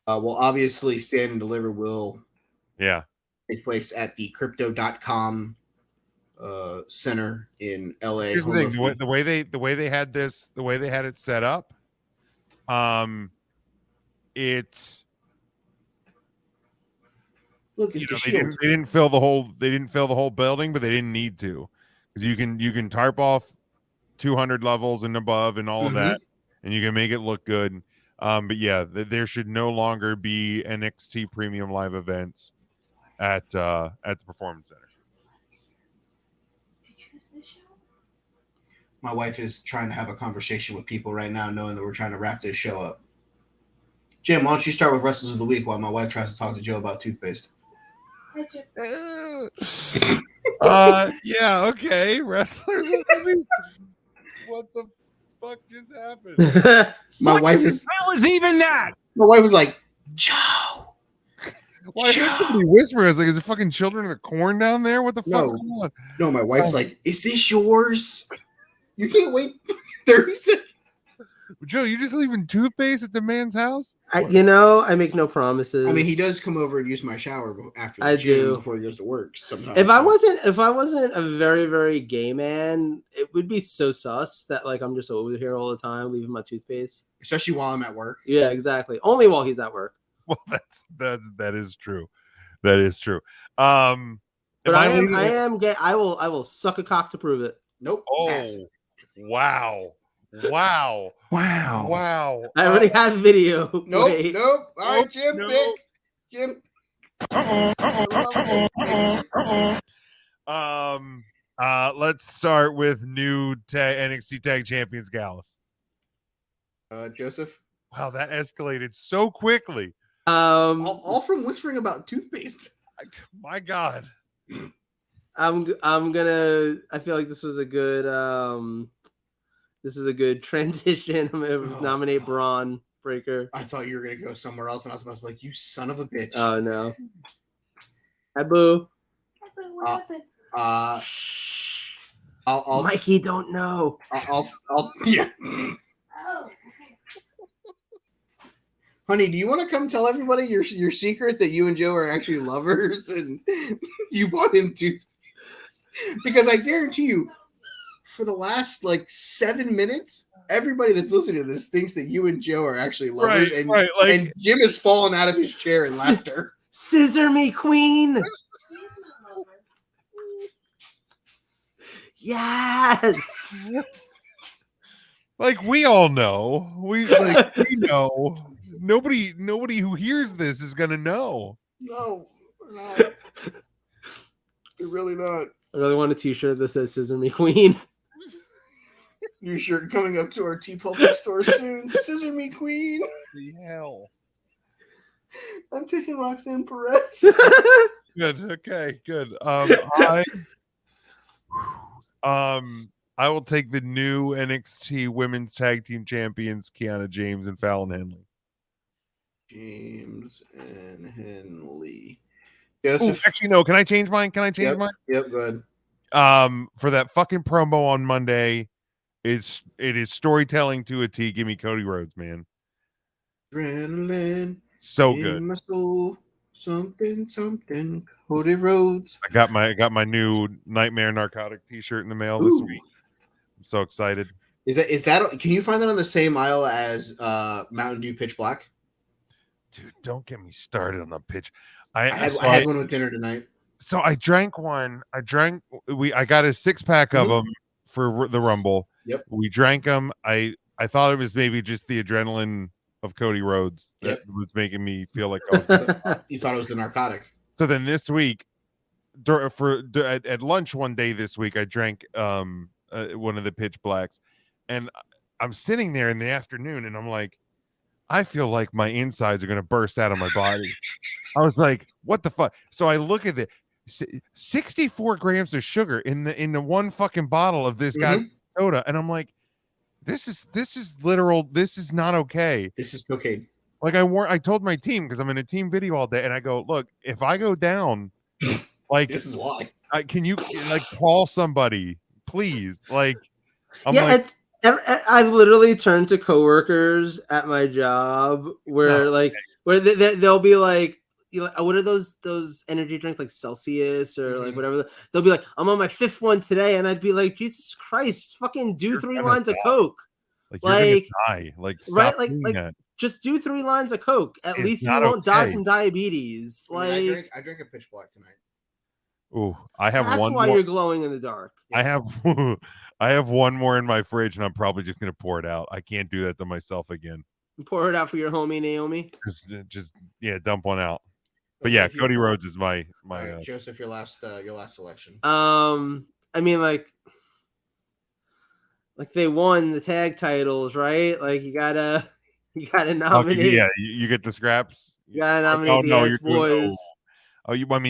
Well, obviously, Stand and Deliver will take place at the Crypto.com center in LA. Here's the thing, the way they had it set up, look, it's the Shield. They didn't fill the whole building, but they didn't need to, because you can tarp off 200 levels and above and all of that, and you can make it look good. But yeah, there should no longer be NXT Premium Live events at the Performance Center. My wife is trying to have a conversation with people right now, knowing that we're trying to wrap this show up. Jim, why don't you start with Wrestlers of the Week while my wife tries to talk to Joe about toothpaste? Yeah, okay. Wrestlers of the Week. What the fuck just happened? My What wife the is hell is even that? my wife was like, Joe. Why is somebody whispering? I was like, is there fucking Children of the Corn down there? What the fuck's going on? No, my wife's like, is this yours? You can't wait 30 seconds. Joe, you just leaving toothpaste at the man's house? I make no promises. I mean, he does come over and use my shower after the I gym do. before he goes to work sometimes. If I wasn't a very, very gay man, it would be so sus that like I'm just over here all the time leaving my toothpaste. Especially while I'm at work. Yeah, exactly. Only while he's at work. Well, that is true. That is true. But I am gay. I will suck a cock to prove it. Nope. Oh, Pass. wow. Wow. Wow. I already have video. Nope. Wait. Nope. All right, Jim. No. Pick. Jim. Let's start with new NXT Tag Champions Gallus. Joseph. Wow, that escalated so quickly. All from whispering about toothpaste. My God. I'm gonna. I feel like this was a good. This is a good transition. I'm gonna nominate Braun Breaker. I thought you were gonna go somewhere else, and I was about to be like, "You son of a bitch!" Oh no. Hi, boo. What happened? I'll Mikey don't know. I'll yeah. Oh. Honey, do you want to come tell everybody your secret that you and Joe are actually lovers and you bought him toothpaste? Because I guarantee you, for the last like 7 minutes, everybody that's listening to this thinks that you and Joe are actually lovers, and Jim has fallen out of his chair in laughter. Scissor me, queen. Yes. Like we all know. We know. Nobody who hears this is gonna know. No, we're not. We're really not. I really want a t-shirt that says Scissor me, queen. New shirt coming up to our TeePublic store soon. Scissor me, queen. The hell. I'm taking Roxanne Perez. Good. Okay. Good. I will take the new NXT Women's Tag Team Champions, Kiana James and Fallon Henley. James and Henley. Ooh, Joseph. actually, no. Can I change mine? Mine? Yep. Go ahead. For that fucking promo on Monday, it is storytelling to a T. Give me Cody Rhodes, man. Adrenaline. So in good. My soul. Something. Cody Rhodes. I got my new Nightmare Narcotic T-shirt in the mail this week. I'm so excited. Is that? Can you find that on the same aisle as Mountain Dew Pitch Black? Dude, don't get me started on the pitch. I had one with dinner tonight. So I drank one. I got a 6-pack of them for the Rumble. Yep. We drank them. I thought it was maybe just the adrenaline of Cody Rhodes that was making me feel like I was gonna... You thought it was the narcotic. So then this week, at lunch one day this week, I drank one of the Pitch Blacks, and I'm sitting there in the afternoon, and I'm like, I feel like my insides are going to burst out of my body. I was like, what the fuck? So I look at it, 64 grams of sugar in the one fucking bottle of this guy soda. And I'm like, this is literal. This is not okay. This is cocaine. Like I told my team, because I'm in a team video all day, and I go, look, if I go down, like, this is why. Can you like call somebody, please? Like, I've literally turned to coworkers at my job where they'll be like, what are those energy drinks like Celsius or like whatever? They'll be like, I'm on my 5th one today, and I'd be like, Jesus Christ, fucking do 3 lines of Coke. Like die. Like stop doing that. Just do 3 lines of Coke. At least you won't die from diabetes. I drank a Pitch Black tonight. Ooh, I have that's one. That's why more. you're glowing in the dark. I have one more in my fridge, and I'm probably just gonna pour it out. I can't do that to myself again. Pour it out for your homie Naomi. Just dump one out. But yeah, Cody Rhodes is my All right, Joseph, your last selection. I mean, like they won the tag titles, right? Like you gotta nominate. Yeah, you get the scraps. You gotta nominate the Ass Boys.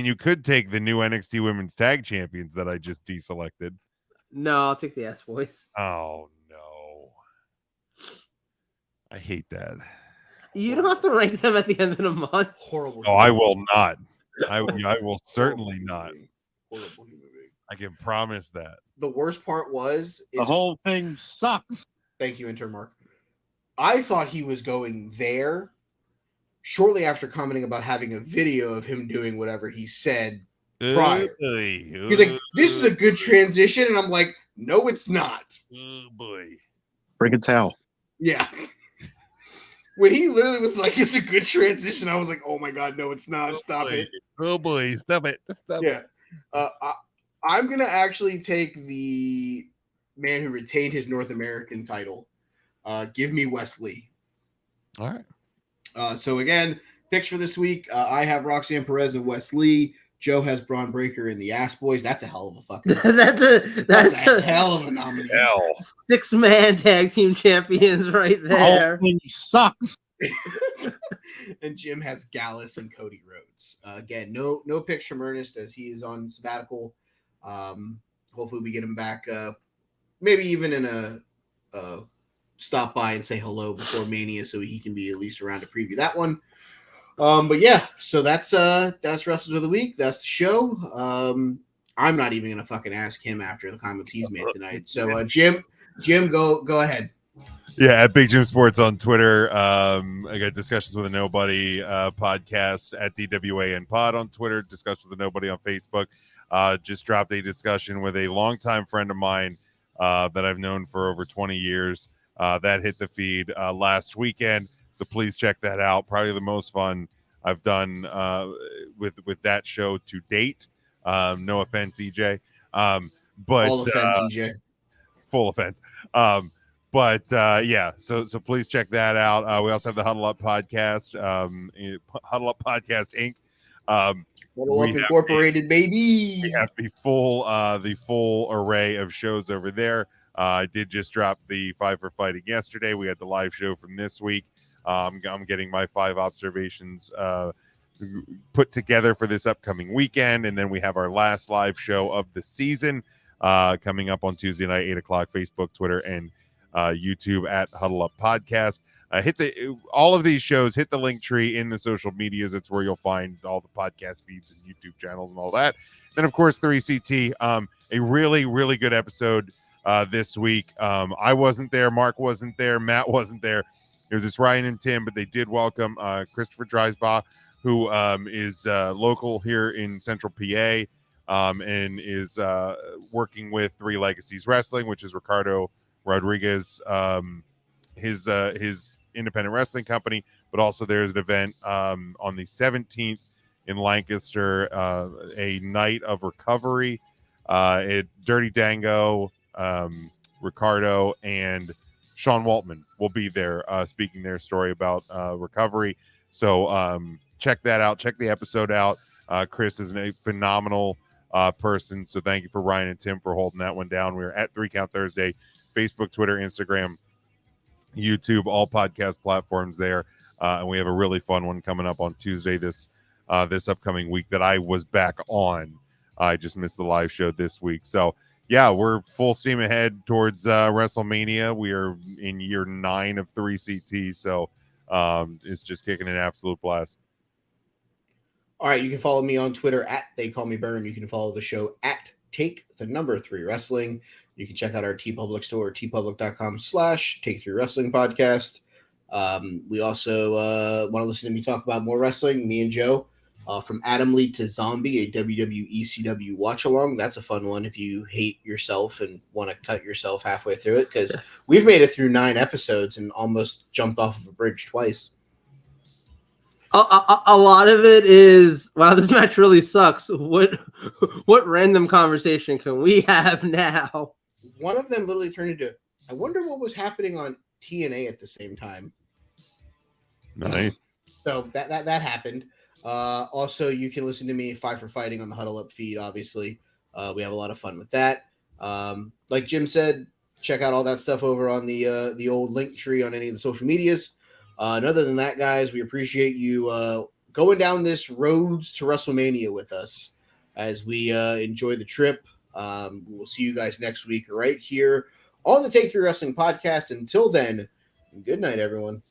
You could take the new NXT Women's Tag Champions that I just deselected. No, I'll take the Ass Boys. Oh no, I hate that. You don't have to rank them at the end of the month. Horrible. Oh, I will not. I will certainly not. Horrible human being. I can promise that. The worst part was The whole thing sucks. Thank you, intern Mark. I thought he was going there shortly after commenting about having a video of him doing whatever he said prior. He's like, this is a good transition. And I'm like, no, it's not. Oh, boy. Bring a towel. Yeah. When he literally was like, it's a good transition, I was like, oh my God, no, it's not. Stop it. Oh, boy. Stop it. Stop it. I'm going to actually take the man who retained his North American title. Give me Wesley. All right. So again, picks for this week. I have Roxanne Perez and Wes Lee. Joe has Braun Breaker and the Ass Boys. That's a hell of a fucking. that's a hell of a nominee. 6-man tag team champions right there. The whole thing sucks. And Jim has Gallus and Cody Rhodes. Again, no picks from Ernest as he is on sabbatical. Hopefully we get him back. Maybe even in a stop by and say hello before Mania, so he can be at least around to preview that one. But yeah, so that's Wrestlers of the Week. That's the show. I'm not even gonna fucking ask him after the comments he's made tonight. So Jim, go ahead. Yeah, at Big Jim Sports on Twitter. I got Discussions with a Nobody podcast at DWAN Pod on Twitter. Discussions with a Nobody on Facebook. Just dropped a discussion with a longtime friend of mine that I've known for over 20 years. That hit the feed last weekend. So please check that out. Probably the most fun I've done with that show to date. No offense, EJ. But all offense, EJ. Full offense. Yeah, so please check that out. We also have the Huddle Up Podcast, Huddle Up Podcast Inc. Huddle Up Incorporated, baby. We have the full array of shows over there. I did just drop the 5 for Fighting yesterday. We had the live show from this week. I'm getting my 5 observations put together for this upcoming weekend, and then we have our last live show of the season coming up on Tuesday night, 8 o'clock, Facebook, Twitter, and YouTube at Huddle Up Podcast. All of these shows, hit the link tree in the social medias. It's where you'll find all the podcast feeds and YouTube channels and all that. Then, of course, 3CT, a really, really good episode this week. I wasn't there. Mark wasn't there. Matt wasn't there. It was just Ryan and Tim, but they did welcome Christopher Dreisbach, who is local here in Central PA and is working with Three Legacies Wrestling, which is Ricardo Rodriguez, his independent wrestling company. But also there's an event on the 17th in Lancaster, a night of recovery. Dirty Dango, Ricardo, and Sean Waltman will be there speaking their story about recovery. So check that out. Check the episode out. Chris is a phenomenal person. So thank you for Ryan and Tim for holding that one down. We're at 3 Count Thursday, Facebook, Twitter, Instagram, YouTube, all podcast platforms there. And we have a really fun one coming up on Tuesday this upcoming week that I was back on. I just missed the live show this week. So yeah, we're full steam ahead towards WrestleMania. We are in year 9 of 3CT, so it's just kicking an absolute blast. All right, you can follow me on Twitter at They Call Me Burn. You can follow the show at Take3 Wrestling. You can check out our TeePublic store, tpublic.com/Take3 Wrestling Podcast. We also want to listen to me talk about more wrestling, me and Joe. From Adam Lee to Zombie, a WWE ECW watch along. That's a fun one if you hate yourself and want to cut yourself halfway through it, because we've made it through 9 episodes and almost jumped off of a bridge twice. A lot of it is, wow, this match really sucks. What random conversation can we have now? One of them literally turned into, I wonder what was happening on TNA at the same time. Nice. So that happened. Also, you can listen to me Fight for Fighting on the Huddle Up feed. Obviously, we have a lot of fun with that. Like Jim said, check out all that stuff over on the old link tree on any of the social medias. And other than that, guys, we appreciate you going down this roads to WrestleMania with us as we enjoy the trip. We'll see you guys next week right here on the Take 3 Wrestling Podcast. Until then, good night, everyone.